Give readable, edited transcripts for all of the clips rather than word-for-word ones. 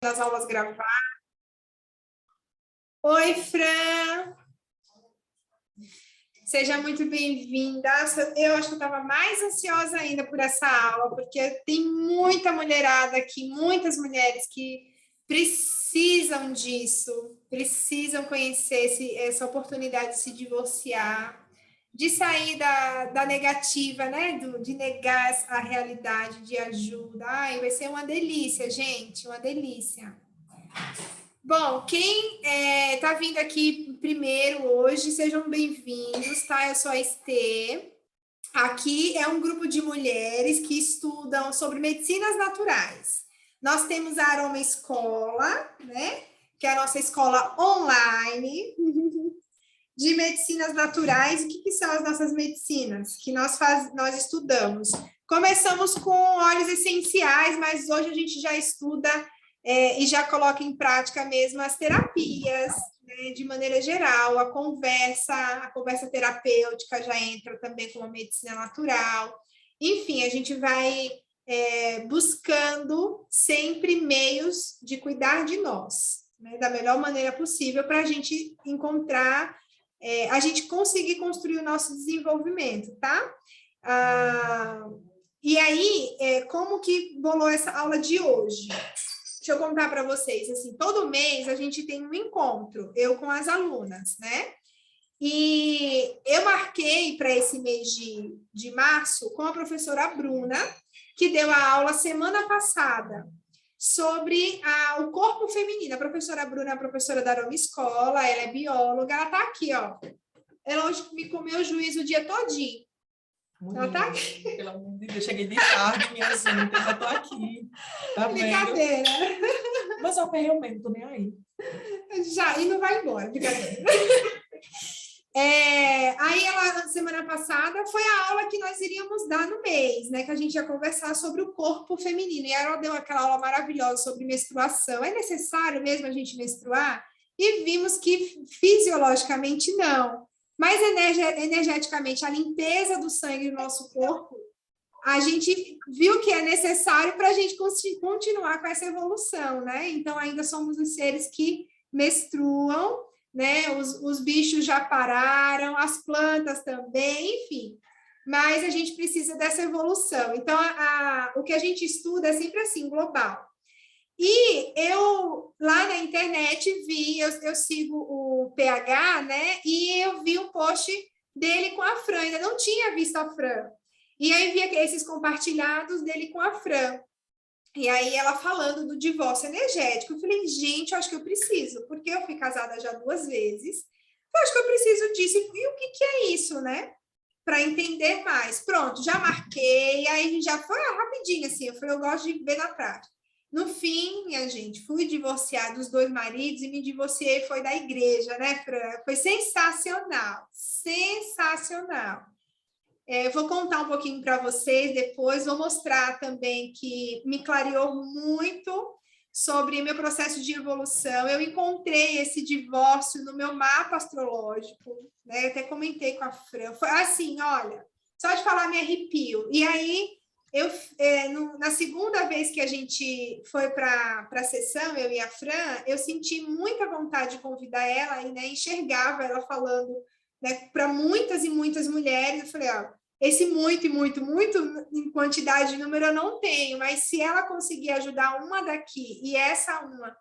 das aulas gravadas. Oi, Fran! Seja muito bem-vinda. Eu acho que eu estava mais ansiosa ainda por essa aula, porque tem muita mulherada aqui, muitas mulheres que precisam disso, precisam conhecer essa oportunidade de se divorciar, de sair da negativa, né? De negar a realidade, de ajuda. Ai, vai ser uma delícia, gente, uma delícia. Bom, quem está vindo aqui primeiro hoje, sejam bem-vindos, tá? Eu sou a Estê. Aqui é um grupo de mulheres que estudam sobre medicinas naturais. Nós temos a Aroma Escola, né? Que é a nossa escola online de medicinas naturais. O que são as nossas medicinas que nós estudamos? Começamos com óleos essenciais, mas hoje a gente já estuda e já coloca em prática mesmo as terapias, né, de maneira geral, a conversa terapêutica já entra também como medicina natural. Enfim, a gente vai buscando sempre meios de cuidar de nós, né, da melhor maneira possível para a gente encontrar, a gente conseguir construir o nosso desenvolvimento, tá? E aí, como que bolou essa aula de hoje? Deixa eu contar para vocês, assim, todo mês a gente tem um encontro, eu com as alunas, né? E eu marquei para esse mês de março com a professora Bruna, que deu a aula semana passada sobre o corpo feminino. A professora Bruna é a professora da Aroma Escola, ela é bióloga, ela tá aqui, ó. Ela hoje me comeu o juízo o dia todinho. Mulher, ela tá aqui. Pelo amor de Deus, cheguei de tarde, minha gente, eu já tô aqui. Tá Brincadeira. Vendo? Mas eu aperrei mesmo, tô nem aí. Já, e não vai embora, brincadeira. Aí ela, semana passada, foi a aula que nós iríamos dar no mês, né? Que a gente ia conversar sobre o corpo feminino. E ela deu aquela aula maravilhosa sobre menstruação. É necessário mesmo a gente menstruar? E vimos que fisiologicamente não. Mas energeticamente, a limpeza do sangue do nosso corpo, a gente viu que é necessário para a gente continuar com essa evolução, né? Então, ainda somos os seres que menstruam, né? Os bichos já pararam, as plantas também, enfim. Mas a gente precisa dessa evolução. Então, o que a gente estuda é sempre assim, global. E eu, lá na internet, vi, eu sigo o PH, né? E eu vi um post dele com a Fran, ainda não tinha visto a Fran. E aí vi esses compartilhados dele com a Fran. E aí ela falando do divórcio energético. Eu falei, gente, eu acho que eu preciso, porque eu fui casada já 2 vezes. Eu acho que eu preciso disso. E o que é isso, né? Para entender mais. Pronto, já marquei. Aí já foi rapidinho, assim. Eu gosto de ver na prática. No fim, minha gente, fui divorciar dos 2 maridos e me divorciei, foi da igreja, né, Fran? Foi sensacional, sensacional. Vou contar um pouquinho para vocês depois, vou mostrar também que me clareou muito sobre meu processo de evolução. Eu encontrei esse divórcio no meu mapa astrológico, né? Eu até comentei com a Fran. Foi assim, olha, só de falar me arrepio. E aí, na segunda vez que a gente foi para a sessão, eu e a Fran, eu senti muita vontade de convidar ela e, né, enxergava ela falando, né, para muitas e muitas mulheres. Eu falei, ó, esse muito e muito, muito em quantidade de número eu não tenho, mas se ela conseguir ajudar uma daqui e essa uma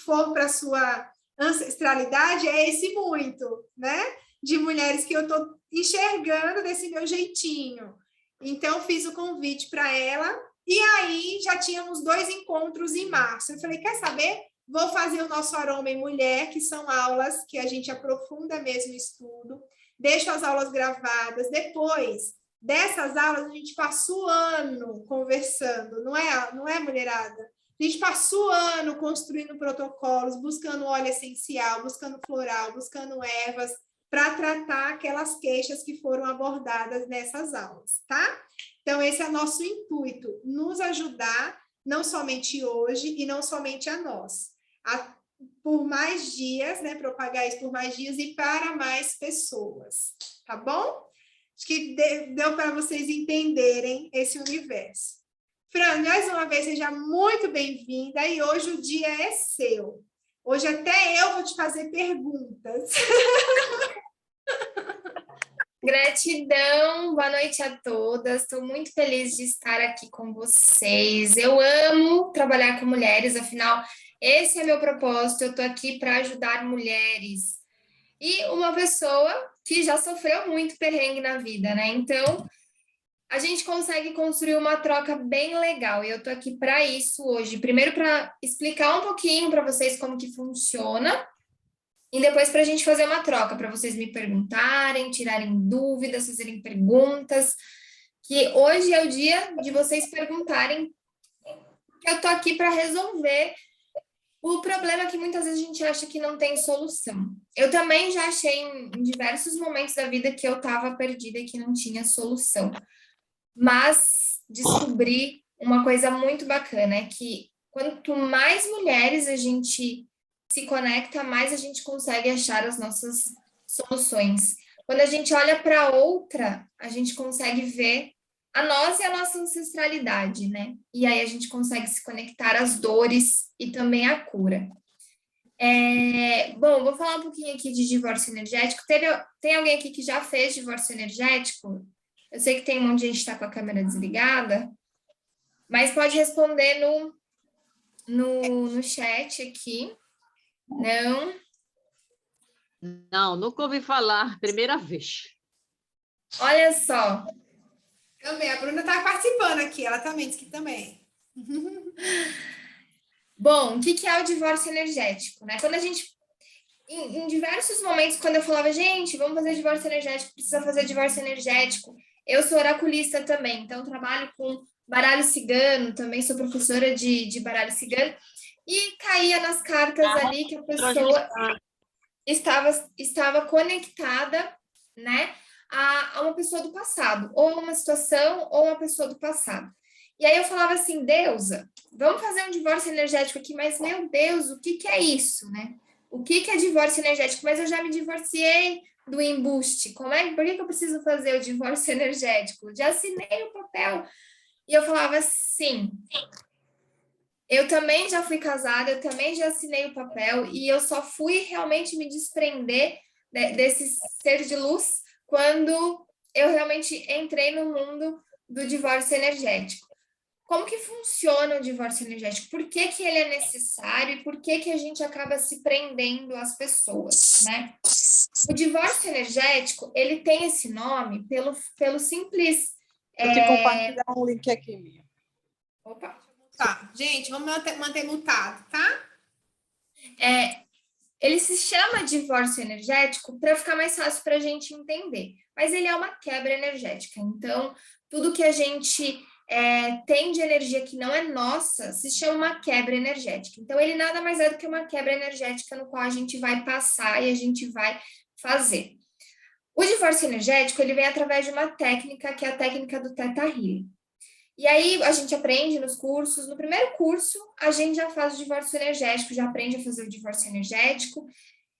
for para a sua ancestralidade, é esse muito, né? De mulheres que eu estou enxergando desse meu jeitinho. Então, fiz o convite para ela e aí já tínhamos 2 encontros em março. Eu falei, quer saber? Vou fazer o nosso Aroma em Mulher, que são aulas que a gente aprofunda mesmo o estudo. Deixo as aulas gravadas. Depois dessas aulas, a gente passa o ano conversando, não é, mulherada? A gente passa o ano construindo protocolos, buscando óleo essencial, buscando floral, buscando ervas, para tratar aquelas queixas que foram abordadas nessas aulas, tá? Então, esse é nosso intuito, nos ajudar, não somente hoje e não somente a nós, por mais dias, né, propagar isso por mais dias e para mais pessoas, tá bom? Acho que deu para vocês entenderem esse universo. Fran, mais uma vez, seja muito bem-vinda e hoje o dia é seu. Hoje até eu vou te fazer perguntas. Gratidão, boa noite a todas. Estou muito feliz de estar aqui com vocês. Eu amo trabalhar com mulheres, afinal, esse é meu propósito. Eu estou aqui para ajudar mulheres. E uma pessoa que já sofreu muito perrengue na vida, né? Então, a gente consegue construir uma troca bem legal. E eu estou aqui para isso hoje. Primeiro, para explicar um pouquinho para vocês como que funciona. E depois para a gente fazer uma troca, para vocês me perguntarem, tirarem dúvidas, fazerem perguntas. Que hoje é o dia de vocês perguntarem, que eu estou aqui para resolver o problema que muitas vezes a gente acha que não tem solução. Eu também já achei em diversos momentos da vida que eu estava perdida e que não tinha solução. Mas descobri uma coisa muito bacana, é que quanto mais mulheres a gente se conecta, mais a gente consegue achar as nossas soluções. Quando a gente olha para outra, a gente consegue ver a nós e a nossa ancestralidade, né? E aí a gente consegue se conectar às dores e também à cura. Bom, vou falar um pouquinho aqui de divórcio energético. Tem alguém aqui que já fez divórcio energético? Eu sei que tem um monte de gente que está com a câmera desligada, mas pode responder no chat aqui. Não? Não, nunca ouvi falar, primeira vez. Olha só. Também, a Bruna está participando aqui, ela também disse que também. Bom, o que é o divórcio energético, né? Quando a gente, em diversos momentos, quando eu falava, gente, vamos fazer divórcio energético, precisa fazer divórcio energético. Eu sou oraculista também, então trabalho com baralho cigano, também sou professora de baralho cigano, e caía nas cartas ali que a pessoa estava conectada, né, a uma pessoa do passado, ou uma situação, ou uma pessoa do passado. E aí eu falava assim, Deusa, vamos fazer um divórcio energético aqui, mas, meu Deus, o que é isso, né? O que é divórcio energético? Mas eu já me divorciei do embuste. Por que eu preciso fazer o divórcio energético? Já assinei o papel. E eu falava, sim, eu também já fui casada, eu também já assinei o papel e eu só fui realmente me desprender desse ser de luz quando eu realmente entrei no mundo do divórcio energético. Como que funciona o divórcio energético? Por que ele é necessário e por que a gente acaba se prendendo às pessoas, né? O divórcio energético, ele tem esse nome pelo simples... Vou te compartilhar um link aqui, Mia. Opa! Tá, gente, vamos manter mutado, tá? Ele se chama divórcio energético para ficar mais fácil para a gente entender, mas ele é uma quebra energética. Então, tudo que a gente tem de energia que não é nossa se chama uma quebra energética. Então, ele nada mais é do que uma quebra energética no qual a gente vai passar e a gente vai fazer. O divórcio energético, ele vem através de uma técnica que é a técnica do Theta Healing. E aí a gente aprende nos cursos, no primeiro curso a gente já faz o divórcio energético, já aprende a fazer o divórcio energético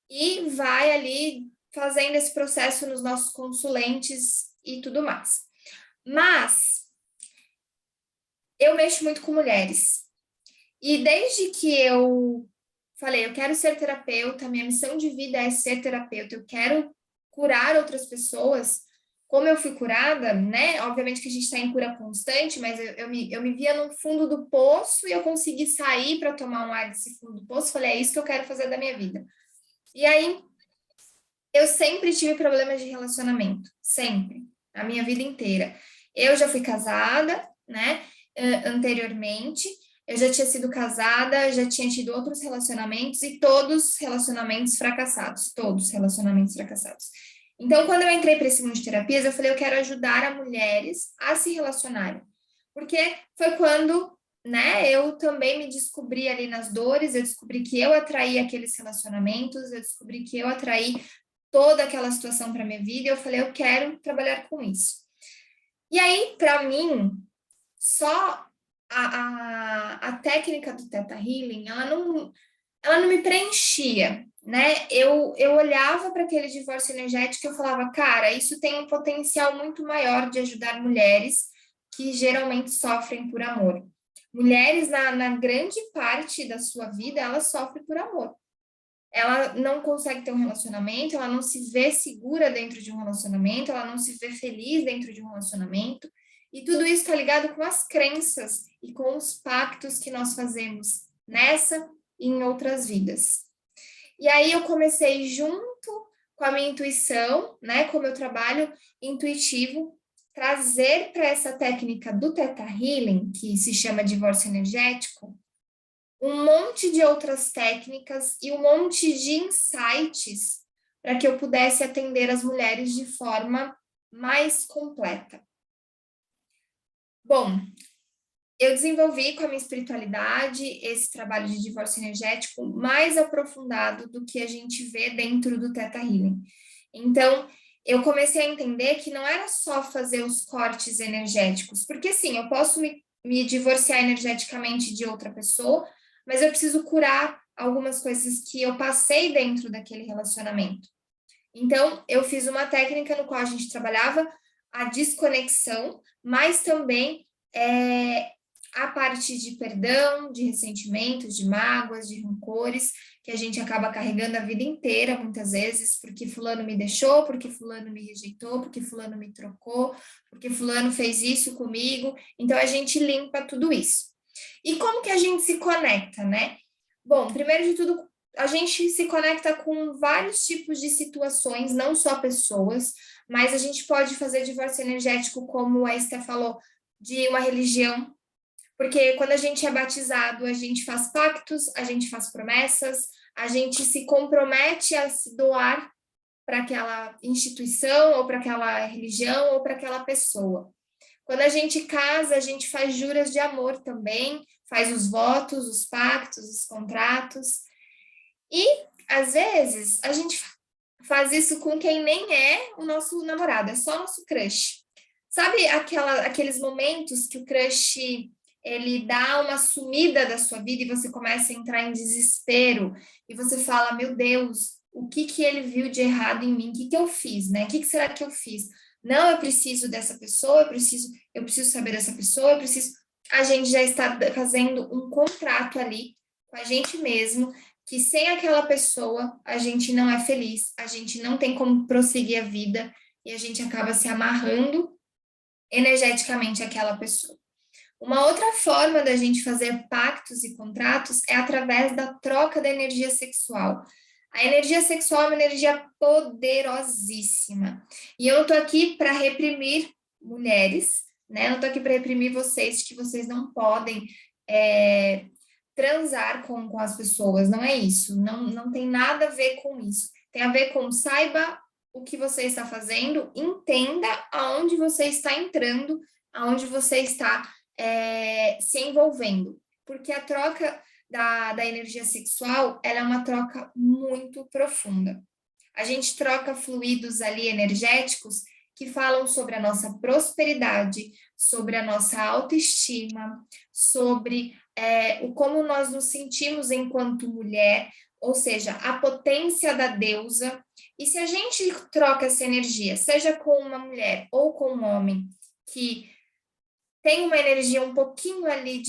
e vai ali fazendo esse processo nos nossos consulentes e tudo mais. Mas eu mexo muito com mulheres. E desde que eu falei, eu quero ser terapeuta, minha missão de vida é ser terapeuta, eu quero curar outras pessoas, como eu fui curada, né? Obviamente que a gente está em cura constante, mas eu me via no fundo do poço e eu consegui sair para tomar um ar desse fundo do poço. Falei, é isso que eu quero fazer da minha vida. E aí, eu sempre tive problemas de relacionamento, sempre, a minha vida inteira. Eu já fui casada, né? Anteriormente, eu já tinha sido casada, já tinha tido outros relacionamentos e todos relacionamentos fracassados, todos relacionamentos fracassados. Então, quando eu entrei para esse mundo de terapias, eu falei, eu quero ajudar as mulheres a se relacionarem. Porque foi quando, né, eu também me descobri ali nas dores, eu descobri que eu atraí aqueles relacionamentos, eu descobri que eu atraí toda aquela situação para minha vida, e eu falei, eu quero trabalhar com isso. E aí, para mim, só a técnica do Theta Healing, ela não me preenchia, né? Eu olhava para aquele divórcio energético e eu falava, cara, isso tem um potencial muito maior de ajudar mulheres que geralmente sofrem por amor. Mulheres, na grande parte da sua vida, elas sofrem por amor. Ela não consegue ter um relacionamento, ela não se vê segura dentro de um relacionamento, ela não se vê feliz dentro de um relacionamento, e tudo isso está ligado com as crenças e com os pactos que nós fazemos nessa e em outras vidas. E aí eu comecei junto com a minha intuição, né, com o meu trabalho intuitivo, trazer para essa técnica do Theta Healing, que se chama divórcio energético, um monte de outras técnicas e um monte de insights para que eu pudesse atender as mulheres de forma mais completa. Bom, eu desenvolvi com a minha espiritualidade esse trabalho de divórcio energético mais aprofundado do que a gente vê dentro do Theta Healing. Então, eu comecei a entender que não era só fazer os cortes energéticos, porque sim, eu posso me divorciar energeticamente de outra pessoa, mas eu preciso curar algumas coisas que eu passei dentro daquele relacionamento. Então, eu fiz uma técnica no qual a gente trabalhava a desconexão, mas também a parte de perdão, de ressentimentos, de mágoas, de rancores, que a gente acaba carregando a vida inteira, muitas vezes, porque fulano me deixou, porque fulano me rejeitou, porque fulano me trocou, porque fulano fez isso comigo. Então, a gente limpa tudo isso. E como que a gente se conecta, né? Bom, primeiro de tudo, a gente se conecta com vários tipos de situações, não só pessoas, mas a gente pode fazer divórcio energético, como a Esté falou, de uma religião, porque quando a gente é batizado, a gente faz pactos, a gente faz promessas, a gente se compromete a se doar para aquela instituição, ou para aquela religião, ou para aquela pessoa. Quando a gente casa, a gente faz juras de amor também, faz os votos, os pactos, os contratos. E, às vezes, a gente faz isso com quem nem é o nosso namorado, é só o nosso crush. Sabe aqueles momentos que o crush, ele dá uma sumida da sua vida e você começa a entrar em desespero e você fala, meu Deus, o que ele viu de errado em mim? O que eu fiz, né? O que será que eu fiz? Não, eu preciso dessa pessoa, eu preciso saber dessa pessoa, a gente já está fazendo um contrato ali com a gente mesmo, que sem aquela pessoa a gente não é feliz, a gente não tem como prosseguir a vida e a gente acaba se amarrando energeticamente àquela pessoa. Uma outra forma da gente fazer pactos e contratos é através da troca da energia sexual. A energia sexual é uma energia poderosíssima. E eu não estou aqui para reprimir mulheres, né? Eu não estou aqui para reprimir vocês, de que vocês não podem transar com as pessoas. Não é isso. Não tem nada a ver com isso. Tem a ver com saiba o que você está fazendo, entenda aonde você está entrando, aonde você está se envolvendo. Porque a troca da energia sexual, ela é uma troca muito profunda. A gente troca fluidos ali energéticos que falam sobre a nossa prosperidade, sobre a nossa autoestima, sobre o como nós nos sentimos enquanto mulher, ou seja, a potência da deusa. E se a gente troca essa energia, seja com uma mulher ou com um homem que tem uma energia um pouquinho ali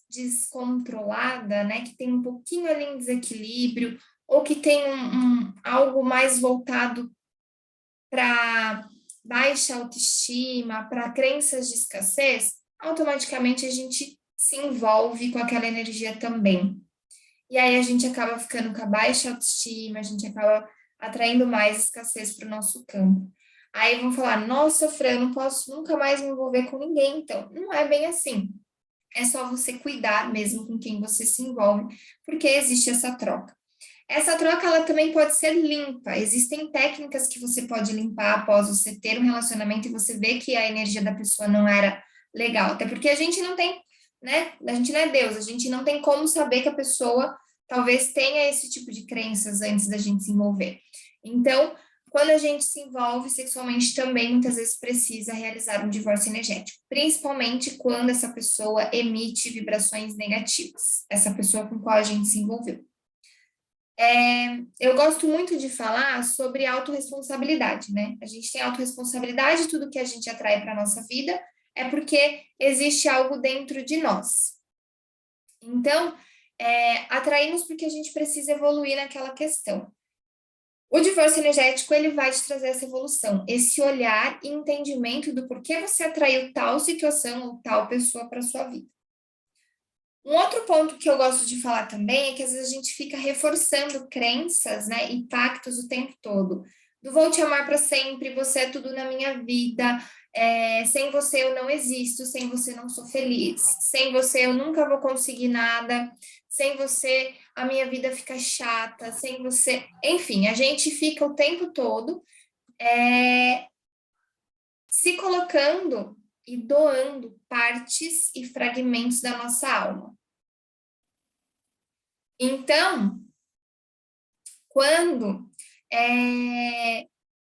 descontrolada, né? Que tem um pouquinho ali em desequilíbrio, ou que tem algo mais voltado para baixa autoestima, para crenças de escassez, automaticamente a gente se envolve com aquela energia também. E aí a gente acaba ficando com a baixa autoestima, a gente acaba atraindo mais escassez para o nosso campo. Aí vão falar, nossa, Fran, eu não posso nunca mais me envolver com ninguém. Então, não é bem assim. É só você cuidar mesmo com quem você se envolve, porque existe essa troca. Essa troca, ela também pode ser limpa. Existem técnicas que você pode limpar após você ter um relacionamento e você ver que a energia da pessoa não era legal. Até porque a gente não tem, né? A gente não é Deus, a gente não tem como saber que a pessoa talvez tenha esse tipo de crenças antes da gente se envolver. Então, quando a gente se envolve sexualmente, também muitas vezes precisa realizar um divórcio energético, principalmente quando essa pessoa emite vibrações negativas, essa pessoa com qual a gente se envolveu. Eu gosto muito de falar sobre autorresponsabilidade, né? A gente tem autorresponsabilidade, tudo que a gente atrai para a nossa vida, é porque existe algo dentro de nós. Então, atraímos porque a gente precisa evoluir naquela questão. O divórcio energético, ele vai te trazer essa evolução, esse olhar e entendimento do porquê você atraiu tal situação ou tal pessoa para sua vida. Um outro ponto que eu gosto de falar também é que às vezes a gente fica reforçando crenças, né, e pactos o tempo todo. Do vou te amar para sempre, você é tudo na minha vida, sem você eu não existo, sem você não sou feliz, sem você eu nunca vou conseguir nada, sem você a minha vida fica chata, sem você... Enfim, a gente fica o tempo todo se colocando e doando partes e fragmentos da nossa alma. Então, quando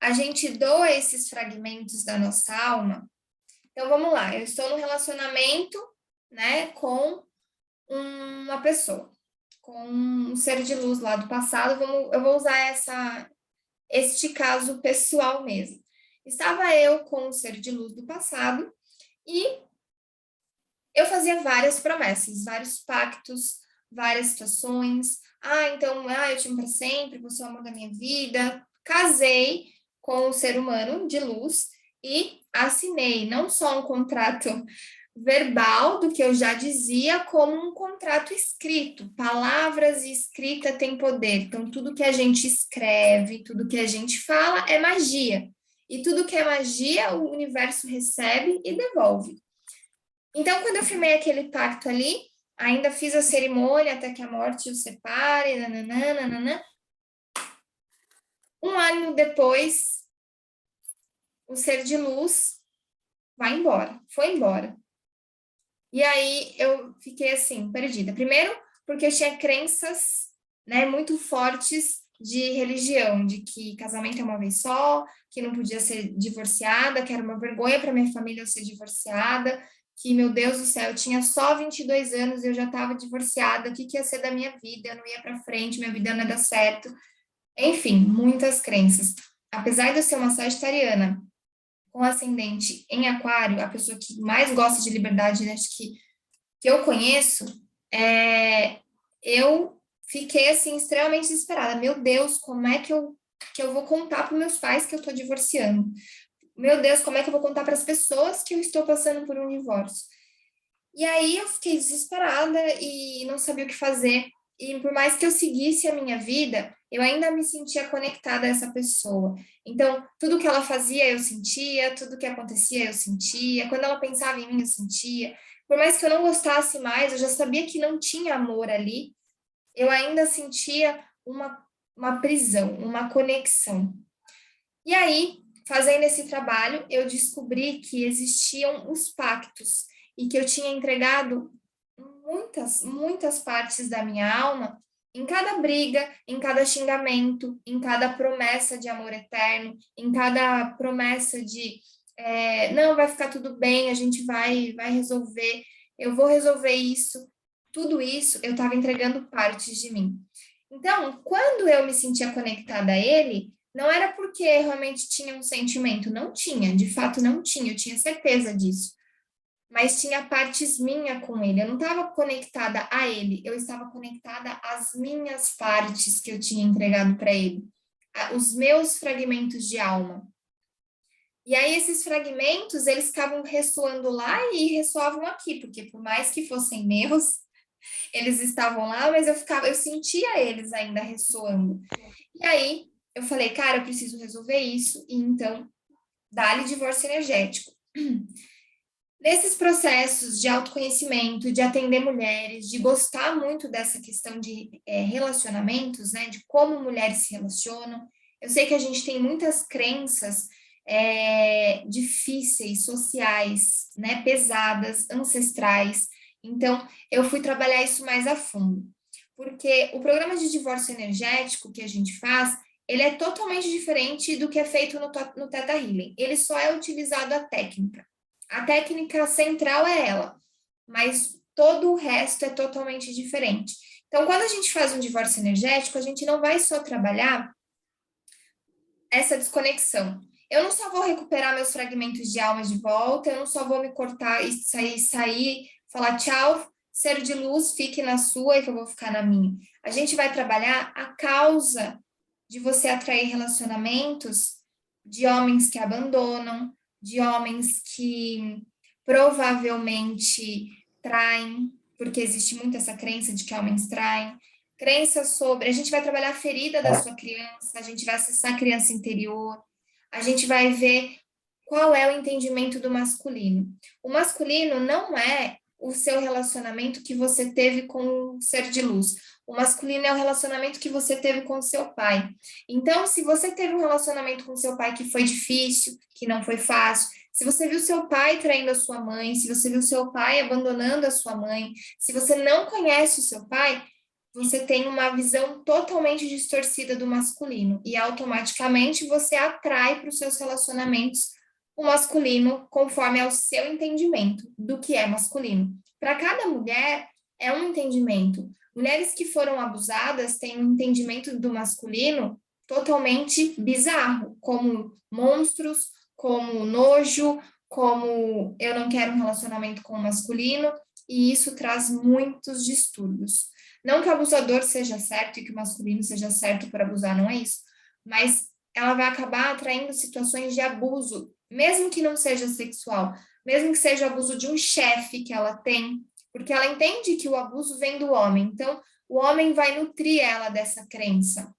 a gente doa esses fragmentos da nossa alma, então vamos lá, eu estou num relacionamento, né, com uma pessoa, com um ser de luz lá do passado, eu vou usar este caso pessoal mesmo. Estava eu com um ser de luz do passado e eu fazia várias promessas, vários pactos, várias situações. Então, eu te amo para sempre, você é o amor da minha vida. Casei com um ser humano de luz e assinei não só um contrato verbal do que eu já dizia, como um contrato escrito. Palavras e escrita têm poder. Então, tudo que a gente escreve, tudo que a gente fala é magia. E tudo que é magia, o universo recebe e devolve. Então, quando eu firmei aquele pacto ali, ainda fiz a cerimônia até que a morte os separe, nananã. Um ano depois, o ser de luz vai embora, foi embora. E aí eu fiquei assim, perdida. Primeiro, porque eu tinha crenças, né, muito fortes de religião, de que casamento é uma vez só, que não podia ser divorciada, que era uma vergonha para minha família eu ser divorciada, que, meu Deus do céu, eu tinha só 22 anos e eu já estava divorciada, o que ia ser da minha vida? Eu não ia para frente, minha vida não ia dar certo. Enfim, muitas crenças. Apesar de eu ser uma sagitariana com ascendente em aquário, a pessoa que mais gosta de liberdade, né, acho que eu conheço, eu fiquei, assim, extremamente desesperada. Meu Deus, como é que eu vou contar para meus pais que eu estou divorciando? Meu Deus, como é que eu vou contar para as pessoas que eu estou passando por um divórcio? E aí eu fiquei desesperada e não sabia o que fazer. E por mais que eu seguisse a minha vida, eu ainda me sentia conectada a essa pessoa. Então, tudo que ela fazia, eu sentia, tudo que acontecia, eu sentia. Quando ela pensava em mim, eu sentia. Por mais que eu não gostasse mais, eu já sabia que não tinha amor ali, eu ainda sentia uma prisão, uma conexão. E aí, fazendo esse trabalho, eu descobri que existiam os pactos e que eu tinha entregado muitas partes da minha alma em cada briga, em cada xingamento, em cada promessa de amor eterno, em cada promessa de não, vai ficar tudo bem, a gente vai resolver, eu vou resolver isso. Tudo isso eu estava entregando partes de mim. Então, quando eu me sentia conectada a ele, não era porque realmente tinha um sentimento, não tinha, de fato não tinha, eu tinha certeza disso. Mas tinha partes minhas com ele, eu não estava conectada a ele, eu estava conectada às minhas partes que eu tinha entregado para ele, os meus fragmentos de alma. E aí esses fragmentos, eles ficavam ressoando lá e ressoavam aqui, porque por mais que fossem meus, eles estavam lá, mas eu sentia eles ainda ressoando. E aí eu falei, cara, eu preciso resolver isso, e então dá-lhe divórcio energético. Nesses processos de autoconhecimento, de atender mulheres, de gostar muito dessa questão de relacionamentos, né, de como mulheres se relacionam, eu sei que a gente tem muitas crenças difíceis, sociais, né, pesadas, ancestrais. Então, eu fui trabalhar isso mais a fundo. Porque o programa de divórcio energético que a gente faz, ele é totalmente diferente do que é feito no Theta Healing. Ele só é utilizado a técnica. A técnica central é ela, mas todo o resto é totalmente diferente. Então, quando a gente faz um divórcio energético, a gente não vai só trabalhar essa desconexão. eu não só vou recuperar meus fragmentos de alma de volta, eu não só vou me cortar e sair, falar tchau, ser de luz, fique na sua e que eu vou ficar na minha. A gente vai trabalhar a causa de você atrair relacionamentos de homens que abandonam, de homens que provavelmente traem, porque existe muito essa crença de que homens traem, crença sobre, a gente vai trabalhar a ferida da sua criança, a gente vai acessar a criança interior, a gente vai ver qual é o entendimento do masculino. O masculino não é o seu relacionamento que você teve com o ser de luz. O masculino é o relacionamento que você teve com o seu pai. Então, se você teve um relacionamento com seu pai que foi difícil, que não foi fácil, se você viu seu pai traindo a sua mãe, se você viu seu pai abandonando a sua mãe, se você não conhece o seu pai, você tem uma visão totalmente distorcida do masculino e automaticamente você atrai para os seus relacionamentos o masculino conforme é o seu entendimento do que é masculino. Para cada mulher é um entendimento. Mulheres que foram abusadas têm um entendimento do masculino totalmente bizarro, como monstros, como nojo, como eu não quero um relacionamento com o masculino, e isso traz muitos distúrbios. Não que o abusador seja certo e que o masculino seja certo por abusar, não é isso, mas ela vai acabar atraindo situações de abuso, mesmo que não seja sexual, mesmo que seja abuso de um chefe que ela tem, porque ela entende que o abuso vem do homem, então o homem vai nutrir ela dessa crença.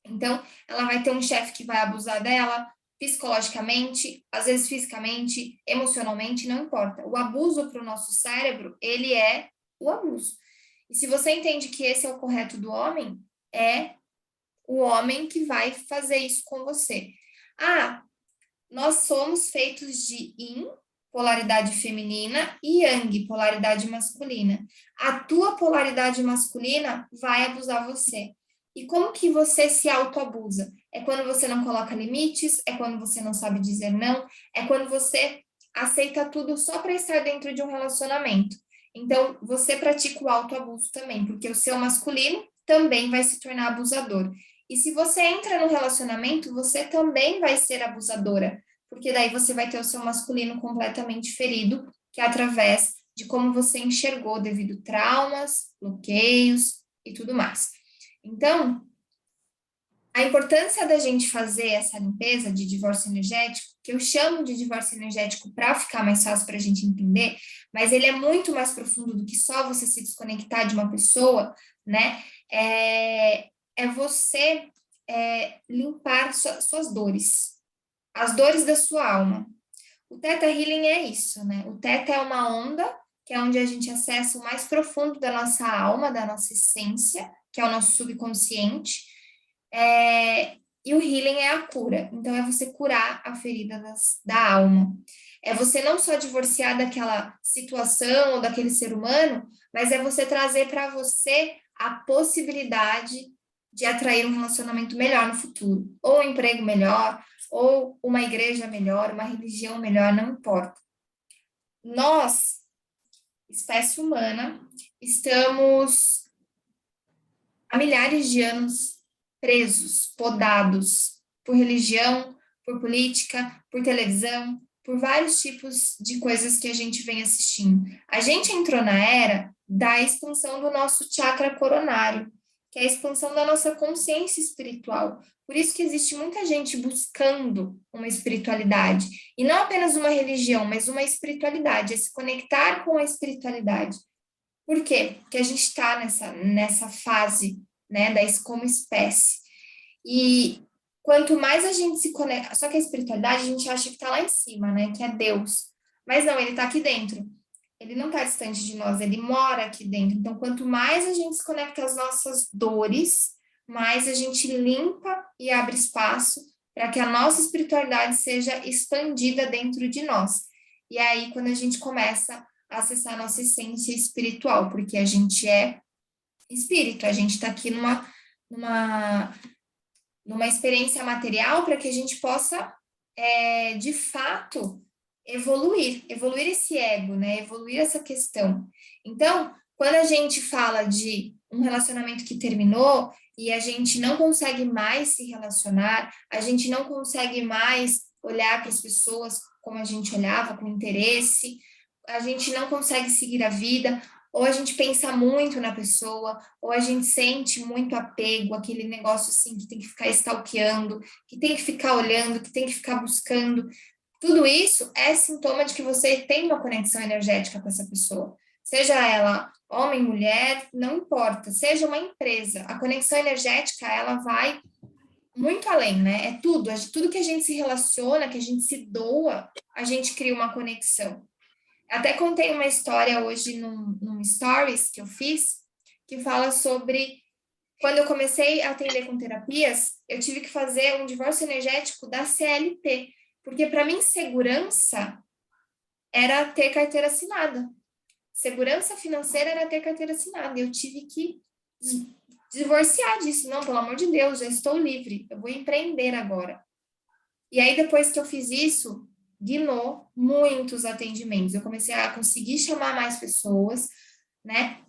Então, ela vai ter um chefe que vai abusar dela psicologicamente, às vezes fisicamente, emocionalmente, não importa. O abuso para o nosso cérebro, ele é o abuso. E se você entende que esse é o correto do homem, é o homem que vai fazer isso com você. Ah, nós somos feitos de yin, polaridade feminina, e yang, polaridade masculina. A tua polaridade masculina vai abusar você. E como que você se autoabusa? É quando você não coloca limites, é quando você não sabe dizer não, é quando você aceita tudo só para estar dentro de um relacionamento. Então, você pratica o autoabuso também, porque o seu masculino também vai se tornar abusador. E se você entra no relacionamento, você também vai ser abusadora, porque daí você vai ter o seu masculino completamente ferido, que é através de como você enxergou devido a traumas, bloqueios e tudo mais. Então, a importância da gente fazer essa limpeza de divórcio energético, que eu chamo de divórcio energético para ficar mais fácil para a gente entender, mas ele é muito mais profundo do que só você se desconectar de uma pessoa, né? É você limpar suas dores, as dores da sua alma. O Theta Healing é isso, né? O Theta é uma onda, que é onde a gente acessa o mais profundo da nossa alma, da nossa essência, que é o nosso subconsciente, e o healing é a cura. Então, é você curar a ferida da alma. É você não só divorciar daquela situação ou daquele ser humano, mas é você trazer para você a possibilidade de atrair um relacionamento melhor no futuro, ou um emprego melhor, ou uma igreja melhor, uma religião melhor, não importa. Nós, espécie humana, estamos há milhares de anos presos, podados por religião, por política, por televisão, por vários tipos de coisas que a gente vem assistindo. A gente entrou na era da expansão do nosso chakra coronário, que é a expansão da nossa consciência espiritual. Por isso que existe muita gente buscando uma espiritualidade, e não apenas uma religião, mas uma espiritualidade, é se conectar com a espiritualidade. Por quê? Porque a gente está nessa fase, né, como espécie. E quanto mais a gente se conecta, só que a espiritualidade a gente acha que está lá em cima, né, que é Deus. Mas não, ele está aqui dentro. Ele não está distante de nós, ele mora aqui dentro. Então, quanto mais a gente se conecta às nossas dores, mais a gente limpa e abre espaço para que a nossa espiritualidade seja expandida dentro de nós. E aí, quando a gente começa a acessar a nossa essência espiritual, porque a gente é espírito, a gente está aqui numa experiência material para que a gente possa, de fato, evoluir esse ego, né? Evoluir essa questão. Então, quando a gente fala de um relacionamento que terminou e a gente não consegue mais se relacionar, a gente não consegue mais olhar para as pessoas como a gente olhava, com interesse, a gente não consegue seguir a vida, ou a gente pensa muito na pessoa, ou a gente sente muito apego, aquele negócio assim que tem que ficar stalkeando, que tem que ficar olhando, que tem que ficar buscando. Tudo isso é sintoma de que você tem uma conexão energética com essa pessoa. Seja ela homem, mulher, não importa, seja uma empresa. A conexão energética, ela vai muito além, né? É tudo, tudo que a gente se relaciona, que a gente se doa, a gente cria uma conexão. Até contei uma história hoje num stories que eu fiz, que fala sobre quando eu comecei a atender com terapias, eu tive que fazer um divórcio energético da CLT, porque para mim segurança era ter carteira assinada. Segurança financeira era ter carteira assinada. Eu tive que divorciar disso. Não, pelo amor de Deus, já estou livre. Eu vou empreender agora. E aí, depois que eu fiz isso, guinou muitos atendimentos. Eu comecei a conseguir chamar mais pessoas, né?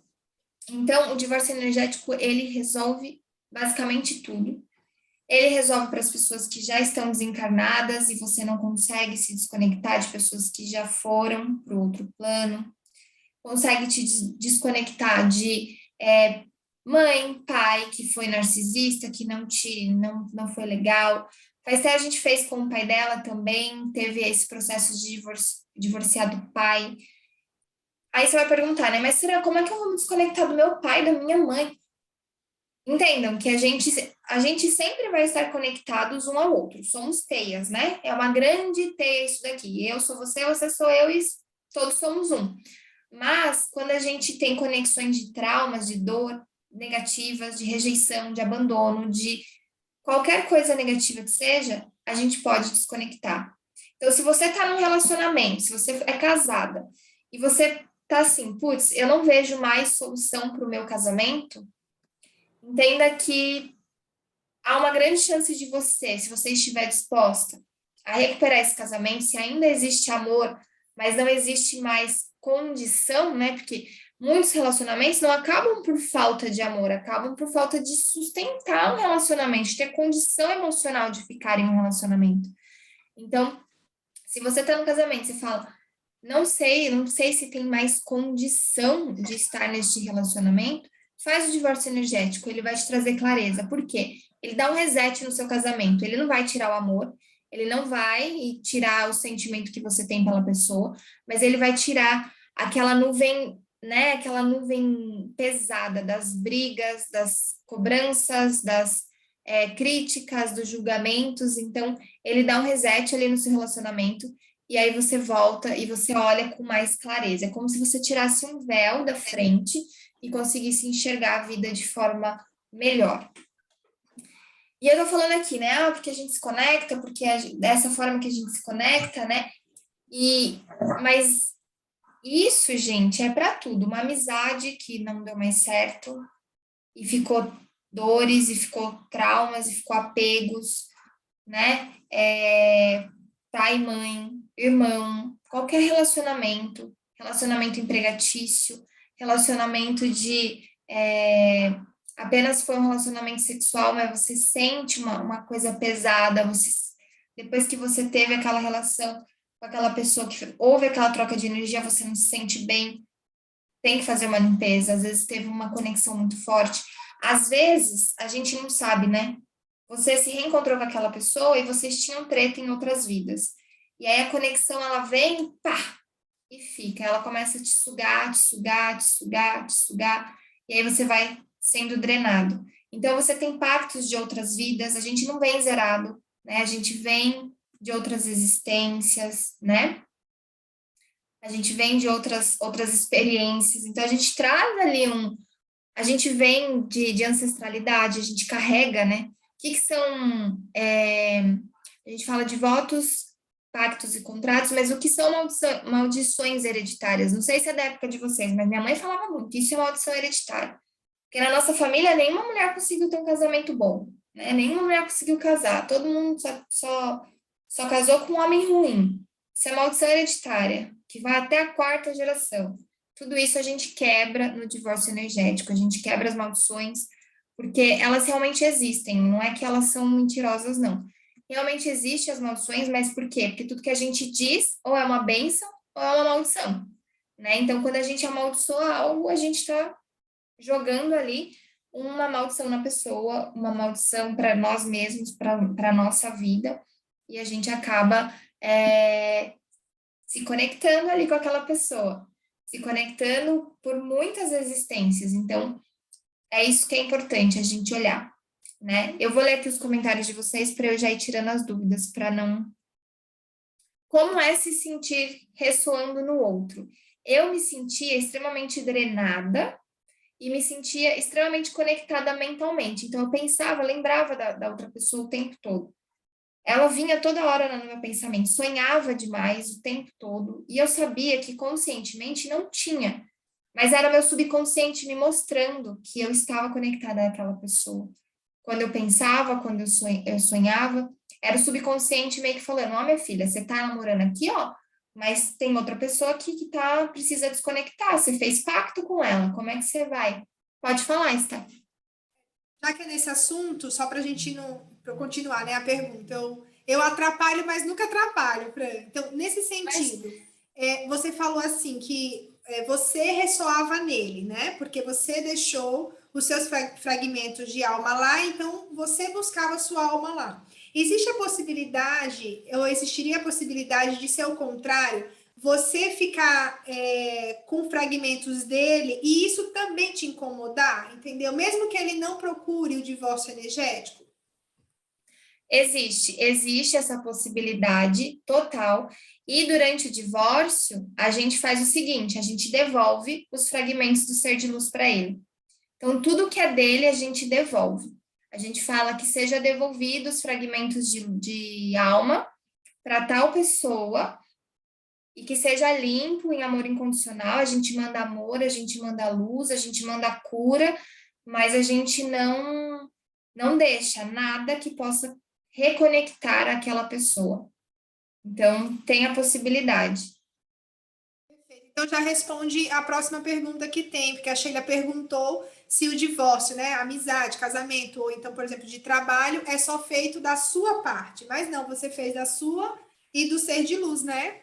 Então, o divórcio energético, ele resolve basicamente tudo. Ele resolve para as pessoas que já estão desencarnadas e você não consegue se desconectar de pessoas que já foram para o outro plano. Consegue te desconectar de mãe, pai que foi narcisista, que não foi legal. Faz até a gente fez com o pai dela também, teve esse processo de divorciar do pai. Aí você vai perguntar, né? Mas será, como é que eu vou me desconectar do meu pai, da minha mãe? Entendam que a gente sempre vai estar conectados um ao outro. Somos teias, né? É uma grande teia isso daqui. Eu sou você sou eu e todos somos um. Mas, quando a gente tem conexões de traumas, de dor negativas, de rejeição, de abandono, de qualquer coisa negativa que seja, a gente pode desconectar. Então, se você está num relacionamento, se você é casada, e você tá assim, putz, eu não vejo mais solução para o meu casamento, entenda que há uma grande chance de você, se você estiver disposta a recuperar esse casamento, se ainda existe amor, mas não existe mais condição, né? Porque muitos relacionamentos não acabam por falta de amor, acabam por falta de sustentar um relacionamento, de ter condição emocional de ficar em um relacionamento. Então, se você está no casamento, você fala, não sei se tem mais condição de estar neste relacionamento, faz o divórcio energético, ele vai te trazer clareza. Por quê? Ele dá um reset no seu casamento, ele não vai tirar o amor, ele não vai tirar o sentimento que você tem pela pessoa, mas ele vai tirar aquela nuvem, né? Aquela nuvem pesada das brigas, das cobranças, das críticas, dos julgamentos. Então, ele dá um reset ali no seu relacionamento e aí você volta e você olha com mais clareza. É como se você tirasse um véu da frente e conseguisse enxergar a vida de forma melhor. E eu tô falando aqui, né? Porque a gente se conecta, porque dessa forma que a gente se conecta, né? Mas isso, gente, é para tudo. Uma amizade que não deu mais certo e ficou dores, e ficou traumas, e ficou apegos, né? Pai, mãe, irmão, qualquer relacionamento empregatício, relacionamento de apenas foi um relacionamento sexual, mas você sente uma coisa pesada, depois que você teve aquela relação com aquela pessoa, que houve aquela troca de energia, você não se sente bem, tem que fazer uma limpeza, às vezes teve uma conexão muito forte, às vezes a gente não sabe, né? Você se reencontrou com aquela pessoa e vocês tinham treta em outras vidas, e aí a conexão, ela vem, pá, e fica, ela começa a te sugar, te sugar, te sugar, te sugar, e aí você vai sendo drenado. Então, você tem pactos de outras vidas, a gente não vem zerado, né? A gente vem de outras existências, né? A gente vem de outras experiências. Então, a gente traz ali a gente vem de ancestralidade, a gente carrega, né? O que são... a gente fala de votos, pactos e contratos, mas o que são maldições hereditárias? Não sei se é da época de vocês, mas minha mãe falava muito, isso é maldição hereditária. Porque na nossa família, nenhuma mulher conseguiu ter um casamento bom, né? Nenhuma mulher conseguiu casar. Todo mundo só casou com um homem ruim. Isso é maldição hereditária, que vai até a 4ª geração. Tudo isso a gente quebra no divórcio energético, a gente quebra as maldições, porque elas realmente existem, não é que elas são mentirosas, não. realmente existem as maldições, mas por quê? Porque tudo que a gente diz ou é uma bênção ou é uma maldição, né? Então, quando a gente amaldiçoa algo, a gente está jogando ali uma maldição na pessoa, uma maldição para nós mesmos, para a nossa vida, e a gente acaba se conectando ali com aquela pessoa, se conectando por muitas existências. Então, é isso que é importante a gente olhar, né? Eu vou ler aqui os comentários de vocês para eu já ir tirando as dúvidas, para não... Como é se sentir ressoando no outro? Eu me sentia extremamente drenada e me sentia extremamente conectada mentalmente. Então, eu pensava, lembrava da outra pessoa o tempo todo. Ela vinha toda hora no meu pensamento, sonhava demais o tempo todo, e eu sabia que conscientemente não tinha, mas era meu subconsciente me mostrando que eu estava conectada àquela pessoa. Quando eu pensava, quando eu sonhava, era o subconsciente meio que falando, ó, minha filha, você tá namorando aqui, ó, mas tem outra pessoa aqui que precisa desconectar, você fez pacto com ela, como é que você vai? Pode falar, Esther. Já que é nesse assunto, só para a gente não, para continuar, né, a pergunta, eu atrapalho, mas nunca atrapalho, Fran. Então, nesse sentido, você falou assim que você ressoava nele, né? Porque você deixou os seus fragmentos de alma lá, então você buscava a sua alma lá. Existe a possibilidade, ou existiria a possibilidade de ser o contrário, você ficar com fragmentos dele e isso também te incomodar, entendeu? Mesmo que ele não procure o divórcio energético? Existe essa possibilidade total. E durante o divórcio, a gente faz o seguinte, a gente devolve os fragmentos do ser de luz para ele. Então, tudo que é dele, a gente devolve. A gente fala que seja devolvido os fragmentos de alma para tal pessoa e que seja limpo em amor incondicional. A gente manda amor, a gente manda luz, a gente manda cura, mas a gente não deixa nada que possa reconectar aquela pessoa. Então, tem a possibilidade. Então, já responde a próxima pergunta que tem, porque a Sheila perguntou se o divórcio, né, amizade, casamento, ou então, por exemplo, de trabalho, é só feito da sua parte. Mas não, você fez da sua e do ser de luz, né?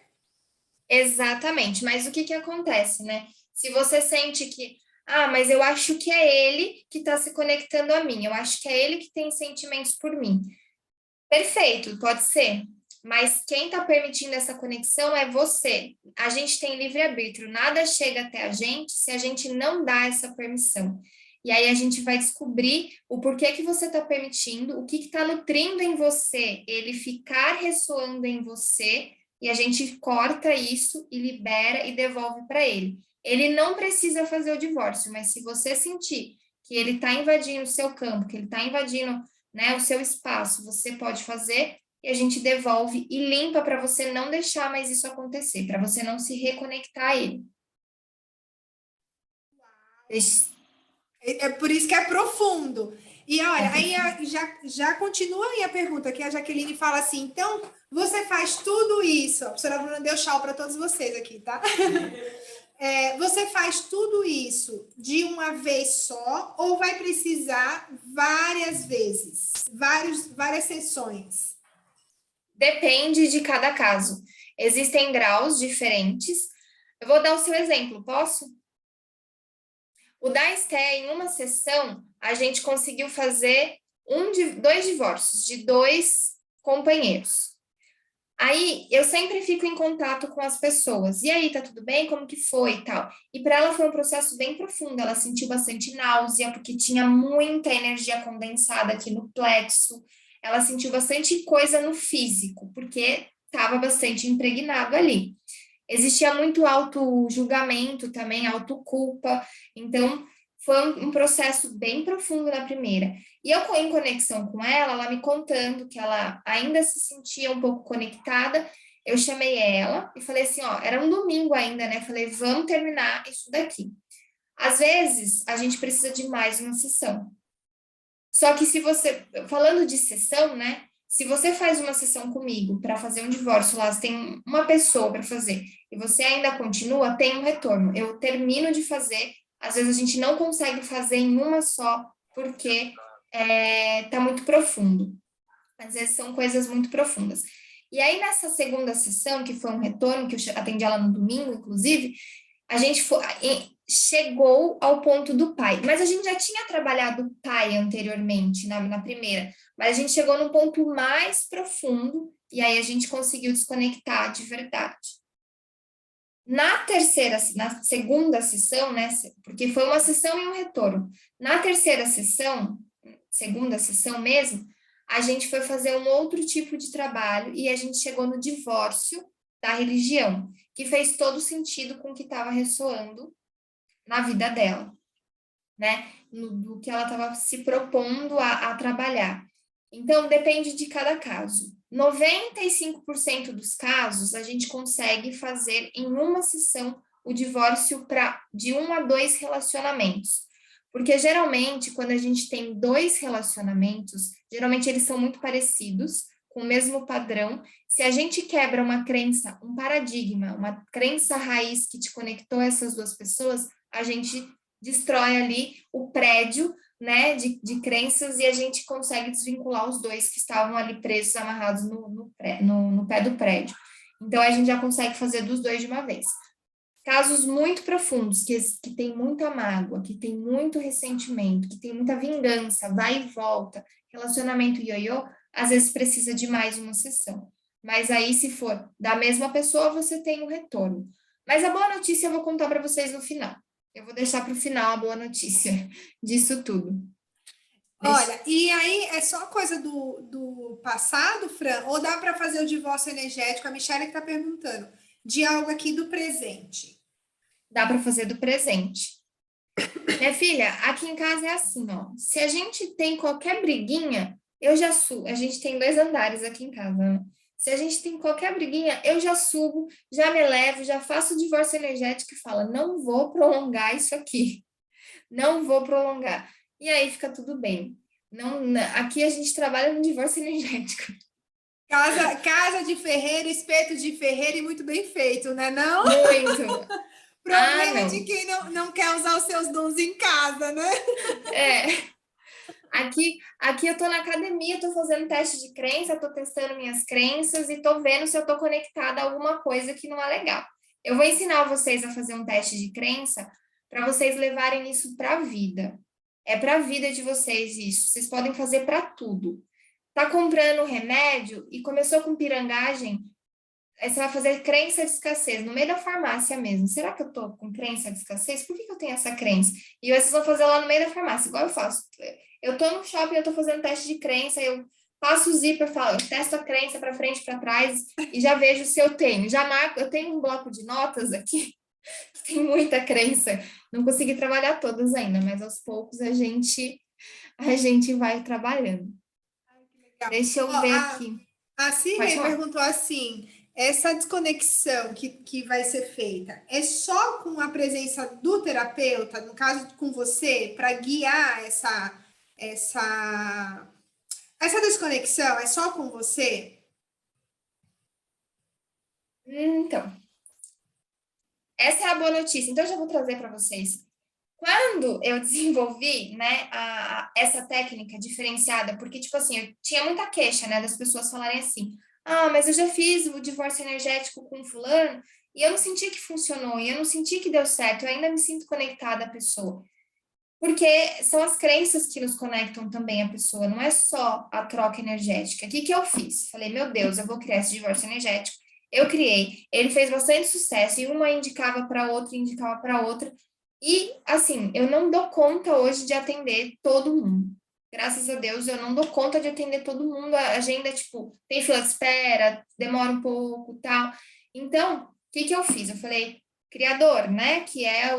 Exatamente, mas o que acontece, né? Se você sente que, mas eu acho que é ele que está se conectando a mim, eu acho que é ele que tem sentimentos por mim. Perfeito, pode ser, mas quem está permitindo essa conexão é você. A gente tem livre-arbítrio, nada chega até a gente se a gente não dá essa permissão. E aí a gente vai descobrir o porquê que você está permitindo, o que está nutrindo em você, ele ficar ressoando em você, e a gente corta isso e libera e devolve para ele. Ele não precisa fazer o divórcio, mas se você sentir que ele está invadindo o seu campo, que ele está invadindo, né, o seu espaço, você pode fazer e a gente devolve e limpa para você não deixar mais isso acontecer, para você não se reconectar a ele. É por isso que é profundo. E olha, aí já continua aí a pergunta, que a Jaqueline fala assim, então, você faz tudo isso, a professora Bruna deu tchau para todos vocês aqui, tá? Você faz tudo isso de uma vez só ou vai precisar várias vezes, várias sessões? Depende de cada caso. Existem graus diferentes. Eu vou dar o seu exemplo, posso? O da Esté, em uma sessão, a gente conseguiu fazer 2 divórcios de 2 companheiros. Aí, eu sempre fico em contato com as pessoas. E aí, tá tudo bem? Como que foi e tal? E para ela foi um processo bem profundo. Ela sentiu bastante náusea, porque tinha muita energia condensada aqui no plexo. Ela sentiu bastante coisa no físico, porque estava bastante impregnado ali. Existia muito auto-julgamento também, auto-culpa. Então, foi um processo bem profundo na primeira. E eu, em conexão com ela me contando que ela ainda se sentia um pouco conectada, eu chamei ela e falei assim, era um domingo ainda, né? Falei, vamos terminar isso daqui. Às vezes, a gente precisa de mais uma sessão. Só que se você, falando de sessão, né? Se você faz uma sessão comigo para fazer um divórcio lá, você tem uma pessoa para fazer, e você ainda continua, tem um retorno. Eu termino de fazer, às vezes a gente não consegue fazer em uma só, porque tá muito profundo. Às vezes são coisas muito profundas. E aí, nessa segunda sessão, que foi um retorno, que eu atendi ela no domingo, inclusive, a gente chegou ao ponto do pai. Mas a gente já tinha trabalhado o pai anteriormente, na primeira. Mas a gente chegou num ponto mais profundo, e aí a gente conseguiu desconectar de verdade. Na segunda sessão, né, porque foi uma sessão e um retorno. Na terceira sessão, segunda sessão mesmo, a gente foi fazer um outro tipo de trabalho e a gente chegou no divórcio da religião, que fez todo sentido com o que estava ressoando na vida dela, né? Do que ela estava se propondo a trabalhar. Então, depende de cada caso. 95% dos casos, a gente consegue fazer em uma sessão o divórcio de 1 a 2 relacionamentos. Porque, geralmente, quando a gente tem 2 relacionamentos, geralmente eles são muito parecidos, com o mesmo padrão. Se a gente quebra uma crença, um paradigma, uma crença raiz que te conectou a essas duas pessoas, a gente destrói ali o prédio, né, de crenças, e a gente consegue desvincular os dois que estavam ali presos, amarrados no pé do prédio. Então, a gente já consegue fazer dos dois de uma vez. Casos muito profundos, que tem muita mágoa, que tem muito ressentimento, que tem muita vingança, vai e volta, relacionamento ioiô, às vezes precisa de mais uma sessão. Mas aí, se for da mesma pessoa, você tem um retorno. Mas a boa notícia eu vou contar para vocês no final. Eu vou deixar para o final a boa notícia disso tudo. Olha, e aí é só coisa do passado, Fran? Ou dá para fazer o divórcio energético? A Michelle que está perguntando. De algo aqui do presente. Dá para fazer do presente. Minha filha, aqui em casa é assim, ó. Se a gente tem qualquer briguinha, eu já subo. A gente tem 2 andares aqui em casa, né? Se a gente tem qualquer briguinha, eu já subo, já me levo, já faço o divórcio energético e falo, não vou prolongar isso aqui. Não vou prolongar. E aí fica tudo bem. Não, aqui a gente trabalha no divórcio energético. Casa de ferreiro, espeto de ferreiro e muito bem feito, né? Não? Muito. Problema de quem não quer usar os seus dons em casa, né? É. Aqui eu tô na academia, tô fazendo teste de crença, tô testando minhas crenças e tô vendo se eu tô conectada a alguma coisa que não é legal. Eu vou ensinar vocês a fazer um teste de crença para vocês levarem isso para a vida. É para a vida de vocês isso. Vocês podem fazer para tudo. Tá comprando remédio e começou com pirangagem, aí você vai fazer crença de escassez, no meio da farmácia mesmo. Será que eu tô com crença de escassez? Por que eu tenho essa crença? E aí vocês vão fazer lá no meio da farmácia, igual eu faço. Eu tô no shopping, eu tô fazendo teste de crença, eu passo o zíper, falo, eu testo a crença para frente, para trás, e já vejo se eu tenho. Já marco, eu tenho um bloco de notas aqui, que tem muita crença. Não consegui trabalhar todas ainda, mas aos poucos a gente vai trabalhando. Deixa eu ver aqui. A Cirlei perguntou assim, essa desconexão que vai ser feita é só com a presença do terapeuta, no caso com você, para guiar essa desconexão? É só com você? Então, essa é a boa notícia. Então, eu já vou trazer para vocês. Quando eu desenvolvi, né, essa técnica diferenciada, porque, tipo assim, eu tinha muita queixa, né, das pessoas falarem assim, mas eu já fiz o divórcio energético com fulano, e eu não senti que funcionou, e eu não senti que deu certo, eu ainda me sinto conectada à pessoa. Porque são as crenças que nos conectam também à pessoa, não é só a troca energética. O que eu fiz? Falei, meu Deus, eu vou criar esse divórcio energético. Eu criei, ele fez bastante sucesso, e uma indicava para outra, indicava para outra, e, assim, eu não dou conta hoje de atender todo mundo. Graças a Deus, eu não dou conta de atender todo mundo. A agenda, tipo, tem fila de espera, demora um pouco, tal. Então, o que eu fiz? Eu falei, Criador, né, que é a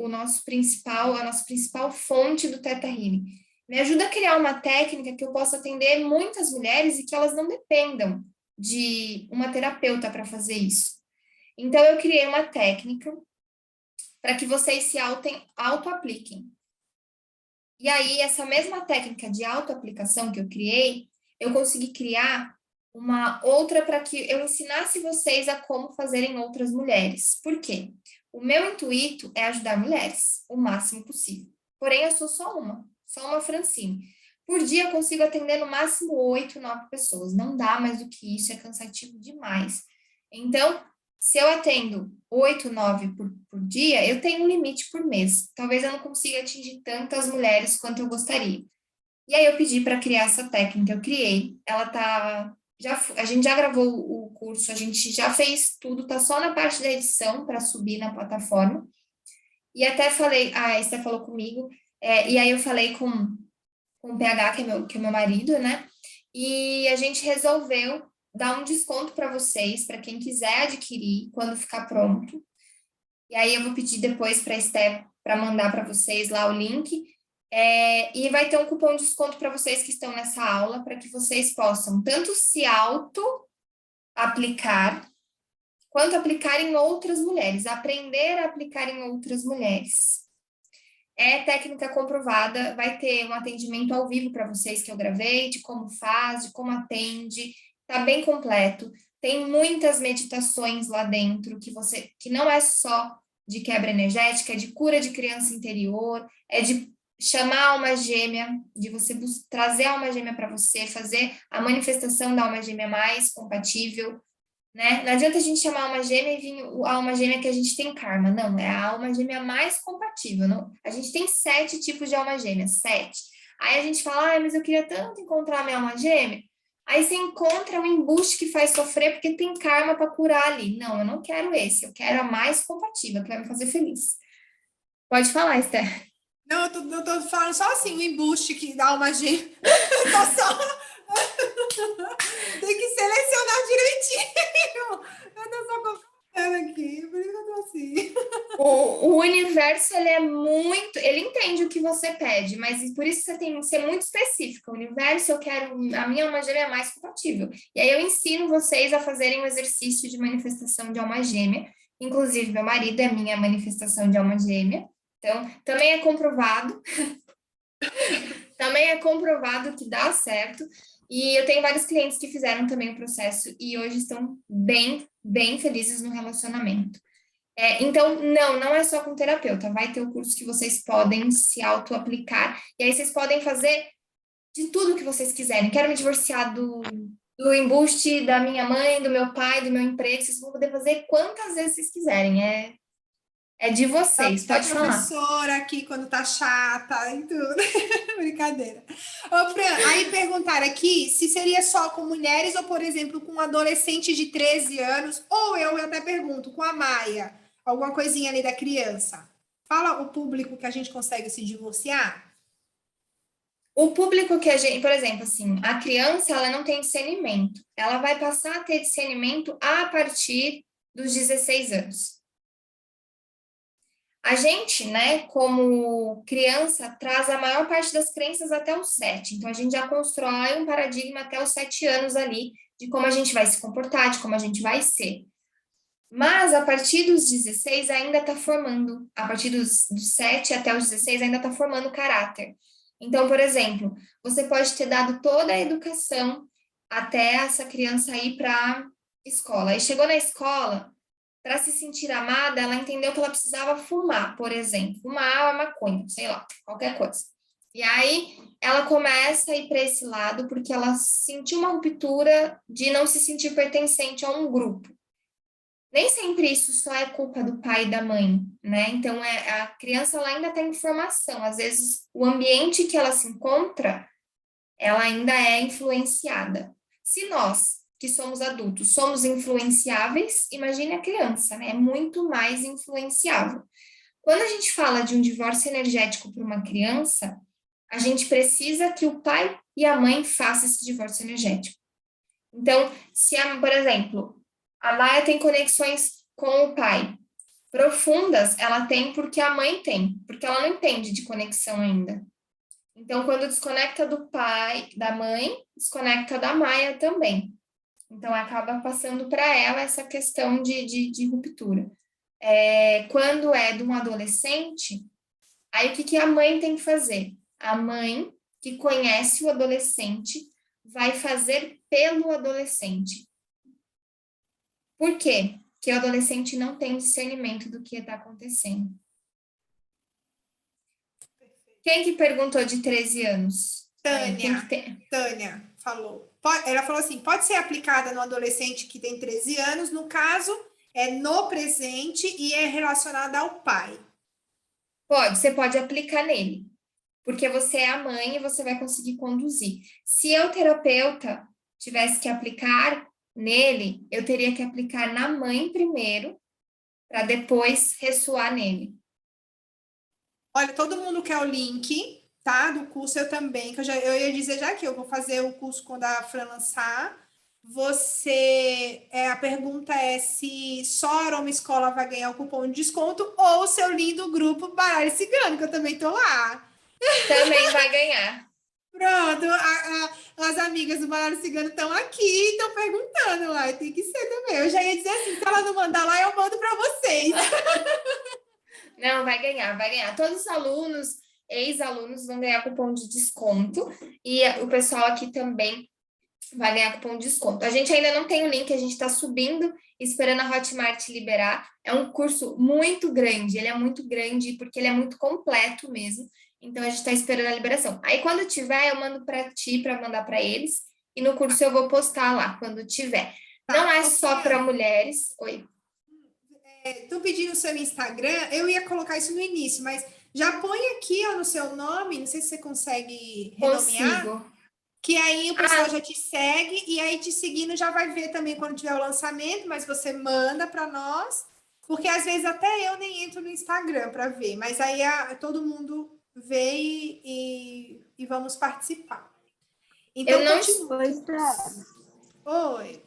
nossa principal fonte do Theta Healing, me ajuda a criar uma técnica que eu possa atender muitas mulheres e que elas não dependam de uma terapeuta para fazer isso. Então, eu criei uma técnica para que vocês se auto-apliquem. E aí, essa mesma técnica de auto-aplicação que eu criei, eu consegui criar uma outra para que eu ensinasse vocês a como fazerem outras mulheres. Por quê? O meu intuito é ajudar mulheres o máximo possível. Porém, eu sou só uma Francine. Por dia eu consigo atender no máximo 8, 9 pessoas. Não dá mais do que isso, é cansativo demais. Então, se eu atendo 8, 9 por dia, eu tenho um limite por mês. Talvez eu não consiga atingir tantas mulheres quanto eu gostaria. E aí eu pedi para criar essa técnica, eu criei. Ela tá a gente já gravou o curso, a gente já fez tudo, tá só na parte da edição para subir na plataforma. E até falei, a Esther falou comigo, e aí eu falei com o PH, que é meu marido, né? E a gente resolveu dar um desconto para vocês, para quem quiser adquirir quando ficar pronto. E aí eu vou pedir depois para a Esther para mandar para vocês lá o link. E vai ter um cupom de desconto para vocês que estão nessa aula, para que vocês possam tanto se auto-aplicar, quanto aplicar em outras mulheres, aprender a aplicar em outras mulheres. É técnica comprovada, vai ter um atendimento ao vivo para vocês que eu gravei, de como faz, de como atende, tá bem completo. Tem muitas meditações lá dentro que não é só de quebra energética, é de cura de criança interior, é de chamar a alma gêmea, de você trazer a alma gêmea para você, fazer a manifestação da alma gêmea mais compatível, né? Não adianta a gente chamar a alma gêmea e vir a alma gêmea que a gente tem karma, não, é a alma gêmea mais compatível, não? A gente tem 7 tipos de alma gêmea, 7. Aí a gente fala, mas eu queria tanto encontrar a minha alma gêmea. Aí você encontra um embuste que faz sofrer porque tem karma para curar ali. Não, eu não quero esse, eu quero a mais compatível, que vai me fazer feliz. Pode falar, Esther. Não, eu tô falando só assim, o embuste que dá uma gente. Tem que selecionar direitinho. Eu tô só confiando aqui, por isso que eu tô assim. O universo, ele entende o que você pede, mas por isso você tem que ser muito específico. O universo, a minha alma gêmea é mais compatível. E aí eu ensino vocês a fazerem um exercício de manifestação de alma gêmea. Inclusive, meu marido é minha manifestação de alma gêmea. Então, também é comprovado. Também é comprovado que dá certo. E eu tenho vários clientes que fizeram também o processo e hoje estão bem, bem felizes no relacionamento. Então, não é só com terapeuta, vai ter o curso que vocês podem se auto-aplicar, e aí vocês podem fazer de tudo que vocês quiserem. Quero me divorciar do embuste da minha mãe, do meu pai, do meu emprego, vocês vão poder fazer quantas vezes vocês quiserem, é de vocês, pode falar. Professora aqui quando tá chata e tudo. Brincadeira. Ô, Fran, aí perguntaram aqui se seria só com mulheres ou, por exemplo, com um adolescente de 13 anos, ou eu até pergunto, com a Maia, alguma coisinha ali da criança. Fala o público que a gente consegue se divorciar? O público que a gente, por exemplo, assim, a criança, ela não tem discernimento. Ela vai passar a ter discernimento a partir dos 16 anos. A gente, né, como criança, traz a maior parte das crenças até os 7. Então, a gente já constrói um paradigma até os 7 anos ali, de como a gente vai se comportar, de como a gente vai ser. Mas, a partir dos 16, ainda está formando, a partir dos 7 até os 16, ainda está formando caráter. Então, por exemplo, você pode ter dado toda a educação até essa criança ir para a escola. Aí, chegou na escola, para se sentir amada, ela entendeu que ela precisava fumar, por exemplo. Fumar a maconha, sei lá, qualquer coisa. E aí, ela começa a ir para esse lado porque ela sentiu uma ruptura de não se sentir pertencente a um grupo. Nem sempre isso só é culpa do pai e da mãe, né? Então, a criança ela ainda tem informação. Às vezes, o ambiente que ela se encontra, ela ainda é influenciada. Se nós que somos adultos, somos influenciáveis, imagine a criança, né? É muito mais influenciável. Quando a gente fala de um divórcio energético para uma criança, a gente precisa que o pai e a mãe façam esse divórcio energético. Então, por exemplo, a Maia tem conexões com o pai profundas, ela tem porque a mãe tem, porque ela não entende de conexão ainda. Então, quando desconecta do pai, da mãe, desconecta da Maia também. Então, acaba passando para ela essa questão de ruptura. Quando é de um adolescente, aí o que a mãe tem que fazer? A mãe, que conhece o adolescente, vai fazer pelo adolescente. Por quê? Porque o adolescente não tem discernimento do que está acontecendo. Quem que perguntou de 13 anos? Aí tem Tânia, que ter. Tânia falou. Ela falou assim: pode ser aplicada no adolescente que tem 13 anos, no caso, é no presente e é relacionada ao pai. Você pode aplicar nele, porque você é a mãe e você vai conseguir conduzir. Se eu, terapeuta, tivesse que aplicar nele, eu teria que aplicar na mãe primeiro, para depois ressoar nele. Olha, todo mundo quer o link, tá? Do curso, eu também, que eu ia dizer já que eu vou fazer o curso quando a Fran lançar. A pergunta é se só Aroma Escola vai ganhar o cupom de desconto ou seu lindo grupo Baralho Cigano, que eu também tô lá. Também vai ganhar. Pronto, as amigas do Baralho Cigano estão aqui e estão perguntando lá, tem que ser também. Eu já ia dizer assim, se ela não mandar lá, eu mando para vocês. Não, vai ganhar, vai ganhar. Todos os alunos, ex-alunos, vão ganhar cupom de desconto e o pessoal aqui também vai ganhar cupom de desconto. A gente ainda não tem o link, a gente está subindo, esperando a Hotmart liberar. É um curso muito grande, ele é muito grande porque ele é muito completo mesmo. Então, a gente está esperando a liberação. Aí, quando tiver, eu mando para ti, para mandar para eles. E no curso eu vou postar lá, quando tiver. Não é só para mulheres. Oi. Tu pedindo o seu Instagram, eu ia colocar isso no início, mas já põe aqui ó, no seu nome, não sei se você consegue renomear. Consigo. Que aí o pessoal já te segue e aí te seguindo já vai ver também quando tiver o lançamento, mas você manda para nós, porque às vezes até eu nem entro no Instagram para ver, mas aí todo mundo vê e vamos participar. Então, Eu não continua. Oi.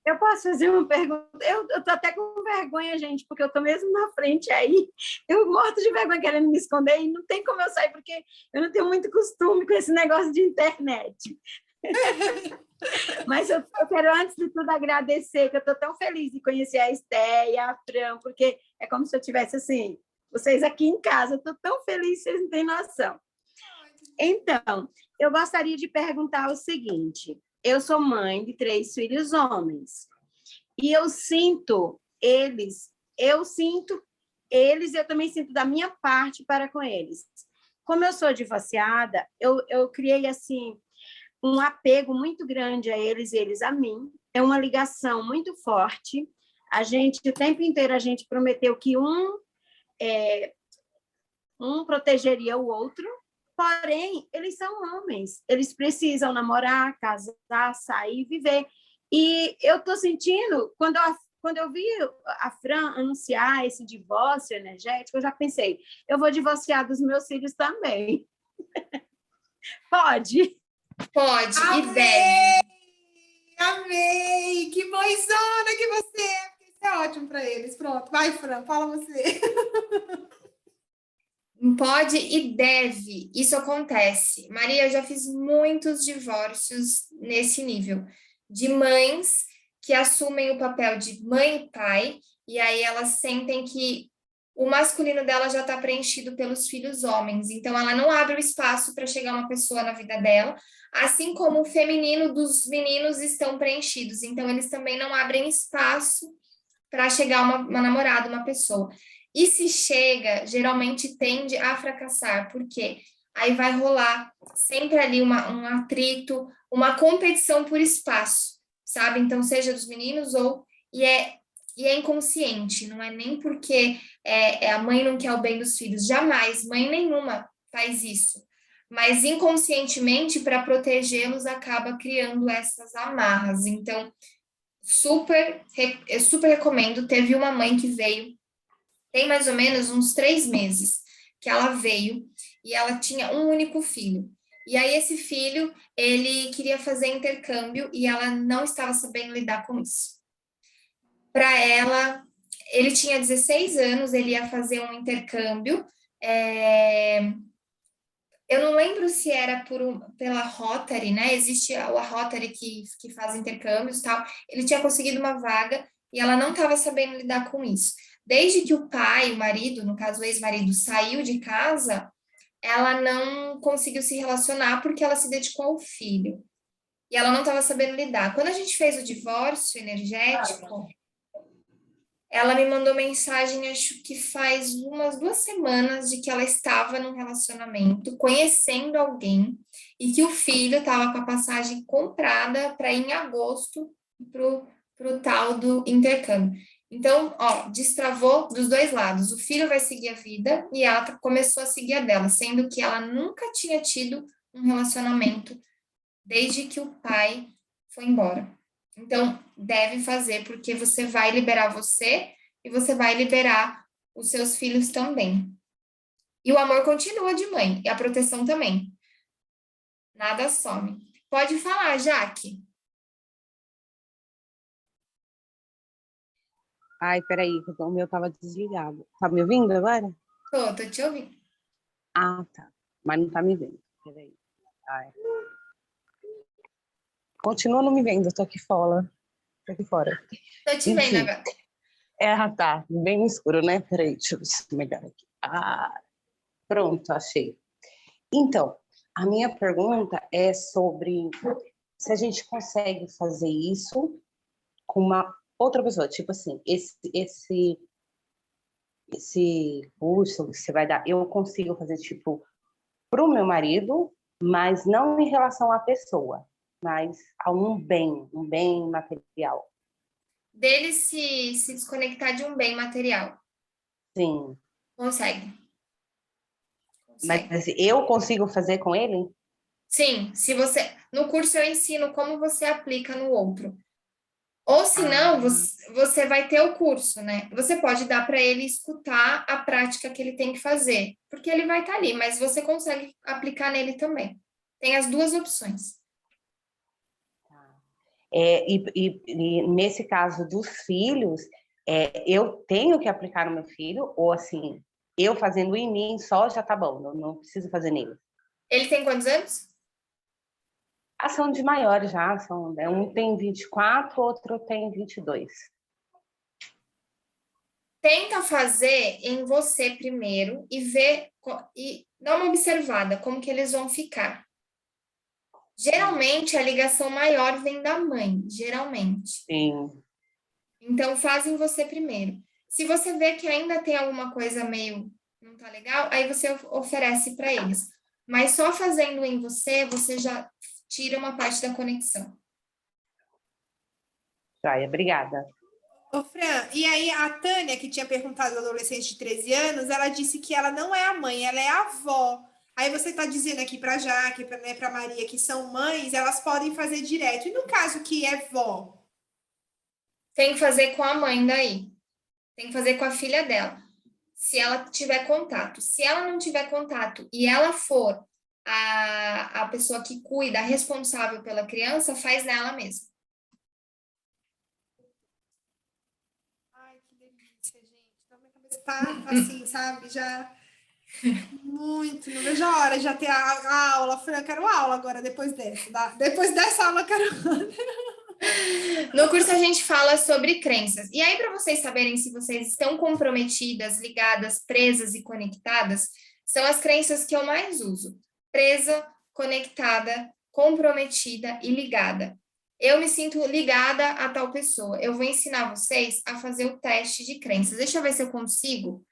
Eu posso fazer uma pergunta? Eu tô até com vergonha, gente, porque eu tô mesmo na frente aí. Eu morto de vergonha querendo me esconder e não tem como eu sair, porque eu não tenho muito costume com esse negócio de internet. Mas eu quero, antes de tudo, agradecer, que eu tô tão feliz de conhecer a Esté e a Fran, porque é como se eu tivesse, assim, vocês aqui em casa. Eu tô tão feliz, vocês não têm noção. Então, eu gostaria de perguntar o seguinte... Eu sou mãe de 3 filhos homens e eu sinto eles, eu também sinto da minha parte para com eles. Como eu sou divorciada, eu criei assim um apego muito grande a eles e eles a mim. É uma ligação muito forte. O tempo inteiro a gente prometeu que um protegeria o outro. Porém, eles são homens, eles precisam namorar, casar, sair, viver. E eu estou sentindo, quando eu vi a Fran anunciar esse divórcio energético, eu já pensei, eu vou divorciar dos meus filhos também. Pode? Pode, Amei! e deve. Amei! Que mãezona que você é! Isso é ótimo para eles. Pronto, vai, Fran, fala você. Pode e deve, isso acontece. Maria, eu já fiz muitos divórcios nesse nível, de mães que assumem o papel de mãe e pai, e aí elas sentem que o masculino dela já está preenchido pelos filhos homens, então ela não abre o espaço para chegar uma pessoa na vida dela, assim como o feminino dos meninos estão preenchidos, então eles também não abrem espaço para chegar uma namorada, uma pessoa. E se chega, geralmente tende a fracassar, porque aí vai rolar sempre ali um atrito, uma competição por espaço, sabe? Então, seja dos meninos e é inconsciente, não é nem porque a mãe não quer o bem dos filhos, jamais, mãe nenhuma faz isso. Mas inconscientemente, para protegê-los, acaba criando essas amarras. Então, eu super recomendo. Teve uma mãe que veio tem mais ou menos uns 3 meses que ela veio e ela tinha um único filho. E aí esse filho, ele queria fazer intercâmbio e ela não estava sabendo lidar com isso. Para ela, ele tinha 16 anos, ele ia fazer um intercâmbio. Eu não lembro se era pela Rotary, né? Existe a Rotary que faz intercâmbios e tal. Ele tinha conseguido uma vaga e ela não estava sabendo lidar com isso. Desde que o pai, o marido, no caso o ex-marido, saiu de casa, ela não conseguiu se relacionar porque ela se dedicou ao filho. E ela não estava sabendo lidar. Quando a gente fez o divórcio energético, Ela me mandou mensagem, acho que faz umas 2 semanas, de que ela estava num relacionamento, conhecendo alguém, e que o filho estava com a passagem comprada para ir em agosto pro tal do intercâmbio. Então, ó, destravou dos dois lados. O filho vai seguir a vida e ela começou a seguir a dela, sendo que ela nunca tinha tido um relacionamento desde que o pai foi embora. Então, deve fazer, porque você vai liberar você e você vai liberar os seus filhos também. E o amor continua de mãe, e a proteção também. Nada some. Pode falar, Jaque. Ai, peraí, o meu tava desligado. Tá me ouvindo agora? Tô te ouvindo. Ah, tá. Mas não tá me vendo. Peraí. Ai. Continua não me vendo, eu tô aqui fora. Tô aqui fora. Tô te vendo Enfim. agora. Tá. Bem no escuro, né? Peraí, deixa eu ver se melhor aqui. Pronto, achei. Então, a minha pergunta é sobre se a gente consegue fazer isso com uma outra pessoa. Tipo assim, esse curso que você vai dar, eu consigo fazer, tipo, pro meu marido, mas não em relação à pessoa, mas a um bem material. Dele se desconectar de um bem material. Sim. Consegue. Mas eu consigo fazer com ele? Sim, se você... No curso eu ensino como você aplica no outro. Ou se não, você vai ter o curso, né? Você pode dar para ele escutar a prática que ele tem que fazer, porque ele vai estar ali, mas você consegue aplicar nele também. Tem as duas opções. E nesse caso dos filhos, eu tenho que aplicar no meu filho, ou assim, eu fazendo em mim só já tá bom, não preciso fazer nele. Ele tem quantos anos? São de maiores já, um tem 24, outro tem 22. Tenta fazer em você primeiro e ver, e dá uma observada como que eles vão ficar. Geralmente, a ligação maior vem da mãe, geralmente. Sim. Então, faz em você primeiro. Se você vê que ainda tem alguma coisa meio não tá legal, aí você oferece para eles. Mas só fazendo em você, você já tira uma parte da conexão. Joia, obrigada. Ô, Fran, e aí a Tânia, que tinha perguntado ao adolescente de 13 anos, ela disse que ela não é a mãe, ela é a avó. Aí você está dizendo aqui para a Jaque, para Maria, que são mães, elas podem fazer direto. E no caso que é vó? Tem que fazer com a mãe daí. Tem que fazer com a filha dela. Se ela tiver contato. Se ela não tiver contato e ela for a pessoa que cuida, responsável pela criança, faz nela mesma. Ai, que delícia, gente. Então, minha cabeça tá assim, sabe? Já muito. Não vejo a hora de já ter a aula. Fran, eu quero aula agora, depois dessa. Depois dessa aula, eu quero. No curso a gente fala sobre crenças. E aí, para vocês saberem se vocês estão comprometidas, ligadas, presas e conectadas, são as crenças que eu mais uso. Presa, conectada, comprometida e ligada. Eu me sinto ligada a tal pessoa. Eu vou ensinar vocês a fazer o teste de crenças. Deixa eu ver se eu consigo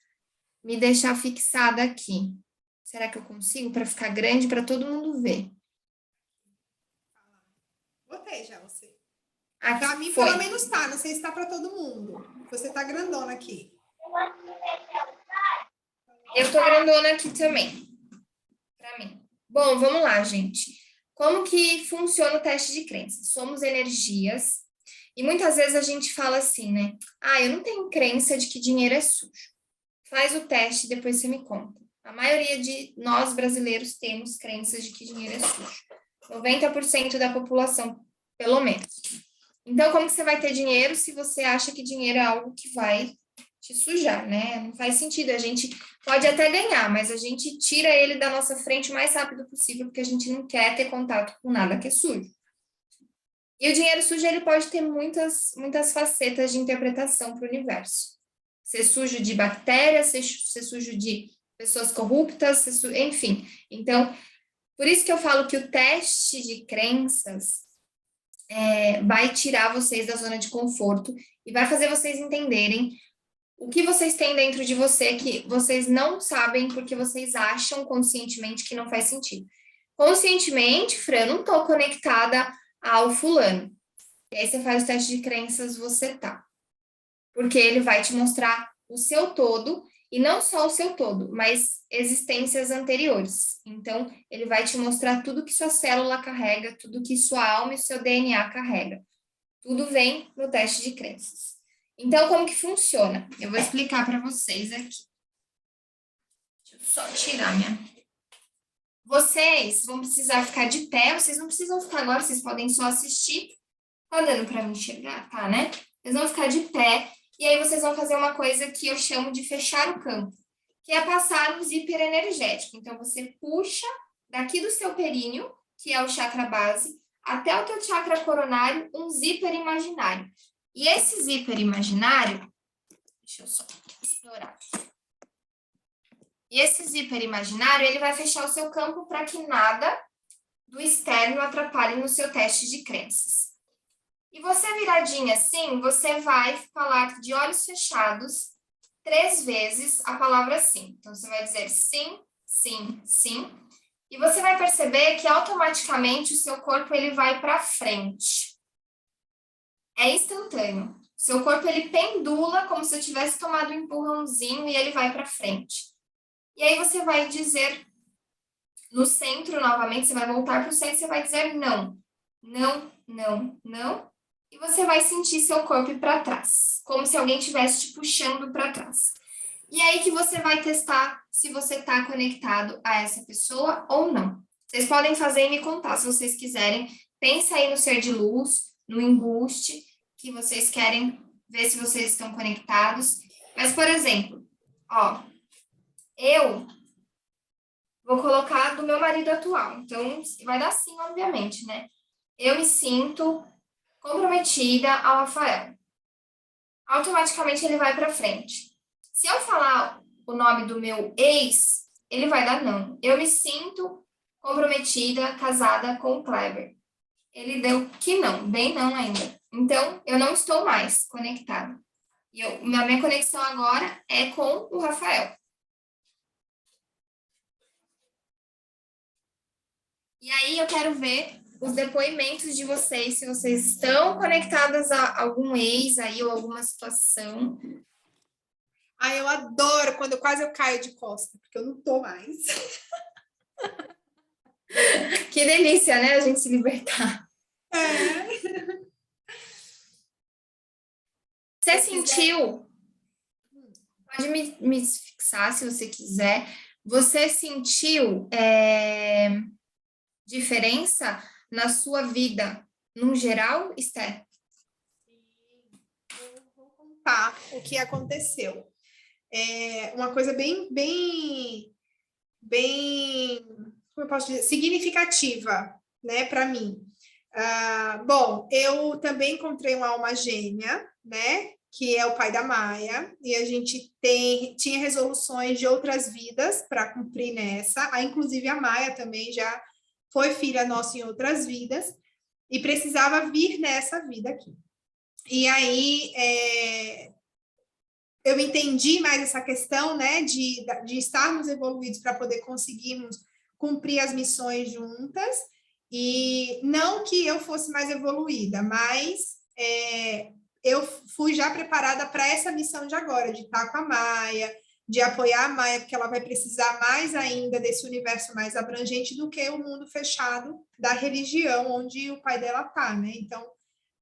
me deixar fixada aqui. Será que eu consigo? Para ficar grande, para todo mundo ver. Botei já você. Aqui, Para mim, foi. pelo menos tá. Não sei se tá para todo mundo. Você tá grandona aqui. Eu tô grandona aqui também. Para mim. Bom, vamos lá, gente. Como que funciona o teste de crenças? Somos energias. E muitas vezes a gente fala assim, né? Eu não tenho crença de que dinheiro é sujo. Faz o teste e depois você me conta. A maioria de nós brasileiros temos crenças de que dinheiro é sujo. 90% da população, pelo menos. Então, como que você vai ter dinheiro se você acha que dinheiro é algo que vai te sujar, né? Não faz sentido. A gente pode até ganhar, mas a gente tira ele da nossa frente o mais rápido possível, porque a gente não quer ter contato com nada que é sujo. E o dinheiro sujo, ele pode ter muitas facetas de interpretação para o universo. Ser sujo de bactérias, ser sujo de pessoas corruptas, enfim. Então, por isso que eu falo que o teste de crenças vai tirar vocês da zona de conforto e vai fazer vocês entenderem O que vocês têm dentro de você que vocês não sabem porque vocês acham conscientemente que não faz sentido. Conscientemente, Fran, não estou conectada ao fulano. E aí você faz o teste de crenças, você tá. Porque ele vai te mostrar o seu todo, e não só o seu todo, mas existências anteriores. Então, ele vai te mostrar tudo que sua célula carrega, tudo que sua alma e seu DNA carrega. Tudo vem no teste de crenças. Então, como que funciona? Eu vou explicar para vocês aqui. Deixa eu só tirar minha... Vocês vão precisar ficar de pé, vocês não precisam ficar agora, vocês podem só assistir. Tá dando para me enxergar? Tá, né? Vocês vão ficar de pé, e aí vocês vão fazer uma coisa que eu chamo de fechar o campo, que é passar um zíper energético. Então, você puxa daqui do seu períneo, que é o chakra base, até o teu chakra coronário, um zíper imaginário. E esse zíper imaginário, deixa eu só explorar. E esse zíper imaginário, ele vai fechar o seu campo para que nada do externo atrapalhe no seu teste de crenças. E você viradinha assim, você vai falar de olhos fechados 3 vezes a palavra sim. Então, você vai dizer sim, sim, sim. E você vai perceber que automaticamente o seu corpo ele vai para frente. É instantâneo. Seu corpo ele pendula como se eu tivesse tomado um empurrãozinho e ele vai para frente. E aí você vai dizer no centro novamente, você vai voltar para o centro e você vai dizer não. Não, não, não. E você vai sentir seu corpo ir para trás, como se alguém estivesse te puxando para trás. E aí que você vai testar se você está conectado a essa pessoa ou não. Vocês podem fazer e me contar, se vocês quiserem. Pensa aí no ser de luz, no embuste, que vocês querem ver se vocês estão conectados. Mas, por exemplo, ó, eu vou colocar do meu marido atual. Então, vai dar sim, obviamente, né? Eu me sinto comprometida ao Rafael. Automaticamente ele vai para frente. Se eu falar o nome do meu ex, ele vai dar não. Eu me sinto comprometida, casada com o Kleber. Ele deu que não, bem não ainda. Então, eu não estou mais conectada. E a minha conexão agora é com o Rafael. E aí eu quero ver os depoimentos de vocês, se vocês estão conectadas a algum ex aí ou alguma situação. Ah, eu adoro quando quase eu caio de costa, porque eu não tô mais. Que delícia, né? A gente se libertar. É. Você sentiu? Pode me fixar se você quiser. Você sentiu diferença na sua vida, num geral, Esther? Eu vou contar o que aconteceu. Uma coisa bem, como eu posso dizer, significativa, né, para mim. Bom, eu também encontrei uma alma gêmea, né, que é o pai da Maia, e a gente tinha resoluções de outras vidas para cumprir nessa, inclusive a Maia também já foi filha nossa em outras vidas, e precisava vir nessa vida aqui. E aí, eu entendi mais essa questão, né, de estarmos evoluídos para poder conseguirmos cumprir as missões juntas, e não que eu fosse mais evoluída, mas eu fui já preparada para essa missão de agora, de estar com a Maia, de apoiar a Maia, porque ela vai precisar mais ainda desse universo mais abrangente do que o mundo fechado da religião, onde o pai dela está, né? Então,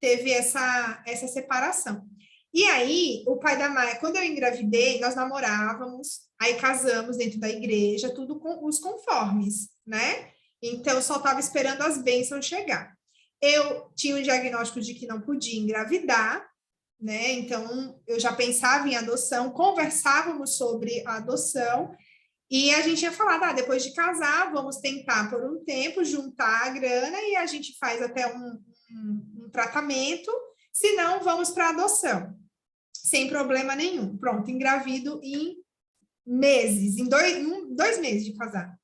teve essa separação. E aí, o pai da Maia, quando eu engravidei, nós namorávamos, aí casamos dentro da igreja, tudo com os conformes, né? Então, eu só estava esperando as bênçãos chegar. Eu tinha um diagnóstico de que não podia engravidar, né? Então, eu já pensava em adoção, conversávamos sobre a adoção, e a gente tinha falado, depois de casar, vamos tentar por um tempo, juntar a grana, e a gente faz até um tratamento, se não, vamos para a adoção, sem problema nenhum. Pronto, engravido em meses, em 2 meses de casar.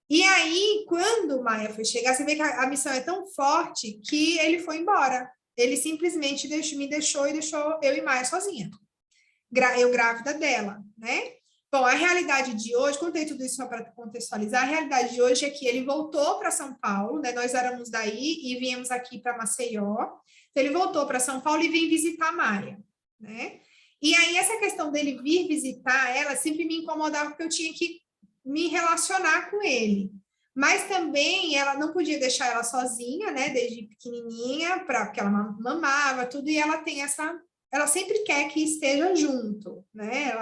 E aí, quando o Maia foi chegar, você vê que a missão é tão forte que ele foi embora. Ele simplesmente me deixou e deixou eu e Maia sozinha. eu grávida dela, né? Bom, a realidade de hoje, contei tudo isso só para contextualizar, a realidade de hoje é que ele voltou para São Paulo, né? Nós éramos daí e viemos aqui para Maceió. Então, ele voltou para São Paulo e vem visitar a Maia, né? E aí, essa questão dele vir visitar ela sempre me incomodava, porque eu tinha que me relacionar com ele. Mas também ela não podia deixar ela sozinha, né? Desde pequenininha, porque ela mamava, tudo, e ela tem essa... Ela sempre quer que esteja junto, né?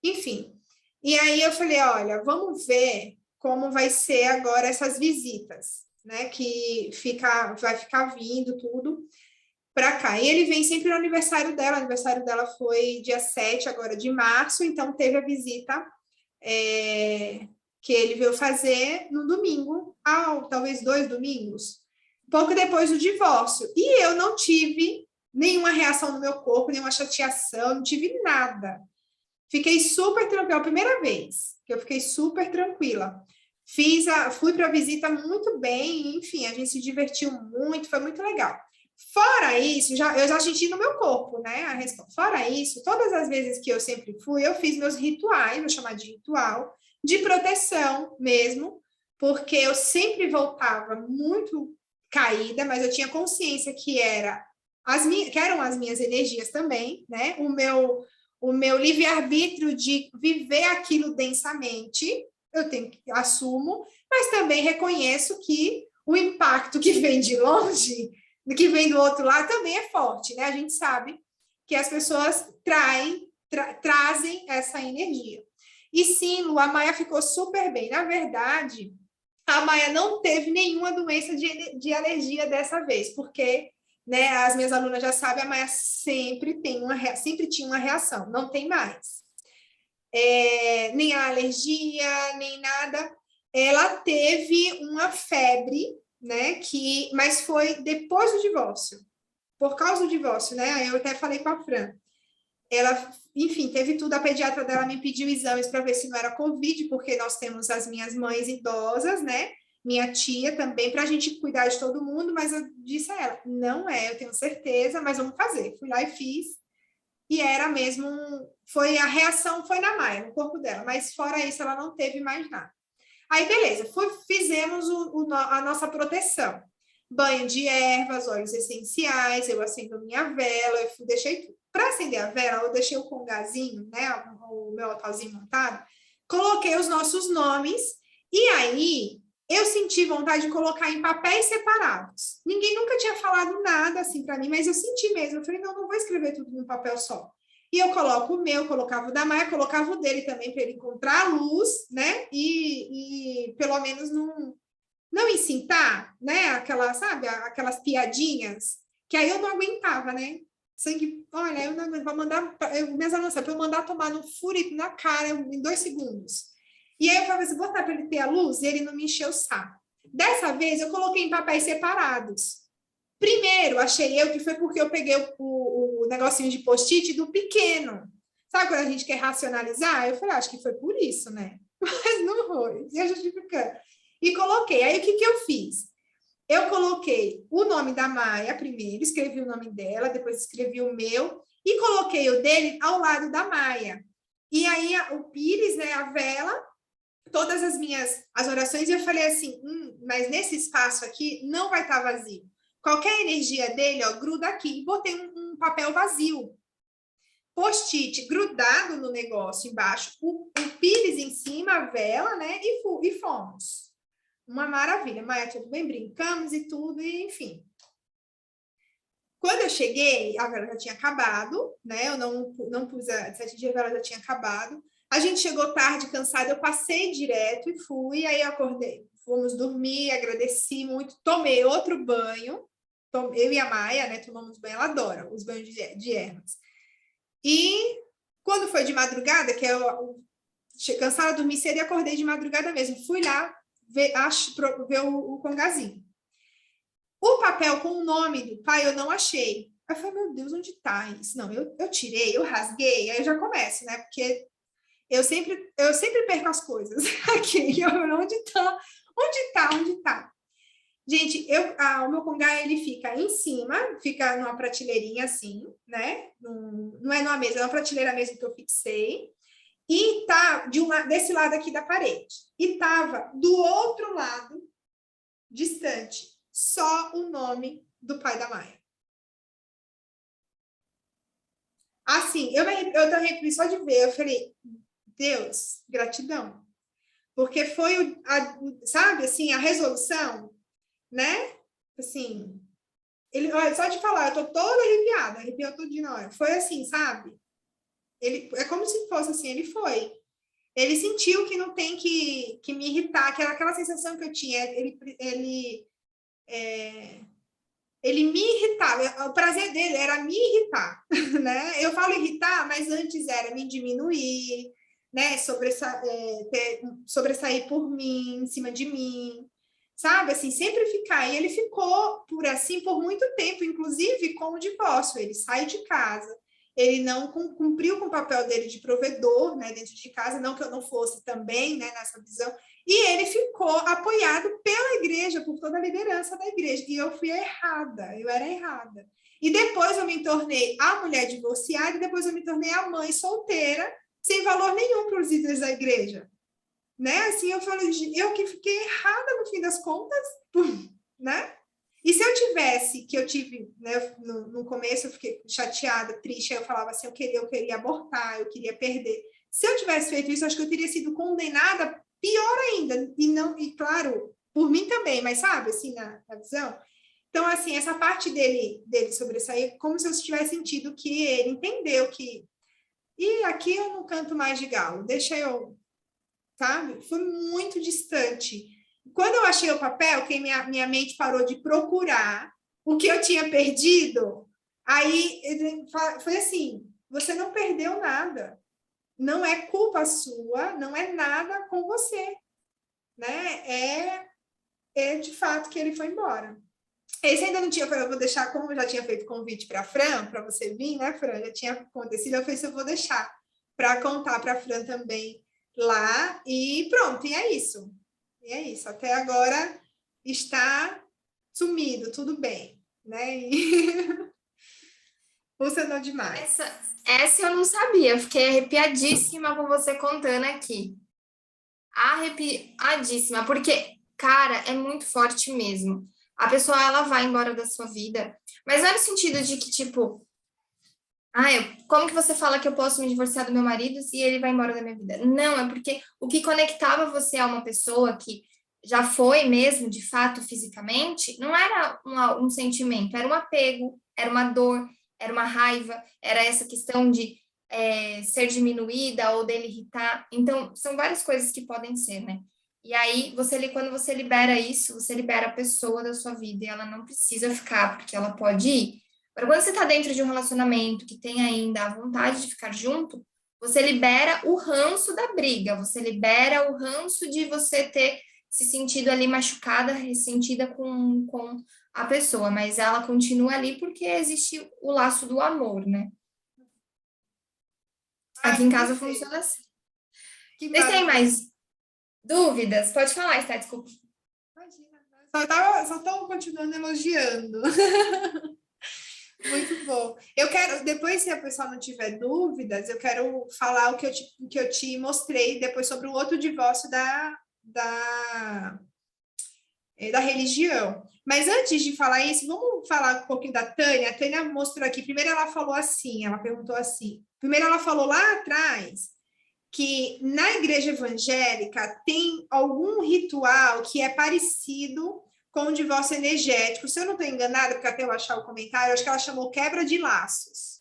Enfim. E aí eu falei, olha, vamos ver como vai ser agora essas visitas, né? Que vai ficar vindo tudo para cá. E ele vem sempre no aniversário dela. O aniversário dela foi dia 7 agora de março, então teve a visita que ele veio fazer no domingo, talvez 2 domingos, pouco depois do divórcio. E eu não tive nenhuma reação no meu corpo, nenhuma chateação, não tive nada. Fiquei super tranquila, a primeira vez que eu fiquei super tranquila. Fui para a visita muito bem, enfim, a gente se divertiu muito, foi muito legal. Fora isso, eu já senti no meu corpo, né, a resposta. Fora isso, todas as vezes que eu sempre fui, eu fiz meus rituais, vou chamar de ritual, de proteção mesmo, porque eu sempre voltava muito caída, mas eu tinha consciência que eram as minhas energias também, né, o meu livre-arbítrio de viver aquilo densamente, assumo, mas também reconheço que o impacto que vem de longe, que vem do outro lado, também é forte, né? A gente sabe que as pessoas trazem essa energia. E sim, Lu, a Maia ficou super bem. Na verdade, a Maia não teve nenhuma doença de alergia dessa vez, porque, né, as minhas alunas já sabem, a Maia sempre tinha uma reação, não tem mais. Nem a alergia, nem nada. Ela teve uma febre, né, mas foi depois do divórcio, por causa do divórcio, né, eu até falei com a Fran, ela, enfim, teve tudo, a pediatra dela me pediu exames para ver se não era Covid, porque nós temos as minhas mães idosas, né, minha tia também, para a gente cuidar de todo mundo, mas eu disse a ela, não é, eu tenho certeza, mas vamos fazer, fui lá e fiz, e era mesmo, a reação foi na Maia, no corpo dela, mas fora isso ela não teve mais nada. Aí, beleza, fizemos a nossa proteção. Banho de ervas, óleos essenciais, eu acendo minha vela, deixei tudo. Para acender a vela, eu deixei o congazinho, né, o meu altarzinho montado, coloquei os nossos nomes, e aí eu senti vontade de colocar em papéis separados. Ninguém nunca tinha falado nada assim para mim, mas eu senti mesmo. Eu falei, não vou escrever tudo num papel só. E eu coloco o meu, colocava o da Maia, colocava o dele também para ele encontrar a luz, né? E pelo menos não incitar, né? Aquelas piadinhas, que aí eu não aguentava, né? Sangue, olha, eu não aguento, vou mandar, minhas alunas, para eu mandar tomar no furito na cara em 2 segundos. E aí eu falei assim, botar para ele ter a luz, e ele não me encheu o saco. Dessa vez eu coloquei em papéis separados. Primeiro, achei eu que foi porque eu peguei o negocinho de post-it do pequeno. Sabe quando a gente quer racionalizar? Eu falei, acho que foi por isso, né? Mas não foi. E eu justificando. E coloquei. Aí, o que eu fiz? Eu coloquei o nome da Maia primeiro, escrevi o nome dela, depois escrevi o meu, e coloquei o dele ao lado da Maia. E aí, o pires, né, a vela, todas as orações, e eu falei assim, mas nesse espaço aqui não vai estar vazio. Qualquer energia dele, ó, gruda aqui. E botei um papel vazio. Post-it grudado no negócio embaixo, o pires em cima, a vela, né? E fomos. Uma maravilha. Maia, tudo bem? Brincamos e tudo, e enfim. Quando eu cheguei, a vela já tinha acabado, né? Eu não pus a 7 dias, a vela já tinha acabado. A gente chegou tarde, cansada, eu passei direto e fui, aí eu acordei. Fomos dormir, agradeci muito, tomei outro banho. Eu e a Maia, né, tomamos banho, ela adora os banhos de ervas. E quando foi de madrugada, que eu cansada, dormi cedo e acordei de madrugada mesmo, fui lá ver o congazinho. O papel com o nome do pai eu não achei. Eu falei, meu Deus, onde está isso? Não, eu tirei, eu rasguei, aí eu já começo, né, porque eu sempre perco as coisas aqui, onde está? Gente, o meu congá, ele fica em cima, fica numa prateleirinha assim, né? Não é numa mesa, é uma prateleira mesmo que eu fixei. E tá desse lado aqui da parede. E tava do outro lado, distante, só o nome do pai da Maia. Assim, eu tô arrepiando só de ver. Eu falei, Deus, gratidão. Porque foi, sabe, assim, a resolução, né? Assim, olha, só de falar, eu tô toda arrepiada, arrepiou tudo de hora. Foi assim, sabe? É como se fosse assim, ele foi. Ele sentiu que não tem que me irritar, aquela sensação que eu tinha. Ele me irritava. O prazer dele era me irritar, né? Eu falo irritar, mas antes era me diminuir, né? Sobressair por mim, em cima de mim, sabe? Assim, sempre ficar. E ele ficou por muito tempo, inclusive com o divórcio. Ele sai de casa. Ele não cumpriu com o papel dele de provedor, né, dentro de casa, não que eu não fosse também, né, nessa visão, e ele ficou apoiado pela igreja, por toda a liderança da igreja, e eu fui errada, eu era errada. E depois eu me tornei a mulher divorciada, e depois eu me tornei a mãe solteira, sem valor nenhum para os líderes da igreja. Né? Assim, eu falei, eu que fiquei errada no fim das contas, né? E se eu tive, né, no começo eu fiquei chateada, triste, aí eu falava assim, eu queria abortar, eu queria perder. Se eu tivesse feito isso, acho que eu teria sido condenada pior ainda, e claro, por mim também, mas sabe, assim, na visão. Então, assim, essa parte dele sobressair, como se eu tivesse sentido que ele entendeu que, e aqui eu não canto mais de galo, deixa eu, sabe? Foi muito distante. Quando eu achei o papel, que minha mente parou de procurar o que eu tinha perdido, aí foi assim, você não perdeu nada. Não é culpa sua, não é nada com você. Né? É de fato que ele foi embora. Esse ainda não tinha, eu vou deixar, como eu já tinha feito convite para a Fran, para você vir, né, Fran? Já tinha acontecido, eu falei, eu vou deixar para contar para a Fran também lá, e pronto, e é isso. E é isso, até agora está sumido, tudo bem, né? E funcionou demais. Essa eu não sabia, eu fiquei arrepiadíssima com você contando aqui. Arrepiadíssima, porque, cara, é muito forte mesmo. A pessoa, ela vai embora da sua vida, mas não é no sentido de que, tipo, como que você fala que eu posso me divorciar do meu marido se ele vai embora da minha vida? Não, é porque o que conectava você a uma pessoa que já foi mesmo, de fato, fisicamente, não era um sentimento, era um apego, era uma dor, era uma raiva, era essa questão de ser diminuída ou dele irritar. Então, são várias coisas que podem ser, né? E aí, quando você libera isso, você libera a pessoa da sua vida e ela não precisa ficar, porque ela pode ir. Agora, quando você está dentro de um relacionamento que tem ainda a vontade de ficar junto, você libera o ranço da briga, você libera o ranço de você ter se sentido ali machucada, ressentida com a pessoa, mas ela continua ali porque existe o laço do amor, né? Aqui em casa funciona assim. Vocês têm mais dúvidas? Pode falar, Esther, desculpa. Imagina, só estou continuando elogiando. Muito bom. Eu quero, depois, se a pessoa não tiver dúvidas, eu quero falar o que eu te mostrei depois sobre o outro divórcio da religião. Mas antes de falar isso, vamos falar um pouquinho da Tânia. A Tânia mostrou aqui. Primeiro ela falou assim, ela perguntou assim. Primeiro ela falou lá atrás que na igreja evangélica tem algum ritual que é parecido com o divórcio energético. Se eu não estou enganada, porque até eu achar o comentário, acho que ela chamou quebra de laços.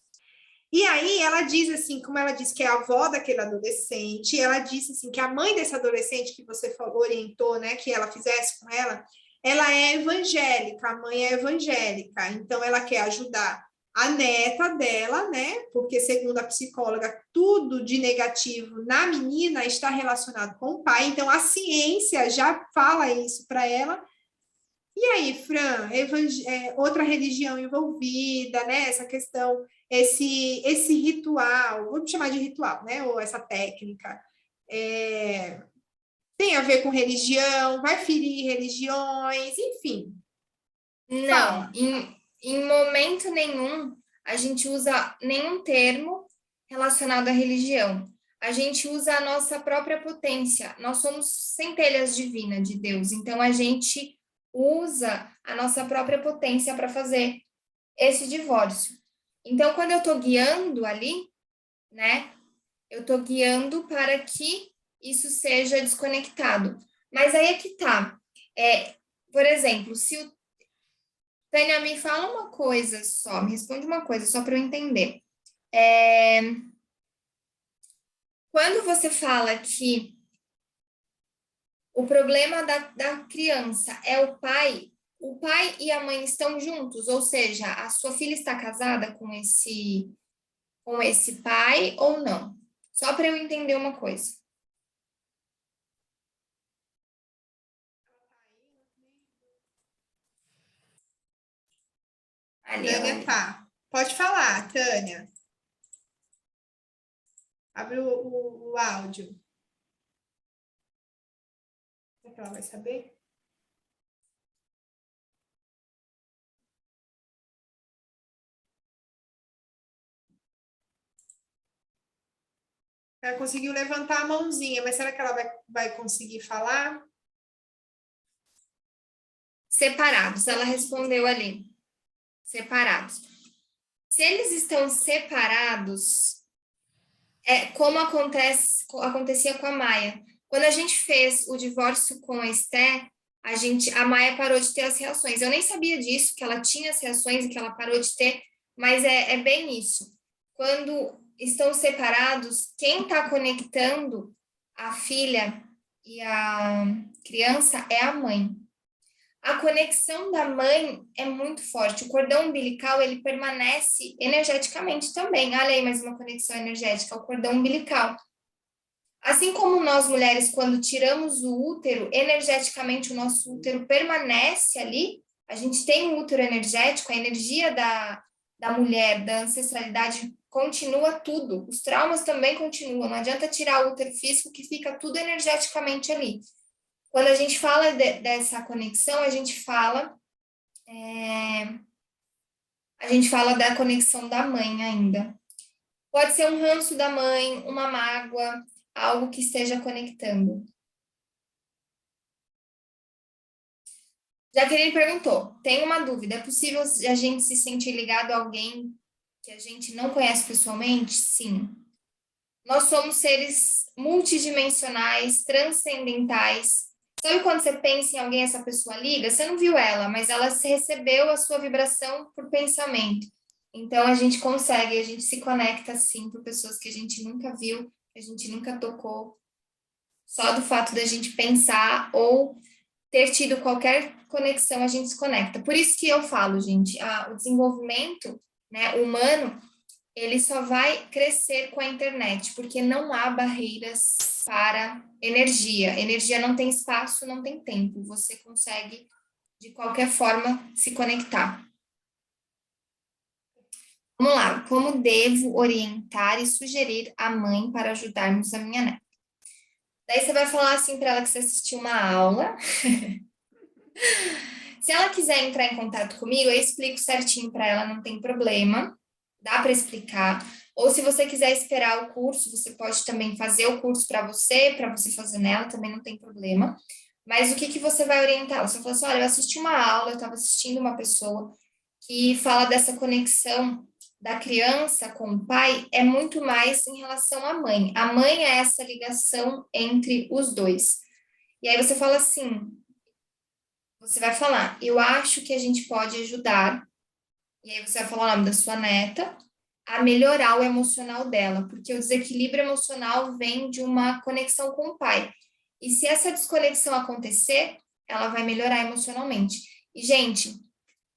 E aí ela diz assim, como ela disse que é a avó daquele adolescente, ela disse assim que a mãe desse adolescente que você orientou, né, que ela fizesse com ela é evangélica, a mãe é evangélica, então ela quer ajudar a neta dela, né, porque segundo a psicóloga, tudo de negativo na menina está relacionado com o pai, então a ciência já fala isso para ela. E aí, Fran, outra religião envolvida, né? Essa questão, esse ritual, vamos chamar de ritual, né? Ou essa técnica, tem Tem a ver com religião? Vai ferir religiões? Enfim. Não, Fala. em momento nenhum a gente usa nenhum termo relacionado à religião. A gente usa a nossa própria potência. Nós somos centelhas divinas de Deus, então a gente usa a nossa própria potência para fazer esse divórcio. Então, quando eu estou guiando ali, né, eu estou guiando para que isso seja desconectado. Mas aí é que tá. Por exemplo, se o Tânia, me fala uma coisa só, me responde uma coisa, só para eu entender. Quando você fala que o problema da criança é o pai e a mãe estão juntos, ou seja, a sua filha está casada com esse pai ou não? Só para eu entender uma coisa. Ali, Tânia tá. Pode falar, Tânia. Abre o áudio. Será que ela vai saber? Ela conseguiu levantar a mãozinha, mas será que ela vai conseguir falar? Separados, ela respondeu ali. Separados. Se eles estão separados, como acontecia com a Maia. Quando a gente fez o divórcio com a Esté, a Maia parou de ter as reações. Eu nem sabia disso, que ela tinha as reações e que ela parou de ter, mas é bem isso. Quando estão separados, quem está conectando a filha e a criança é a mãe. A conexão da mãe é muito forte. O cordão umbilical, ele permanece energeticamente também. Olha aí mais uma conexão energética, o cordão umbilical. Assim como nós mulheres, quando tiramos o útero, energeticamente o nosso útero permanece ali, a gente tem um útero energético, a energia da mulher, da ancestralidade, continua tudo. Os traumas também continuam. Não adianta tirar o útero físico, que fica tudo energeticamente ali. Quando a gente fala dessa conexão, a gente fala da conexão da mãe ainda. Pode ser um ranço da mãe, uma mágoa, algo que esteja conectando. Jaqueline perguntou, tem uma dúvida, é possível a gente se sentir ligado a alguém que a gente não conhece pessoalmente? Sim. Nós somos seres multidimensionais, transcendentais. Sabe quando você pensa em alguém, essa pessoa liga? Você não viu ela, mas ela recebeu a sua vibração por pensamento. Então, a gente consegue, a gente se conecta, sim, por pessoas que a gente nunca viu, que a gente nunca tocou. Só do fato da gente pensar ou ter tido qualquer conexão, a gente se conecta. Por isso que eu falo, gente, o desenvolvimento, né, humano, ele só vai crescer com a internet, porque não há barreiras para energia. Energia não tem espaço, não tem tempo. Você consegue, de qualquer forma, se conectar. Vamos lá. Como devo orientar e sugerir a mãe para ajudarmos a minha neta? Daí você vai falar assim para ela que você assistiu uma aula. Se ela quiser entrar em contato comigo, eu explico certinho para ela, não tem problema. Dá para explicar. Ou se você quiser esperar o curso, você pode também fazer o curso para você fazer nela, também não tem problema. Mas o que você vai orientar? Você fala assim, olha, eu assisti uma aula, eu estava assistindo uma pessoa que fala dessa conexão da criança com o pai, é muito mais em relação à mãe. A mãe é essa ligação entre os dois. E aí você fala assim, você vai falar, eu acho que a gente pode ajudar, e aí você vai falar o nome da sua neta, a melhorar o emocional dela, porque o desequilíbrio emocional vem de uma conexão com o pai. E se essa desconexão acontecer, ela vai melhorar emocionalmente. E, gente,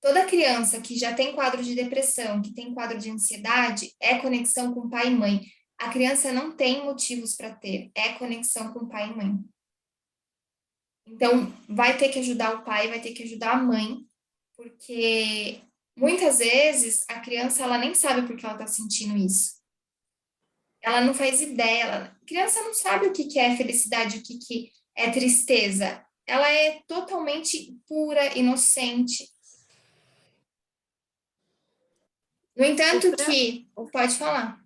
toda criança que já tem quadro de depressão, que tem quadro de ansiedade, é conexão com pai e mãe. A criança não tem motivos para ter, é conexão com pai e mãe. Então, vai ter que ajudar o pai, vai ter que ajudar a mãe, porque muitas vezes a criança ela nem sabe por que ela está sentindo isso. Ela não faz ideia. A criança não sabe o que é felicidade, o que é tristeza. Ela é totalmente pura, inocente. No entanto que... Pode falar.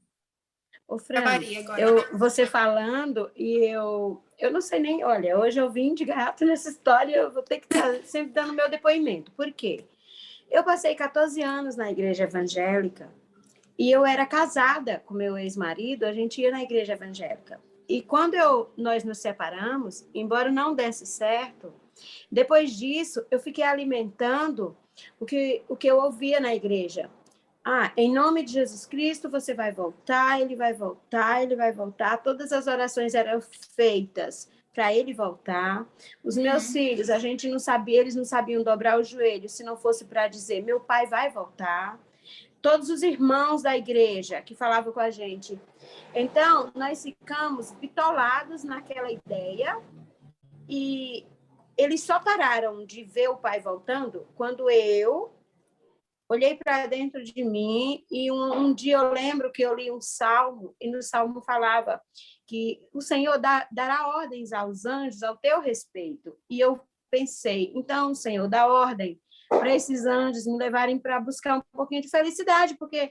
Ô, A Fran, Maria agora. você falando, e eu não sei nem... Olha, hoje eu vim de gato nessa história, eu vou ter que estar sempre dando meu depoimento. Por quê? Eu passei 14 anos na igreja evangélica e eu era casada com meu ex-marido, a gente ia na igreja evangélica. E quando nós nos separamos, embora não desse certo, depois disso eu fiquei alimentando o que eu ouvia na igreja. Em nome de Jesus Cristo, você vai voltar, ele vai voltar, ele vai voltar. Todas as orações eram feitas para ele voltar. Os meus filhos, a gente não sabia, eles não sabiam dobrar o joelho, se não fosse para dizer, meu pai vai voltar. Todos os irmãos da igreja que falavam com a gente. Então, nós ficamos bitolados naquela ideia e eles só pararam de ver o pai voltando quando eu olhei para dentro de mim e um dia eu lembro que eu li um salmo e no salmo falava que o Senhor dará ordens aos anjos ao teu respeito. E eu pensei, então, Senhor, dá ordem para esses anjos me levarem para buscar um pouquinho de felicidade, porque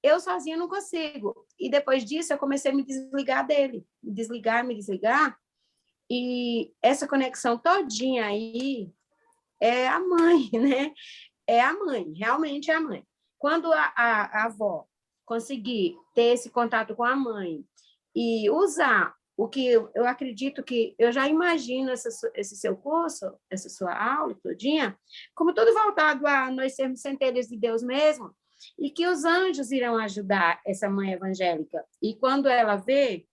eu sozinha não consigo. E depois disso eu comecei a me desligar dele, me desligar, e essa conexão todinha aí é a mãe, né? É a mãe, realmente é a mãe. Quando a avó conseguir ter esse contato com a mãe e usar o que eu acredito que eu já imagino esse seu curso, essa sua aula todinha, como tudo voltado a nós sermos centelhas de Deus mesmo, e que os anjos irão ajudar essa mãe evangélica. E quando ela vê,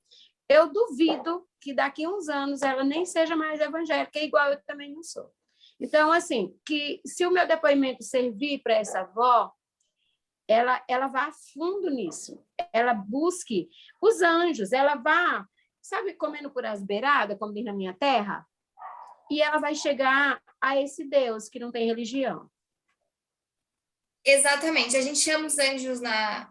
eu duvido que daqui a uns anos ela nem seja mais evangélica, igual eu também não sou. Então, assim, que se o meu depoimento servir para essa avó, ela vá a fundo nisso, ela busque os anjos, ela vá, sabe, comendo por as beiradas, como diz na minha terra, e ela vai chegar a esse Deus que não tem religião. Exatamente, a gente chama os anjos na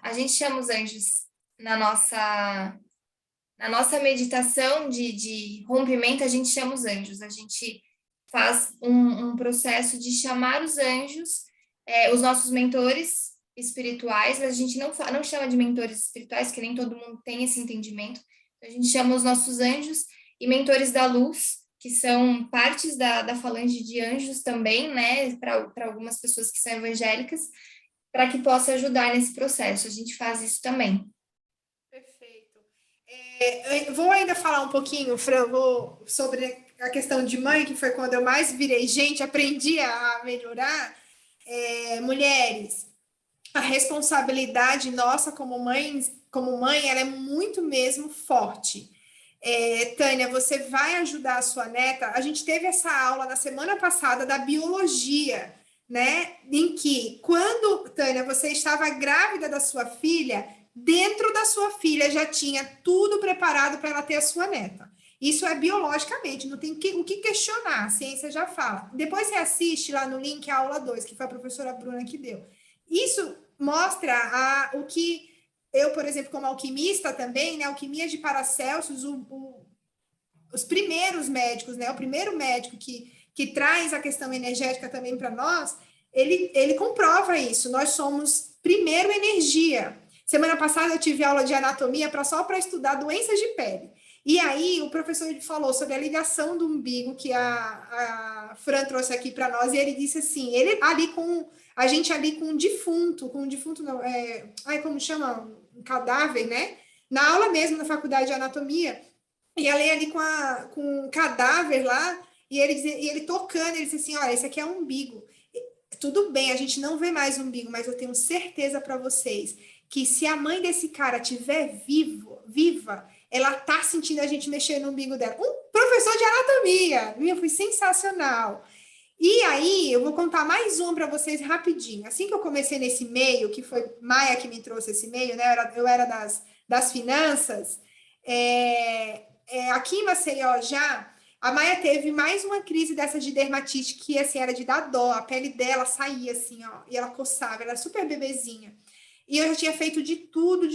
nossa meditação de rompimento, a gente chama os anjos, a gente faz um processo de chamar os anjos, os nossos mentores espirituais, mas a gente não chama de mentores espirituais, que nem todo mundo tem esse entendimento. A gente chama os nossos anjos e mentores da luz, que são partes da falange de anjos também, né, para algumas pessoas que são evangélicas, para que possa ajudar nesse processo. A gente faz isso também. Perfeito. Eu vou ainda falar um pouquinho, Fran, sobre a questão de mãe, que foi quando eu mais virei gente, aprendi a melhorar. Mulheres, a responsabilidade nossa como mãe, ela é muito mesmo forte. Tânia, você vai ajudar a sua neta? A gente teve essa aula na semana passada da biologia, né? Em que, quando, Tânia, você estava grávida da sua filha, dentro da sua filha já tinha tudo preparado para ela ter a sua neta. Isso é biologicamente, não tem o que questionar, a ciência já fala. Depois você assiste lá no link a aula 2, que foi a professora Bruna que deu. Isso mostra o que eu, por exemplo, como alquimista também, né, alquimia de Paracelsus, os primeiros médicos, né, o primeiro médico que traz a questão energética também para nós, ele comprova isso. Nós somos, primeiro, energia. Semana passada eu tive aula de anatomia só para estudar doenças de pele. E aí o professor falou sobre a ligação do umbigo que a Fran trouxe aqui para nós, e ele disse assim, a gente ali com um defunto não, como chama? Um cadáver, né? Na aula mesmo, na faculdade de anatomia, e ela ia ali com um cadáver lá, e ele tocando, ele disse assim, olha, esse aqui é um umbigo. Tudo bem, a gente não vê mais umbigo, mas eu tenho certeza para vocês que se a mãe desse cara estiver viva, ela tá sentindo a gente mexer no umbigo dela. Um professor de anatomia, foi sensacional. E aí, eu vou contar mais um para vocês rapidinho. Assim que eu comecei nesse meio, que foi Maia que me trouxe esse meio, né? Eu era das finanças. Aqui em Maceió já, a Maia teve mais uma crise dessa de dermatite, que assim, era de dar dó. A pele dela saía assim, ó, e ela coçava, ela era super bebezinha. E eu já tinha feito de tudo.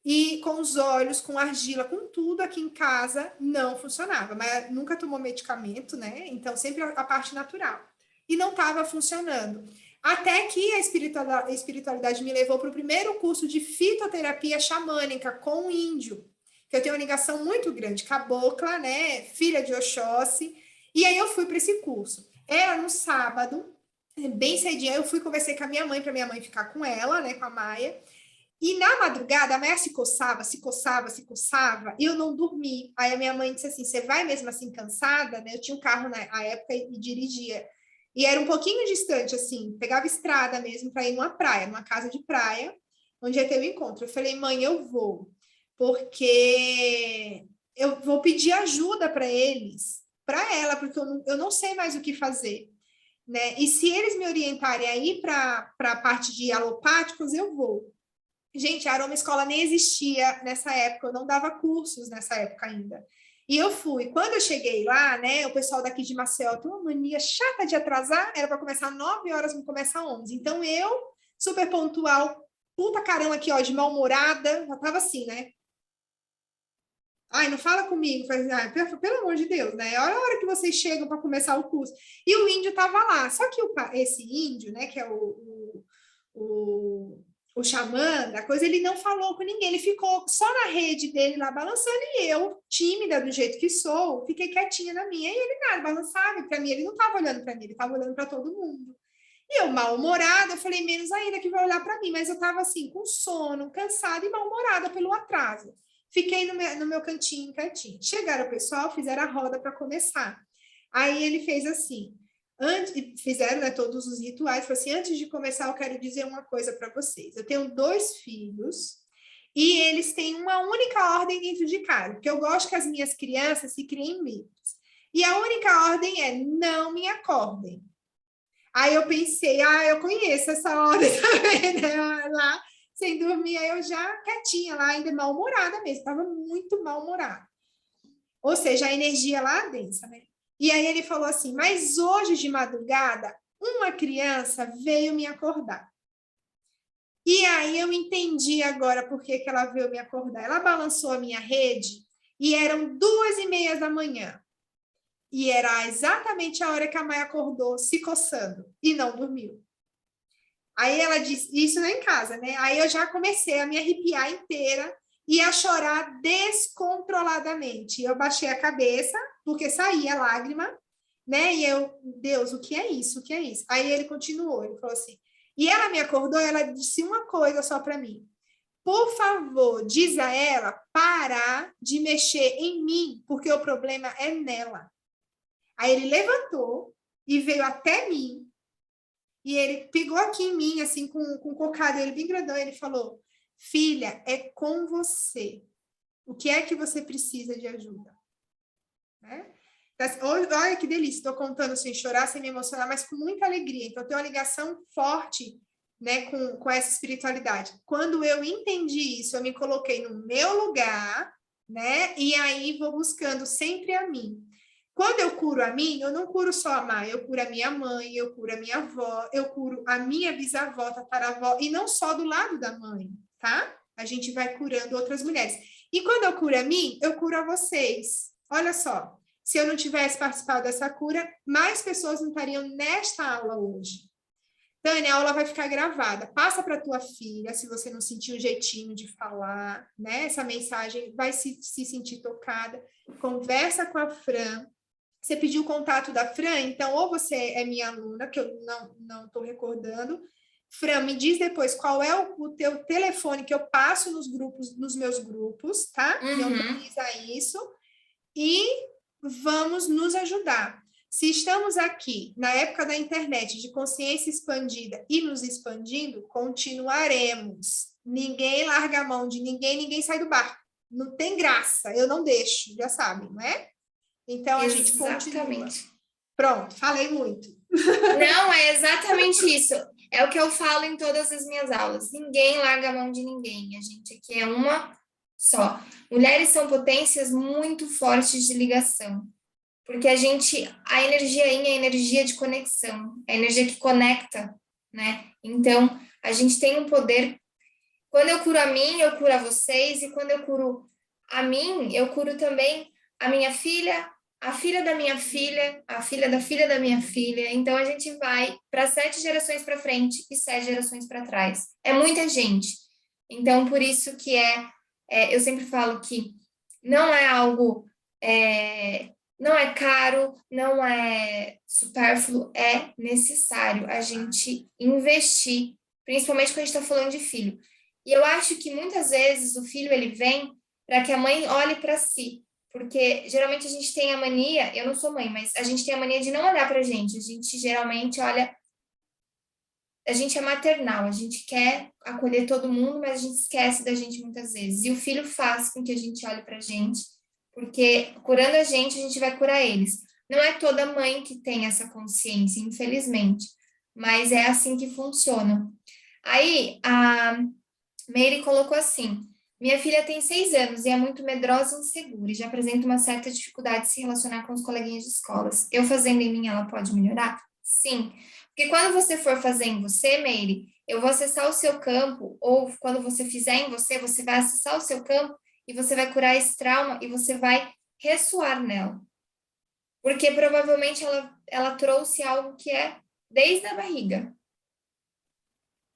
e com os olhos, com argila, com tudo aqui em casa, não funcionava, mas nunca tomou medicamento, né? Então, sempre a parte natural. E não estava funcionando. Até que a espiritualidade me levou para o primeiro curso de fitoterapia xamânica com o índio, que eu tenho uma ligação muito grande, cabocla, né? Filha de Oxóssi. E aí eu fui para esse curso. Era no sábado, bem cedinho, eu fui conversar com a minha mãe, para minha mãe ficar com ela, né? Com a Maia. E na madrugada, a Maia se coçava, e eu não dormi. Aí a minha mãe disse assim, você vai mesmo assim cansada? Né? Eu tinha um carro na época e dirigia. E era um pouquinho distante, assim, pegava estrada mesmo para ir numa praia, numa casa de praia, onde ia ter o encontro. Eu falei, mãe, eu vou, porque eu vou pedir ajuda para eles, para ela, porque eu não sei mais o que fazer. Né? E se eles me orientarem aí para a parte de alopáticos, eu vou. Gente, a Aroma Escola nem existia nessa época, eu não dava cursos nessa época ainda. E eu fui. Quando eu cheguei lá, né, o pessoal daqui de Maceió tem uma mania chata de atrasar, era para começar 9 horas, não começa 11. Então eu, super pontual, puta caramba aqui, ó, de mal-humorada, já tava assim, né? Ai, não fala comigo. Falei, ai, pelo amor de Deus, né? Olha a hora que vocês chegam para começar o curso. E o índio tava lá. Só que esse índio, né, que é o xamã da coisa, ele não falou com ninguém, ele ficou só na rede dele lá balançando, e eu, tímida do jeito que sou, fiquei quietinha na minha, e ele nada, balançava, para mim, ele não estava olhando para mim, ele estava olhando para todo mundo. E eu, mal-humorada, eu falei, menos ainda que vai olhar para mim, mas eu estava assim, com sono, cansada e mal-humorada pelo atraso. Fiquei no meu cantinho, quietinho. Chegaram o pessoal, fizeram a roda para começar. Aí ele fez assim, fizeram, né, todos os rituais, falou assim, antes de começar eu quero dizer uma coisa para vocês, eu tenho 2 filhos e eles têm uma única ordem dentro de casa, porque eu gosto que as minhas crianças se criem livres, e a única ordem é não me acordem. Aí eu pensei, eu conheço essa ordem também, né, lá sem dormir, aí eu já quietinha lá, ainda mal-humorada mesmo, estava muito mal-humorada, ou seja, a energia lá densa, né? E aí ele falou assim, mas hoje de madrugada, uma criança veio me acordar. E aí eu entendi agora por que ela veio me acordar. Ela balançou a minha rede e eram 2:30 da manhã. E era exatamente a hora que a Maia acordou, se coçando, e não dormiu. Aí ela disse, isso não é em casa, né? Aí eu já comecei a me arrepiar inteira e a chorar descontroladamente. Eu baixei a cabeça, porque saía lágrima, né? E eu, Deus, o que é isso? O que é isso? Aí ele continuou, ele falou assim, e ela me acordou, ela disse uma coisa só para mim. Por favor, diz a ela parar de mexer em mim, porque o problema é nela. Aí ele levantou e veio até mim, e ele pegou aqui em mim, assim, com o cocado, ele bem grandão, ele falou, filha, é com você. O que é que você precisa de ajuda? Né? Olha que delícia, estou contando sem chorar, sem me emocionar, mas com muita alegria. Então, eu tenho uma ligação forte, né, com essa espiritualidade. Quando eu entendi isso, eu me coloquei no meu lugar, né, e aí vou buscando sempre a mim. Quando eu curo a mim, eu não curo só a Maia, eu curo a minha mãe, eu curo a minha avó, eu curo a minha bisavó, tataravó, e não só do lado da mãe, tá? A gente vai curando outras mulheres. E quando eu curo a mim, eu curo a vocês. Olha só, se eu não tivesse participado dessa cura, mais pessoas não estariam nesta aula hoje. Tânia, a aula vai ficar gravada. Passa para tua filha, se você não sentir um jeitinho de falar, né? Essa mensagem vai se sentir tocada. Conversa com a Fran. Você pediu o contato da Fran, então ou você é minha aluna, que eu não estou recordando. Fran, me diz depois qual é o teu telefone que eu passo nos meus grupos, tá? Não utiliza isso. E vamos nos ajudar. Se estamos aqui na época da internet de consciência expandida e nos expandindo, continuaremos. Ninguém larga a mão de ninguém, ninguém sai do barco. Não tem graça, eu não deixo, já sabem, não é? Então, a gente continua. Pronto, falei muito. Não, é exatamente isso. É o que eu falo em todas as minhas aulas. Ninguém larga a mão de ninguém. A gente aqui é uma só. Mulheres são potências muito fortes de ligação. Porque a energia yin é a energia de conexão. É a energia que conecta, né? Então, a gente tem um poder Quando eu curo a mim, eu curo a vocês, e quando eu curo a mim, eu curo também a minha filha, a filha da minha filha, a filha da minha filha. Então, a gente vai para 7 gerações para frente e 7 gerações para trás. É muita gente. Então, por isso que eu sempre falo que não é algo, não é caro, não é supérfluo, é necessário a gente investir, principalmente quando a gente está falando de filho. E eu acho que muitas vezes o filho ele vem para que a mãe olhe para si, porque geralmente a gente tem a mania, eu não sou mãe, mas a gente tem a mania de não olhar para a gente geralmente olha, a gente é maternal, a gente quer acolher todo mundo, mas a gente esquece da gente muitas vezes, e o filho faz com que a gente olhe para a gente, porque curando a gente vai curar eles. Não é toda mãe que tem essa consciência, infelizmente, mas é assim que funciona. Aí, a Meire colocou assim: minha filha tem 6 anos e é muito medrosa e insegura, e já apresenta uma certa dificuldade de se relacionar com os coleguinhas de escolas. Eu fazendo em mim, ela pode melhorar? Sim. Porque quando você for fazer em você, Meire, eu vou acessar o seu campo, ou quando você fizer em você, você vai acessar o seu campo e você vai curar esse trauma e você vai ressoar nela. Porque provavelmente ela trouxe algo que é desde a barriga.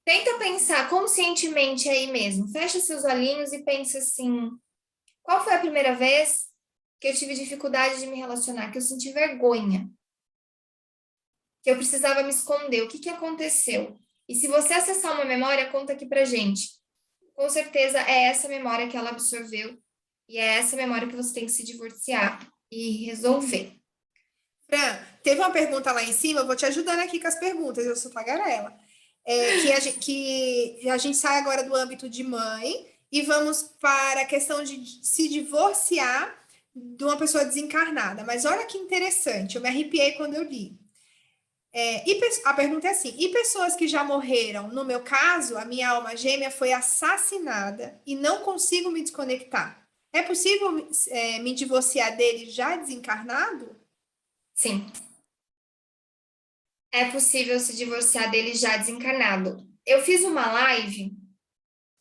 Tenta pensar conscientemente aí mesmo. Fecha seus olhinhos e pensa assim: qual foi a primeira vez que eu tive dificuldade de me relacionar, que eu senti vergonha, que eu precisava me esconder? O que aconteceu? E se você acessar uma memória, conta aqui pra gente. Com certeza é essa memória que ela absorveu e é essa memória que você tem que se divorciar e resolver. Fran, teve uma pergunta lá em cima, eu vou te ajudando aqui com as perguntas, eu sou tagarela. Que a gente sai agora do âmbito de mãe e vamos para a questão de se divorciar de uma pessoa desencarnada. Mas olha que interessante, eu me arrepiei quando eu li. A pergunta é assim: e pessoas que já morreram? No meu caso, a minha alma gêmea foi assassinada e não consigo me desconectar. É possível me divorciar dele já desencarnado? Sim. É possível se divorciar dele já desencarnado. Eu fiz uma live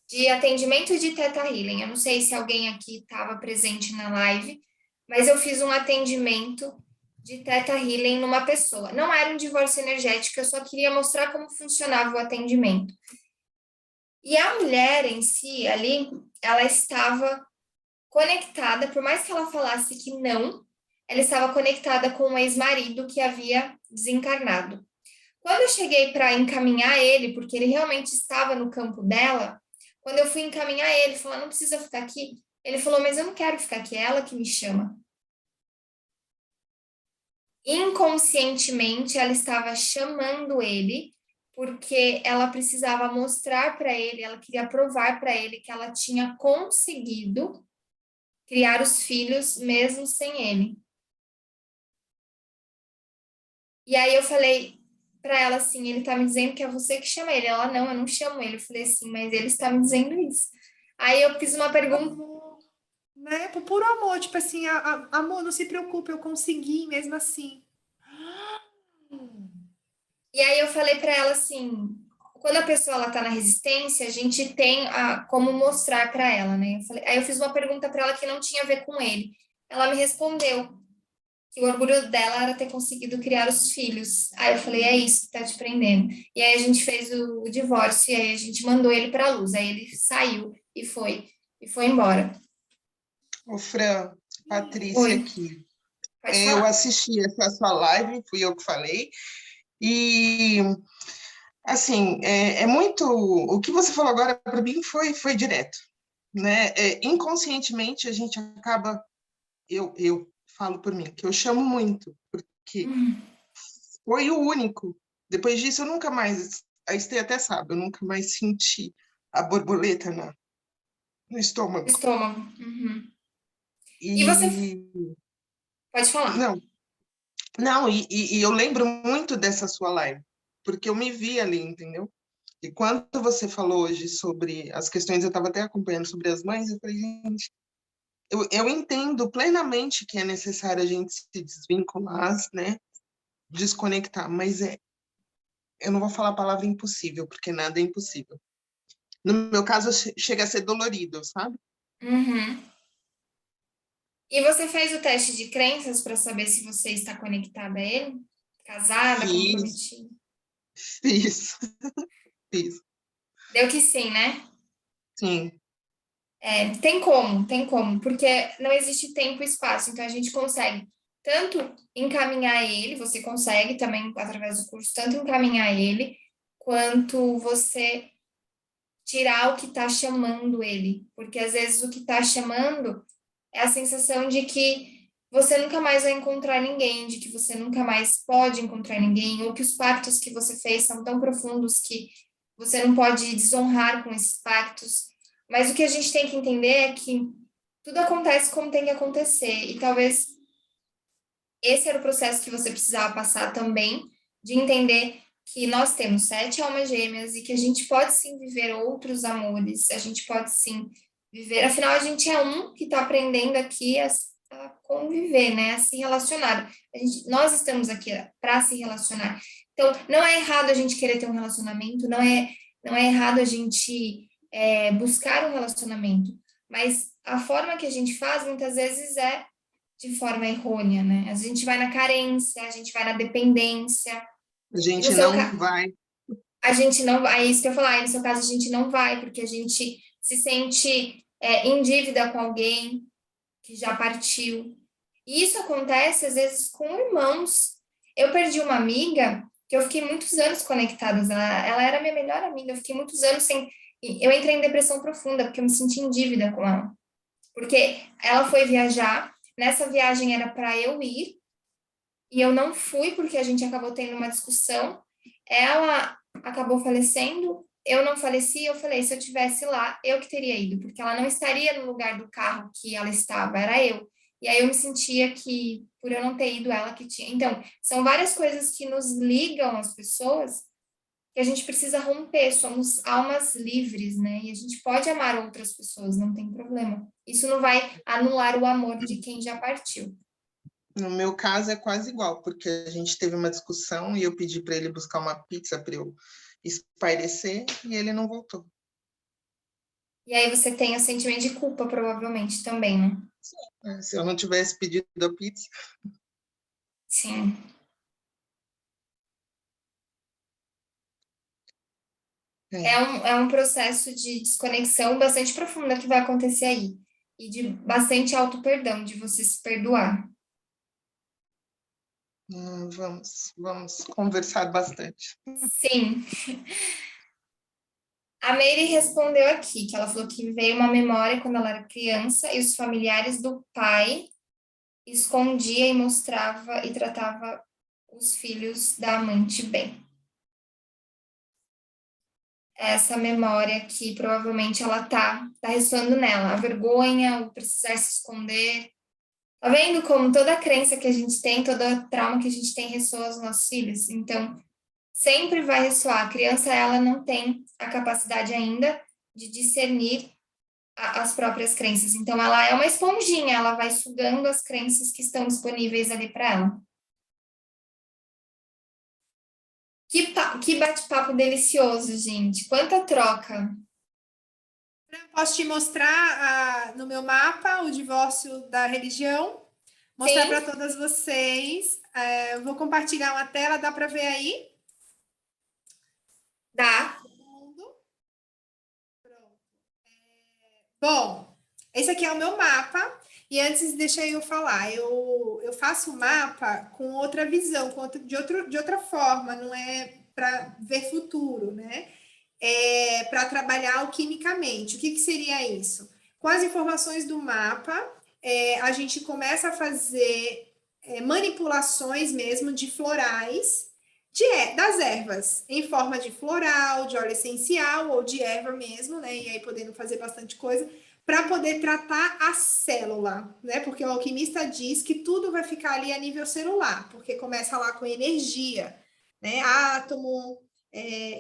de atendimento de Theta Healing. Eu não sei se alguém aqui estava presente na live, mas eu fiz um atendimento de Theta Healing numa pessoa. Não era um divórcio energético, eu só queria mostrar como funcionava o atendimento. E a mulher em si, ali, ela estava conectada, por mais que ela falasse que não, ela estava conectada com um ex-marido que havia desencarnado. Quando eu cheguei para encaminhar ele, porque ele realmente estava no campo dela, quando eu fui encaminhar ele, falou: não precisa ficar aqui. Ele falou: mas eu não quero ficar aqui, é ela que me chama. Inconscientemente, ela estava chamando ele, porque ela precisava mostrar para ele, ela queria provar para ele que ela tinha conseguido criar os filhos mesmo sem ele. E aí eu falei para ela assim: ele tá me dizendo que é você que chama ele. Ela: não, eu não chamo ele. Eu falei assim: mas ele está me dizendo isso. Aí eu fiz uma pergunta. Amor, né? Por puro amor, tipo assim, amor, não se preocupe, eu consegui mesmo assim. E aí eu falei para ela assim: quando a pessoa ela tá na resistência, a gente tem como mostrar para ela, né? Aí eu fiz uma pergunta para ela que não tinha a ver com ele. Ela me respondeu que o orgulho dela era ter conseguido criar os filhos. Aí eu falei: é isso que tá te prendendo. E aí a gente fez o divórcio, e aí a gente mandou ele para a luz. Aí ele saiu e foi embora. Ô, Fran, Patrícia Oi. aqui. Pode Eu falar. assisti essa sua live, fui eu que falei, e, assim, é muito... O que você falou agora, para mim, foi direto, né? Inconscientemente, a gente acaba... Eu falo por mim, que eu chamo muito, porque foi o único. Depois disso, eu nunca mais... A Estê até sabe, eu nunca mais senti a borboleta no estômago. Estômago. Uhum. E você... Pode falar. Não, e eu lembro muito dessa sua live, porque eu me vi ali, entendeu? E quando você falou hoje sobre as questões, eu estava até acompanhando sobre as mães, eu falei: gente, eu entendo plenamente que é necessário a gente se desvincular, né? Desconectar, mas eu não vou falar a palavra impossível, porque nada é impossível. No meu caso, chega a ser dolorido, sabe? Uhum. E você fez o teste de crenças para saber se você está conectada a ele? Casada, Fiz, comprometida? fiz, fiz. Deu que sim, né? Sim, É, tem como, porque não existe tempo e espaço, então a gente consegue tanto encaminhar ele, você consegue também, através do curso, tanto encaminhar ele, quanto você tirar o que está chamando ele, porque às vezes o que está chamando é a sensação de que você nunca mais vai encontrar ninguém, de que você nunca mais pode encontrar ninguém, ou que os pactos que você fez são tão profundos que você não pode desonrar com esses pactos. Mas o que a gente tem que entender é que tudo acontece como tem que acontecer, e talvez esse era o processo que você precisava passar também, de entender que nós temos 7 almas gêmeas e que a gente pode sim viver outros amores, a gente pode sim viver, afinal a gente é um que está aprendendo aqui a conviver, né, a se relacionar. Nós estamos aqui para se relacionar. Então, não é errado a gente querer ter um relacionamento, não é errado a gente buscar um relacionamento, mas a forma que a gente faz muitas vezes é de forma errônea, né? A gente vai na carência, a gente vai na dependência. a E no gente seu não vai. a gente não vai, é isso que eu ia falar, e no seu caso a gente não vai, porque a gente se sente em dívida com alguém que já partiu. E isso acontece, às vezes, com irmãos. Eu perdi uma amiga que eu fiquei muitos anos conectada, ela era minha melhor amiga, eu fiquei muitos anos sem... Eu entrei em depressão profunda, porque eu me senti em dívida com ela. Porque ela foi viajar, nessa viagem era para eu ir, e eu não fui porque a gente acabou tendo uma discussão. Ela acabou falecendo, eu não faleci, eu falei, se eu tivesse lá, eu que teria ido, porque ela não estaria no lugar do carro que ela estava, era eu. E aí eu me sentia que, por eu não ter ido, ela que tinha. Então, são várias coisas que nos ligam às pessoas que a gente precisa romper, somos almas livres, né? E a gente pode amar outras pessoas, não tem problema. Isso não vai anular o amor de quem já partiu. No meu caso é quase igual, porque a gente teve uma discussão e eu pedi para ele buscar uma pizza para eu espairecer e ele não voltou. E aí você tem o sentimento de culpa, provavelmente, também, né? Se eu não tivesse pedido a pizza. Sim. É um processo de desconexão bastante profunda que vai acontecer aí. E de bastante auto-perdão, de você se perdoar. Vamos conversar bastante. Sim. A Meire respondeu aqui, que ela falou que veio uma memória quando ela era criança e os familiares do pai escondia e mostrava e tratava os filhos da amante bem. Essa memória que provavelmente ela tá ressoando nela, a vergonha, o precisar se esconder. Tá vendo como toda a crença que a gente tem, toda trauma que a gente tem ressoa aos nossos filhos? Então, sempre vai ressoar. A criança, ela não tem a capacidade ainda de discernir as próprias crenças. Então, ela é uma esponjinha, ela vai sugando as crenças que estão disponíveis ali para ela. Que bate-papo delicioso, gente. Quanta troca. Posso te mostrar no meu mapa o divórcio da religião? Mostrar para todas vocês. Vou compartilhar uma tela, dá para ver aí? Dá. Bom, esse aqui é o meu mapa. E antes, deixa eu falar, eu faço o mapa com outra visão, de outra forma, não é para ver futuro, né? É para trabalhar alquimicamente. O que seria isso? Com as informações do mapa, a gente começa a fazer manipulações mesmo de florais, das ervas, em forma de floral, de óleo essencial ou de erva mesmo, né? E aí podendo fazer bastante coisa para poder tratar a célula, né? Porque o alquimista diz que tudo vai ficar ali a nível celular, porque começa lá com energia, né? Átomo,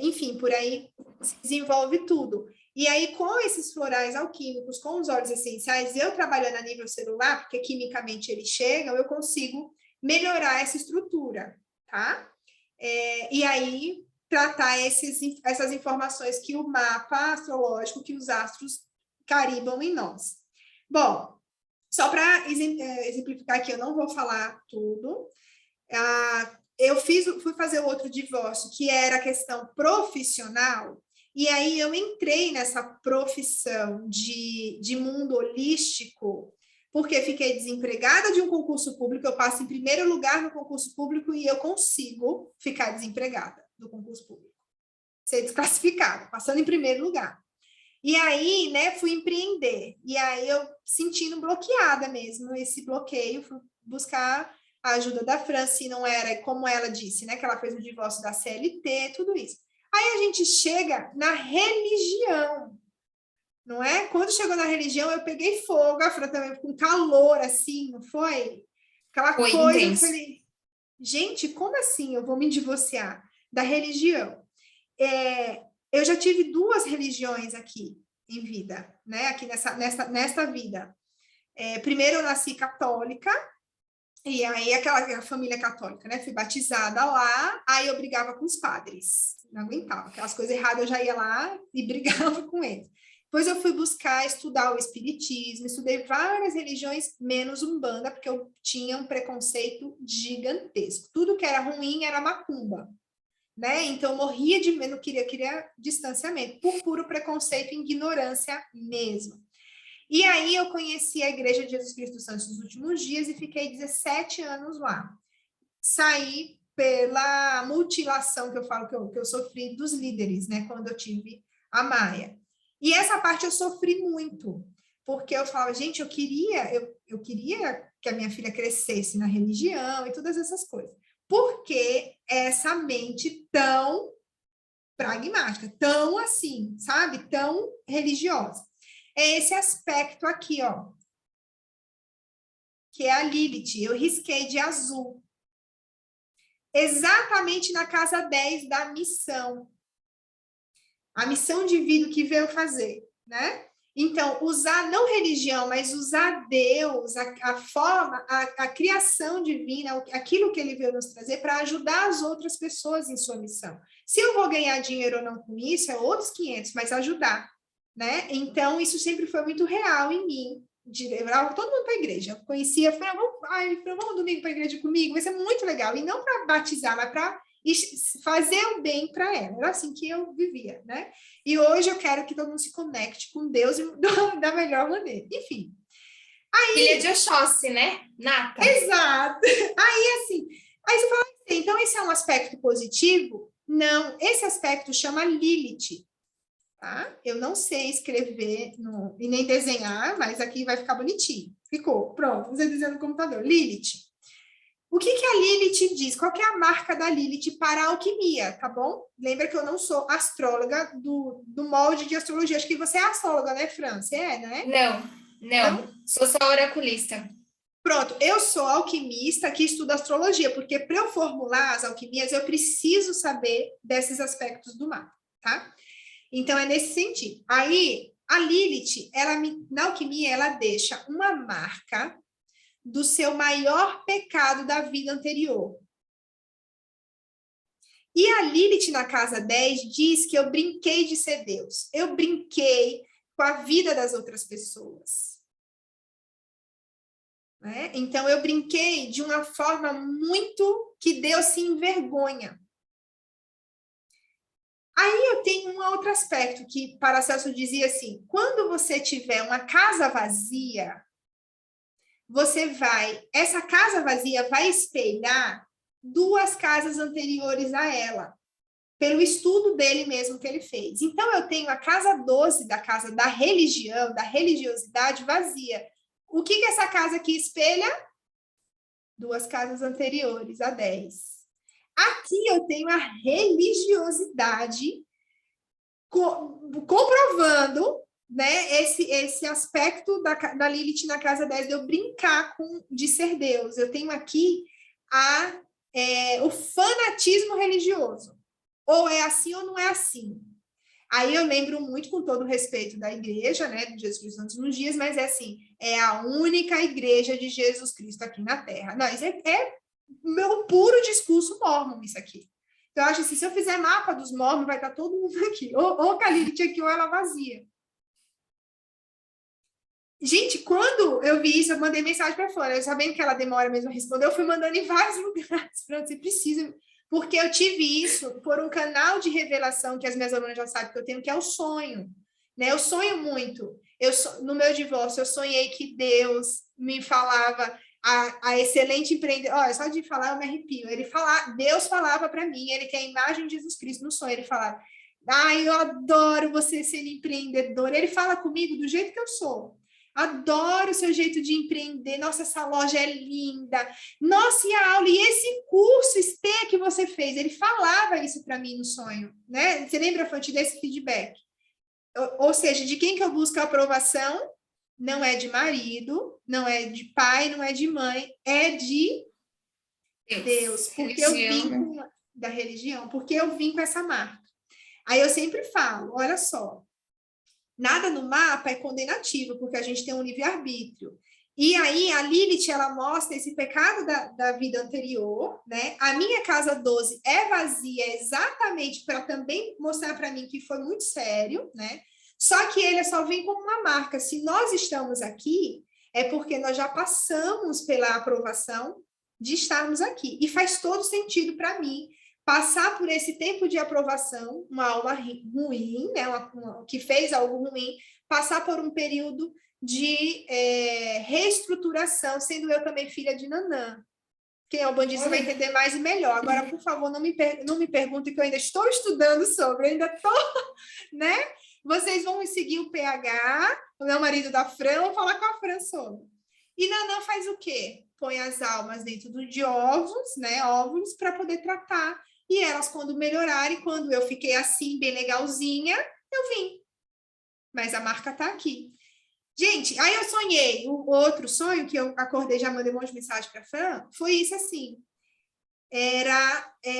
enfim, por aí se desenvolve tudo. E aí, com esses florais alquímicos, com os óleos essenciais, eu trabalhando a nível celular, porque quimicamente eles chegam, eu consigo melhorar essa estrutura, tá? E aí, tratar essas informações que o mapa astrológico, que os astros carimbam em nós. Bom, só para exemplificar aqui, eu não vou falar tudo. Eu fui fazer outro divórcio, que era a questão profissional, e aí eu entrei nessa profissão de mundo holístico, porque fiquei desempregada de um concurso público, eu passo em primeiro lugar no concurso público e eu consigo ficar desempregada do concurso público, ser desclassificada, passando em primeiro lugar. E aí, né, fui empreender, e aí eu sentindo bloqueada mesmo, esse bloqueio, fui buscar a ajuda da Franci, não era, como ela disse, né, que ela fez o divórcio da CLT, tudo isso. Aí a gente chega na religião, não é? Quando chegou na religião, eu peguei fogo, a Fran também com calor, assim, não foi? Aquela Foi coisa, intenso. eu falei, gente, como assim eu vou me divorciar da religião? Eu já tive 2 religiões aqui em vida, né? Aqui nesta vida. Primeiro eu nasci católica, e aí aquela família católica, né? Fui batizada lá, aí eu brigava com os padres, não aguentava, aquelas coisas erradas eu já ia lá e brigava com eles. Depois eu fui buscar estudar o espiritismo, estudei várias religiões, menos Umbanda, porque eu tinha um preconceito gigantesco. Tudo que era ruim era macumba, né? Então eu morria de medo, queria distanciamento, por puro preconceito e ignorância mesmo. E aí eu conheci a Igreja de Jesus Cristo dos Santos nos últimos dias e fiquei 17 anos lá. Saí pela mutilação que eu falo que eu sofri dos líderes, né? Quando eu tive a Maia. E essa parte eu sofri muito, porque eu falava, gente, eu queria que a minha filha crescesse na religião e todas essas coisas. Por que essa mente tão pragmática, tão assim, sabe? Tão religiosa? É esse aspecto aqui, ó, que é a Lilith. Eu risquei de azul. Exatamente na casa 10 da missão. A missão de vida que veio fazer, né? Então, usar não religião, mas usar Deus, a forma, a criação divina, aquilo que ele veio nos trazer para ajudar as outras pessoas em sua missão. Se eu vou ganhar dinheiro ou não com isso, é outros 500, mas ajudar, né? Então, isso sempre foi muito real em mim, de levar todo mundo para a igreja. Eu conhecia, falei, vamos domingo para a igreja comigo, vai ser muito legal. E não para batizar, mas para fazer o bem para ela. Era assim que eu vivia, né? E hoje eu quero que todo mundo se conecte com Deus da melhor maneira. Enfim. Aí, Filha de Oxóssi, né? Nata. Exato. Aí você fala assim, então esse é um aspecto positivo? Não, esse aspecto chama Lilith. Tá? Eu não sei escrever e nem desenhar, mas aqui vai ficar bonitinho. Ficou, pronto, você desenha no computador. Lilith. O que a Lilith diz? Qual que é a marca da Lilith para a alquimia, tá bom? Lembra que eu não sou astróloga do molde de astrologia. Acho que você é astróloga, né, Fran? Você é, né? Não. Sou só oraculista. Pronto, eu sou alquimista que estuda astrologia, porque para eu formular as alquimias, eu preciso saber desses aspectos do mapa, tá? Então, é nesse sentido. Aí, a Lilith, na alquimia, ela deixa uma marca do seu maior pecado da vida anterior. E a Lilith, na casa 10, diz que eu brinquei de ser Deus. Eu brinquei com a vida das outras pessoas. Né? Então, eu brinquei de uma forma muito que Deus se envergonha. Aí eu tenho um outro aspecto que Paracelso dizia assim, quando você tiver uma casa vazia, essa casa vazia vai espelhar 2 casas anteriores a ela, pelo estudo dele mesmo que ele fez. Então, eu tenho a casa 12 da casa da religião, da religiosidade vazia. O que essa casa aqui espelha? 2 casas anteriores a 10. Aqui eu tenho a religiosidade comprovando, né, esse aspecto da Lilith na casa 10, de eu brincar de ser Deus. Eu tenho aqui o fanatismo religioso. Ou é assim ou não é assim. Aí eu lembro muito, com todo o respeito da igreja, né, de Jesus Cristo dos últimos dias, mas é assim, é a única igreja de Jesus Cristo aqui na Terra. Não, isso é meu puro discurso mórmon, isso aqui. Então, eu acho assim, se eu fizer mapa dos mormons, vai estar todo mundo aqui. Ou com a Lilith aqui, ou ela vazia. Gente, quando eu vi isso, eu mandei mensagem para fora. Eu sabendo que ela demora mesmo a responder, eu fui mandando em vários lugares. Você precisa... Porque eu tive isso por um canal de revelação que as minhas alunas já sabem que eu tenho, que é o sonho. Né? Eu sonho muito. No meu divórcio, eu sonhei que Deus me falava a excelente empreendedora. Olha, só de falar eu me arrepio. Deus falava para mim, ele que é a imagem de Jesus Cristo no sonho, ele falava, eu adoro você sendo empreendedora. Ele fala comigo do jeito que eu sou. Adoro o seu jeito de empreender. Nossa, essa loja é linda. Nossa, e a aula? E esse curso STEA que você fez? Ele falava isso para mim no sonho, né? Você lembra, Fonte, desse feedback? Ou seja, de quem que eu busco a aprovação? Não é de marido, não é de pai, não é de mãe, é de Deus. Porque eu vim da religião, porque eu vim com essa marca. Aí eu sempre falo, olha só, nada no mapa é condenativo, porque a gente tem um livre-arbítrio. E aí a Lilith, ela mostra esse pecado da vida anterior, né? A minha casa 12 é vazia exatamente para também mostrar para mim que foi muito sério, né? Só que ele só vem como uma marca. Se nós estamos aqui, é porque nós já passamos pela aprovação de estarmos aqui. E faz todo sentido para mim passar por esse tempo de aprovação, uma alma ruim, né? Que fez algo ruim, passar por um período de reestruturação, sendo eu também filha de Nanã. Quem é o bandista vai entender mais e melhor. Agora, por favor, não me perguntem, que eu ainda estou estudando sobre, eu ainda estou, né? Vocês vão seguir o PH, o meu marido da Fran, vou falar com a Fran sobre. E Nanã faz o quê? Põe as almas dentro de óvulos, né? Óvulos, para poder tratar. E elas, quando melhorarem, quando eu fiquei assim, bem legalzinha, eu vim. Mas a marca está aqui. Gente, aí eu sonhei. O outro sonho, que eu acordei, já mandei um monte de mensagem para a Fran, foi isso assim.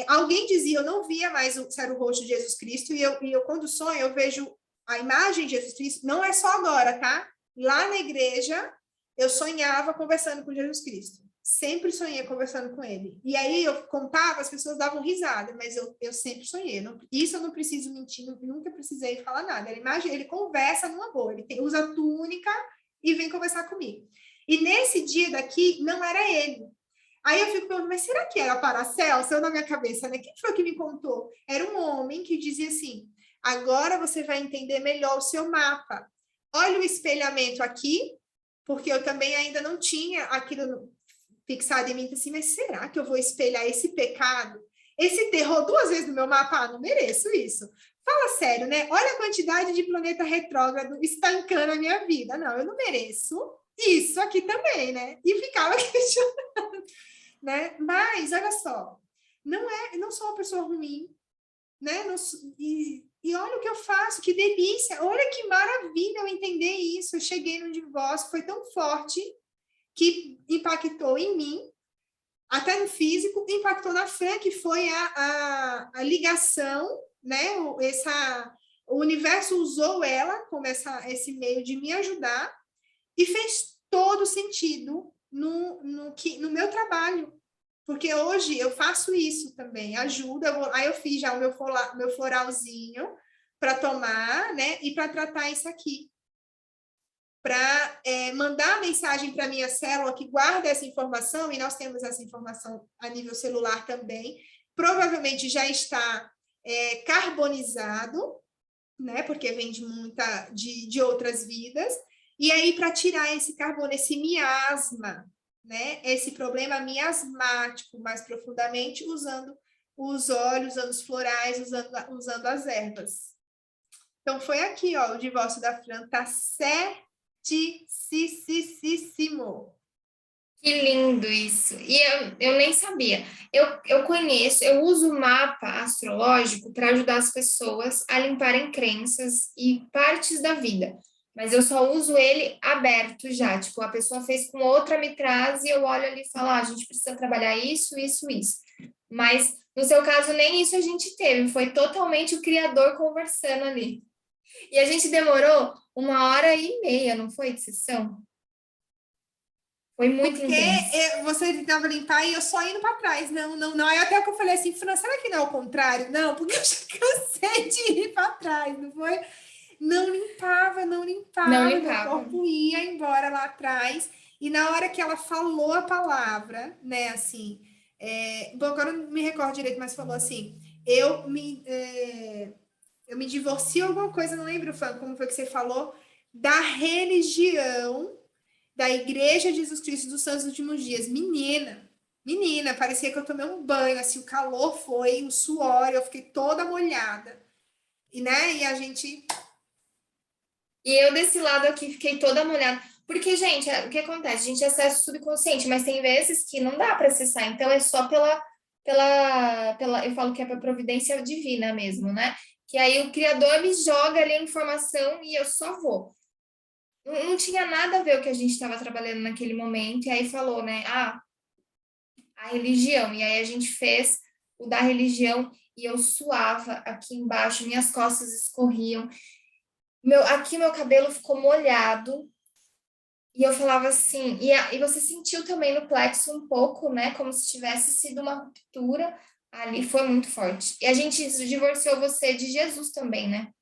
Alguém dizia, eu não via mais o rosto de Jesus Cristo, e eu quando sonho, eu vejo a imagem de Jesus Cristo, não é só agora, tá? Lá na igreja, eu sonhava conversando com Jesus Cristo. Sempre sonhei conversando com ele. E aí eu contava, as pessoas davam risada, mas eu sempre sonhei. Isso eu não preciso mentir, nunca precisei falar nada. Ele conversa numa boa, ele usa túnica e vem conversar comigo. E nesse dia daqui, não era ele. Aí eu fico pensando, mas será que era Paracelso? Eu na minha cabeça, né? Quem foi que me contou? Era um homem que dizia assim, agora você vai entender melhor o seu mapa. Olha o espelhamento aqui, porque eu também ainda não tinha aquilo fixado em mim, assim, mas será que eu vou espelhar esse pecado? Esse terror 2 vezes no meu mapa? Não mereço isso. Fala sério, né? Olha a quantidade de planeta retrógrado estancando a minha vida. Não, eu não mereço isso aqui também, né? E ficava questionando, né? Mas, olha só, não sou uma pessoa ruim, né? E olha o que eu faço, que delícia. Olha que maravilha eu entender isso. Eu cheguei no divórcio, foi tão forte que impactou em mim, até no físico, impactou na Fran, que foi a ligação, né? O universo usou ela como esse meio de me ajudar e fez todo sentido no meu trabalho. Porque hoje eu faço isso também, ajuda. Aí eu fiz já o meu floralzinho para tomar, né? E para tratar isso aqui. Para mandar a mensagem para a minha célula que guarda essa informação, e nós temos essa informação a nível celular também, provavelmente já está carbonizado, né, porque vem de outras vidas, e aí para tirar esse carbono, esse miasma, né, esse problema miasmático mais profundamente, usando os óleos, usando os florais, usando as ervas. Então foi aqui, ó, o divórcio da Fran está certíssimo. Que lindo isso. E eu nem sabia. Eu conheço, eu uso o mapa astrológico para ajudar as pessoas a limparem crenças e partes da vida. Mas eu só uso ele aberto já. Tipo, a pessoa fez com outra me traz e eu olho ali e falo, a gente precisa trabalhar isso, isso, isso. Mas no seu caso, nem isso a gente teve. Foi totalmente o criador conversando ali. E a gente demorou 1h30, não foi, de sessão? Foi muito Porque intenso. você tentava limpar e eu só indo para trás. Não, não, não. Aí até que eu falei assim, Fran, será que não é o contrário? Não, porque eu já cansei de ir para trás, não foi? Não limpava, não Não limpava, meu limpava. corpo ia embora lá atrás. E na hora que ela falou a palavra, né, assim, bom, agora eu não me recordo direito, mas falou assim, eu me divorcio alguma coisa, não lembro, Fran, como foi que você falou, da religião da Igreja de Jesus Cristo dos Santos Últimos Dias. Menina, parecia que eu tomei um banho, assim, o calor foi, o suor, eu fiquei toda molhada. E, né, e a gente... E eu desse lado aqui fiquei toda molhada. Porque, gente, o que acontece? A gente acessa o subconsciente, mas tem vezes que não dá para acessar. Então, é só eu falo que é para providência divina mesmo, né? Que aí o Criador me joga ali a informação e eu só vou. Não tinha nada a ver o que a gente estava trabalhando naquele momento. E aí falou, né? Ah, a religião. E aí a gente fez o da religião e eu suava aqui embaixo, minhas costas escorriam. Aqui meu cabelo ficou molhado. E eu falava assim, e você sentiu também no plexo um pouco, né? Como se tivesse sido uma ruptura ali, foi muito forte. E a gente divorciou você de Jesus também, né?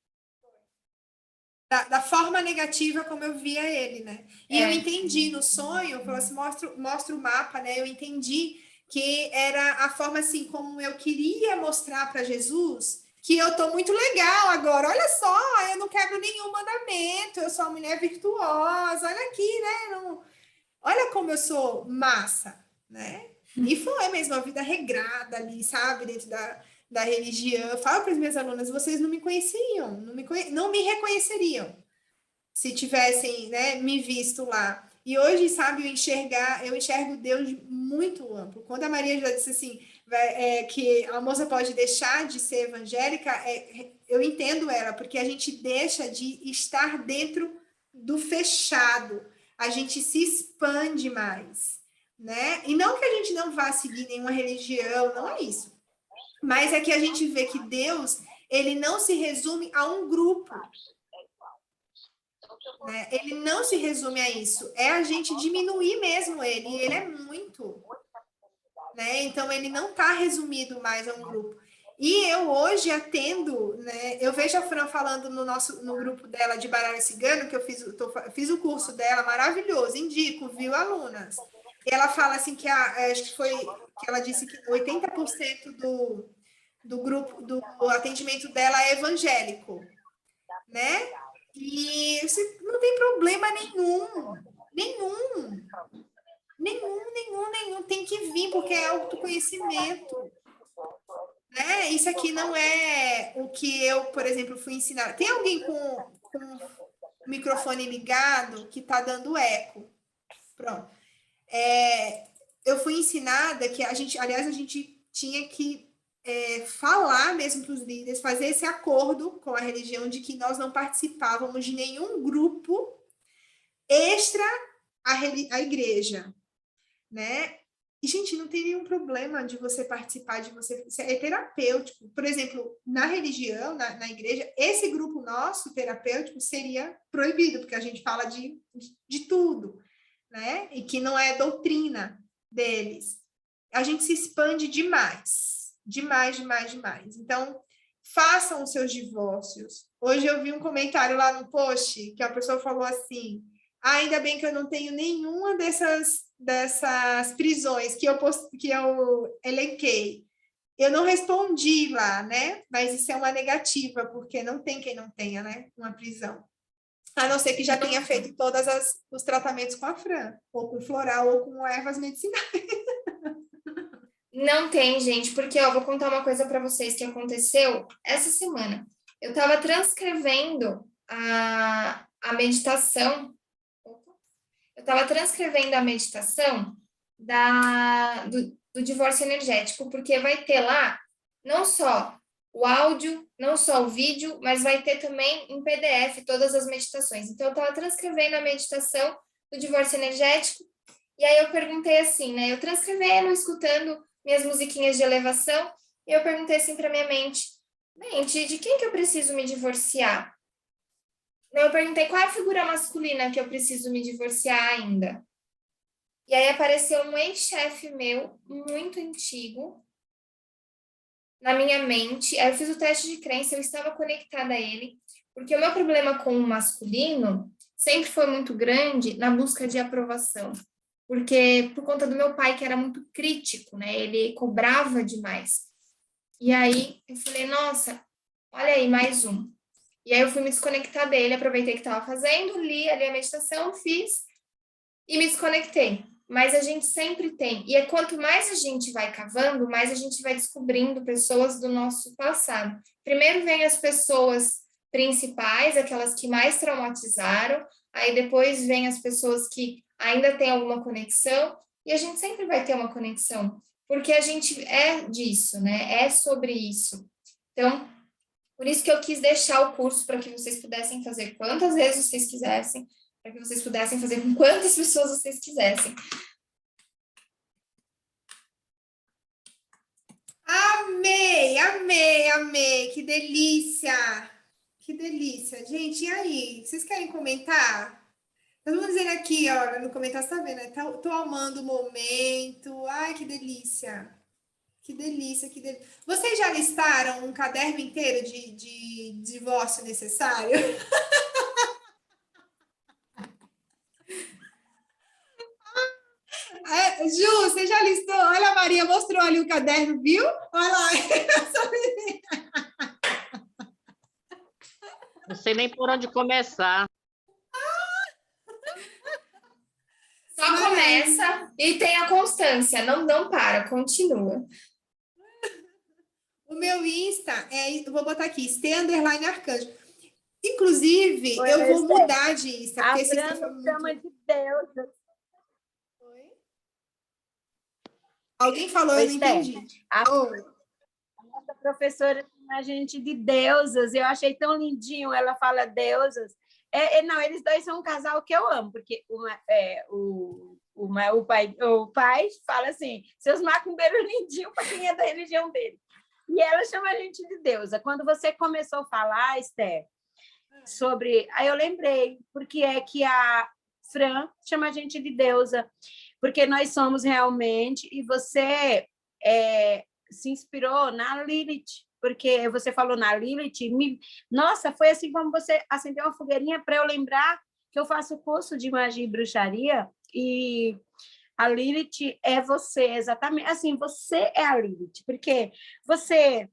Da forma negativa como eu via ele, né? E eu É. entendi no sonho, eu falei assim, mostra o mapa, né? Eu entendi que era a forma assim como eu queria mostrar para Jesus que eu tô muito legal agora. Olha só, eu não quebro nenhum mandamento, eu sou uma mulher virtuosa. Olha aqui, né? Não, olha como eu sou massa, né? E foi mesmo a vida regrada ali, sabe? Dentro da religião. Eu falo para as minhas alunas, vocês não me conheciam, não me reconheceriam se tivessem, né, me visto lá. E hoje, sabe, eu enxergo Deus muito amplo. Quando a Maria já disse assim, que a moça pode deixar de ser evangélica, eu entendo ela, porque a gente deixa de estar dentro do fechado, a gente se expande mais, né? E não que a gente não vá seguir nenhuma religião, não é isso. Mas é que a gente vê que Deus, ele não se resume a um grupo, né? Ele não se resume a isso. É a gente diminuir mesmo ele. E ele é muito, né? Então ele não está resumido mais a um grupo. E eu hoje atendo, né? Eu vejo a Fran falando no grupo dela de baralho cigano, que eu fiz o curso dela, maravilhoso, indico, viu, alunas? E ela fala assim que acho que foi que ela disse que 80% do grupo do atendimento dela é evangélico, né? E não tem problema nenhum, tem que vir, porque é autoconhecimento, né? Isso aqui não é o que eu, por exemplo, fui ensinar. Tem alguém com o microfone ligado que está dando eco. Pronto. Eu fui ensinada que a gente tinha que falar mesmo para os líderes, fazer esse acordo com a religião de que nós não participávamos de nenhum grupo extra à igreja, né? E, gente, não tem nenhum problema de você participar, isso é terapêutico. Por exemplo, na religião, na igreja, esse grupo nosso terapêutico seria proibido, porque a gente fala de tudo, né? E que não é doutrina deles. A gente se expande demais. Então, façam os seus divórcios. Hoje eu vi um comentário lá no post que a pessoa falou assim: ainda bem que eu não tenho nenhuma dessas prisões que eu elenquei. Eu não respondi lá, né? Mas isso é uma negativa, porque não tem quem não tenha, né? Uma prisão. A não ser que já tenha feito todos os tratamentos com a Fran, ou com floral, ou com ervas medicinais. Não tem, gente, porque ó, vou contar uma coisa para vocês que aconteceu essa semana. Eu estava transcrevendo a meditação. Eu estava transcrevendo a meditação do divórcio energético, porque vai ter lá não só o áudio, não só o vídeo, mas vai ter também em PDF todas as meditações. Então, eu estava transcrevendo a meditação do divórcio energético, e aí eu perguntei assim, né? Eu transcrevendo, escutando minhas musiquinhas de elevação, e eu perguntei assim para minha mente, de quem que eu preciso me divorciar? Eu perguntei qual é a figura masculina que eu preciso me divorciar ainda. E aí apareceu um ex-chefe meu, muito antigo, na minha mente. Aí eu fiz o teste de crença, eu estava conectada a ele, porque o meu problema com o masculino sempre foi muito grande na busca de aprovação. Porque por conta do meu pai, que era muito crítico, né? Ele cobrava demais. E aí eu falei, nossa, olha aí, mais um. E aí eu fui me desconectar dele, aproveitei que estava fazendo, li ali a meditação, fiz e me desconectei. Mas a gente sempre tem. E é quanto mais a gente vai cavando, mais a gente vai descobrindo pessoas do nosso passado. Primeiro vem as pessoas principais, aquelas que mais traumatizaram, aí depois vem as pessoas que ainda têm alguma conexão, e a gente sempre vai ter uma conexão, porque a gente é disso, né? É sobre isso. Então, por isso que eu quis deixar o curso para que vocês pudessem fazer quantas vezes vocês quisessem, para que vocês pudessem fazer com quantas pessoas vocês quisessem. Amei, amei, amei. Que delícia. Que delícia. Gente, e aí? Vocês querem comentar? Todo mundo dizendo aqui, ó, no comentário, você tá vendo, né? Tô amando o momento. Ai, que delícia. Que delícia, que delícia. Vocês já listaram um caderno inteiro de divórcio necessário? Ju, você já listou? Olha, a Maria mostrou ali o caderno, viu? Olha lá. Não sei nem por onde começar. Só começa e tem a constância, não para, continua. O meu Insta eu vou botar aqui, _arcanjo. Inclusive, Oi, eu vou Esther. mudar de Insta, A porque esse Insta Fran foi nos chama muito... de deusa. Oi? Alguém falou, Oi, eu não Esther. entendi. A Oi. nossa professora chama a gente de deusas. Eu achei tão lindinho, ela fala deusas. Não, eles dois são um casal que eu amo, porque o pai fala assim, seus macumbeiros lindinhos para quem é da religião dele. E ela chama a gente de deusa. Quando você começou a falar, Esther, sobre... Aí eu lembrei, porque é que a Fran chama a gente de deusa, porque nós somos realmente, e você se inspirou na Lilith, porque você falou na Lilith, nossa, foi assim como você acendeu uma fogueirinha para eu lembrar que eu faço curso de magia e bruxaria, e a Lilith é você, exatamente, assim, você é a Lilith, porque você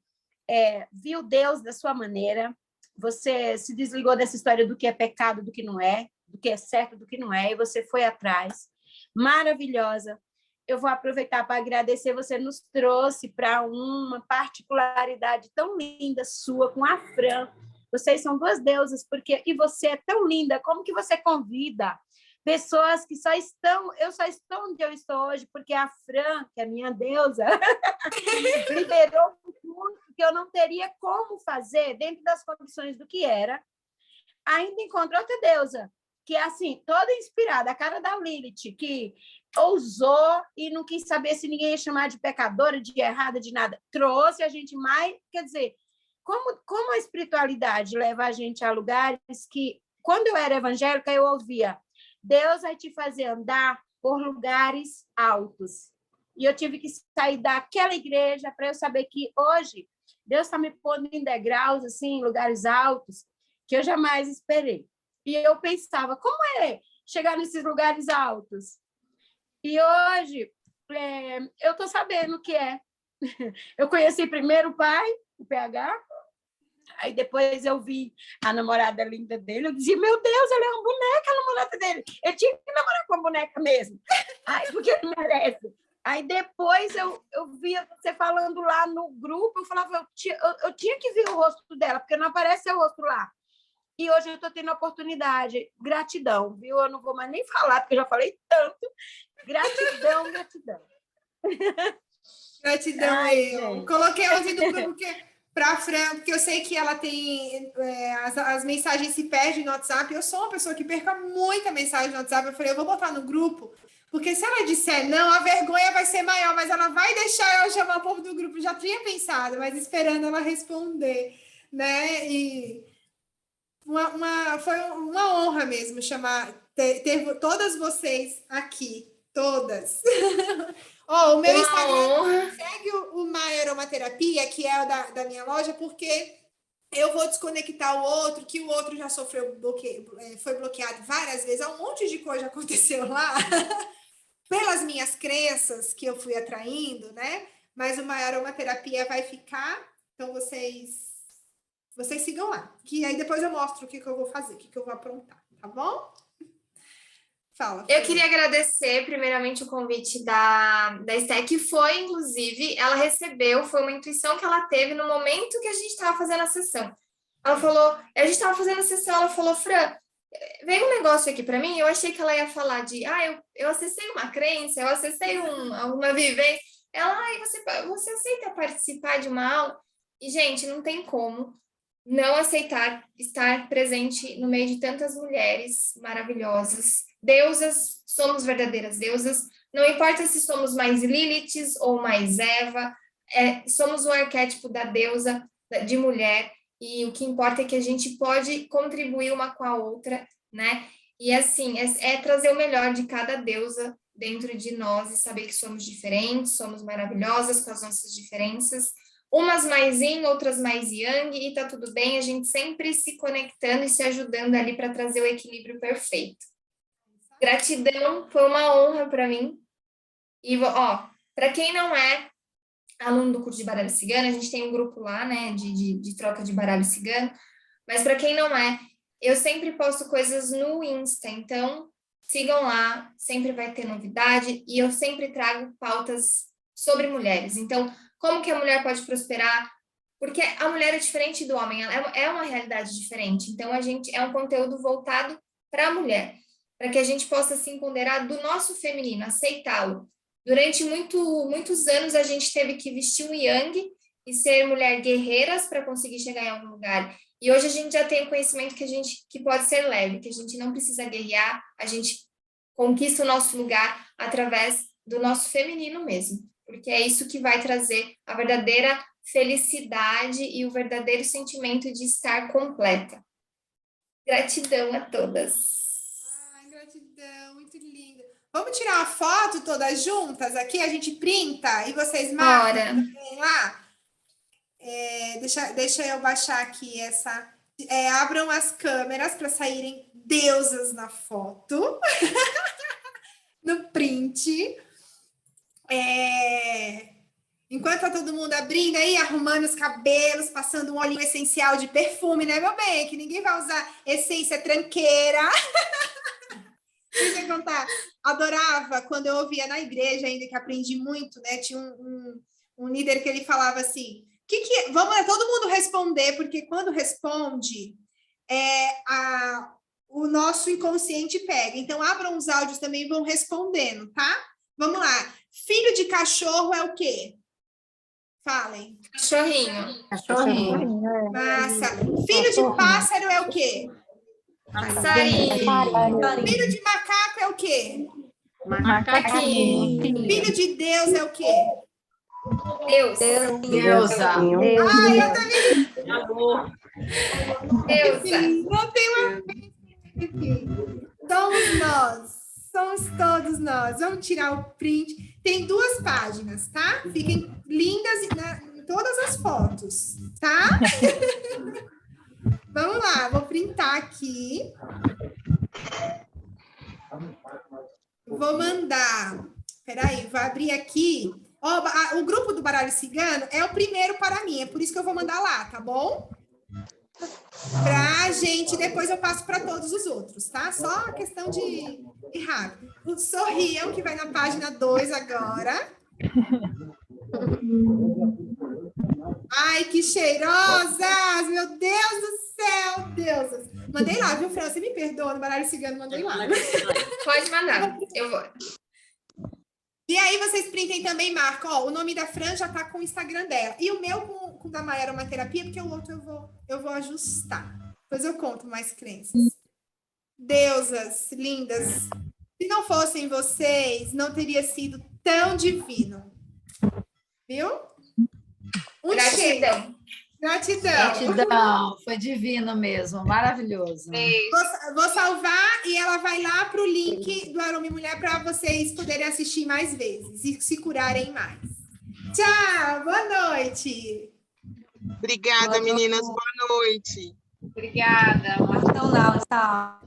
viu Deus da sua maneira, você se desligou dessa história do que é pecado, do que não é, do que é certo, do que não é, e você foi atrás. Maravilhosa. Eu vou aproveitar para agradecer, você nos trouxe para uma particularidade tão linda sua com a Fran. Vocês são duas deusas, e você é tão linda, como que você convida pessoas que eu só estou onde eu estou hoje, porque a Fran, que é minha deusa, liberou muito que eu não teria como fazer dentro das condições do que era. Ainda encontrou outra deusa, que é assim, toda inspirada, a cara da Lilith, que ousou e não quis saber se ninguém ia chamar de pecadora, de errada, de nada. Trouxe a gente mais... Quer dizer, como a espiritualidade leva a gente a lugares que, quando eu era evangélica, eu ouvia Deus vai te fazer andar por lugares altos. E eu tive que sair daquela igreja para eu saber que hoje Deus está me pondo em degraus, assim, em lugares altos, que eu jamais esperei. E eu pensava, como é chegar nesses lugares altos? E hoje eu estou sabendo o que é. Eu conheci primeiro o pai, o PH, aí depois eu vi a namorada linda dele, eu dizia, meu Deus, ela é uma boneca, a namorada dele. Eu tinha que namorar com a boneca mesmo, porque ele merece. Aí depois eu via você falando lá no grupo, eu falava, eu tinha que ver o rosto dela, porque não aparece seu rosto lá. E hoje eu estou tendo a oportunidade. Gratidão, viu? Eu não vou mais nem falar, porque eu já falei tanto. Gratidão, gratidão. Gratidão, eu. Coloquei hoje no grupo para a Fran, porque eu sei que ela tem... as mensagens se perdem no WhatsApp. Eu sou uma pessoa que perca muita mensagem no WhatsApp. Eu falei, eu vou botar no grupo, porque se ela disser não, a vergonha vai ser maior, mas ela vai deixar eu chamar o povo do grupo. Já tinha pensado, mas esperando ela responder, né? E... foi uma honra mesmo ter todas vocês aqui todas. O meu Uma Instagram, honra. segue o My Aromaterapia, que é o da minha loja, porque eu vou desconectar o outro, que o outro já sofreu foi bloqueado várias vezes, um monte de coisa aconteceu lá, pelas minhas crenças que eu fui atraindo, né? Mas o My Aromaterapia vai ficar, então vocês sigam lá, que aí depois eu mostro o que eu vou fazer, o que eu vou aprontar, tá bom? Fala. Eu queria agradecer, primeiramente, o convite da Esté, que foi, inclusive, ela recebeu, foi uma intuição que ela teve no momento que a gente estava fazendo a sessão. Ela falou, a gente estava fazendo a sessão, ela falou, Fran, veio um negócio aqui para mim, eu achei que ela ia falar de, eu acessei uma crença, eu acessei uma vivência. Ela, você aceita participar de uma aula? E, gente, não tem como não aceitar estar presente no meio de tantas mulheres maravilhosas. Deusas, somos verdadeiras deusas. Não importa se somos mais Liliths ou mais Eva, somos o arquétipo da deusa, de mulher, e o que importa é que a gente pode contribuir uma com a outra, né? E assim, é trazer o melhor de cada deusa dentro de nós e saber que somos diferentes, somos maravilhosas com as nossas diferenças, umas mais yin, outras mais yang, e tá tudo bem, a gente sempre se conectando e se ajudando ali para trazer o equilíbrio perfeito. Gratidão, foi uma honra para mim. E, para quem não é aluno do curso de baralho cigano, a gente tem um grupo lá, né, de troca de baralho cigano, mas para quem não é, eu sempre posto coisas no Insta, então sigam lá, sempre vai ter novidade, e eu sempre trago pautas sobre mulheres. Então, como que a mulher pode prosperar? Porque a mulher é diferente do homem, ela é uma realidade diferente. Então, é um conteúdo voltado para a mulher, para que a gente possa se empoderar do nosso feminino, aceitá-lo. Durante muitos anos, a gente teve que vestir um yang e ser mulher guerreiras para conseguir chegar em algum lugar. E hoje a gente já tem o conhecimento que pode ser leve, que a gente não precisa guerrear, a gente conquista o nosso lugar através do nosso feminino mesmo, porque é isso que vai trazer a verdadeira felicidade e o verdadeiro sentimento de estar completa. Gratidão a todas. Ai, gratidão, muito linda. Vamos tirar uma foto todas juntas aqui? A gente printa e vocês marcam também lá? Deixa eu baixar aqui essa... abram as câmeras para saírem deusas na foto. No print. Enquanto tá todo mundo abrindo aí, arrumando os cabelos, passando um olhinho essencial de perfume, né, meu bem? Que ninguém vai usar essência tranqueira. Deixa eu contar. Adorava quando eu ouvia na igreja ainda, que aprendi muito, né? Tinha um líder que ele falava assim, vamos lá, todo mundo responder, porque quando responde, o nosso inconsciente pega. Então, abram os áudios também e vão respondendo, tá? Vamos lá. Filho de cachorro é o quê? Falem. Cachorrinho. Massa. Filho de pássaro é o quê? Passarinho. Filho de macaco é o quê? Macaquinho. Filho de Deus é o quê? Deusa. Ai, eu também. Deusa. Não tem uma vez. Somos todos nós. Vamos tirar o print. Tem 2 páginas, tá? Fiquem lindas em todas as fotos, tá? Vamos lá, vou printar aqui. Vou mandar. Peraí, vou abrir aqui. O grupo do Baralho Cigano é o primeiro para mim, é por isso que eu vou mandar lá, tá bom? Pra gente, depois eu passo para todos os outros, tá? Só questão de rápido. O Sorriam, que vai na página 2 agora. Ai, que cheirosas! Meu Deus do céu! Deusas! Mandei lá, viu, Fran? Você me perdoa, no Baralho Cigano, mandei lá. Pode mandar, eu vou. E aí vocês printem também, marcam. O nome da Fran já tá com o Instagram dela. E o meu com da Maia Aromaterapia, porque o outro eu vou ajustar. Depois eu conto mais crenças. Deusas lindas. Se não fossem vocês, não teria sido tão divino. Viu? Um cheiro. Gratidão. Gratidão, foi divino mesmo, maravilhoso. Vou salvar e ela vai lá para o link do Aroma e Mulher para vocês poderem assistir mais vezes e se curarem mais. Tchau, boa noite. Obrigada, meninas. Boa noite. Obrigada. Então, não, está.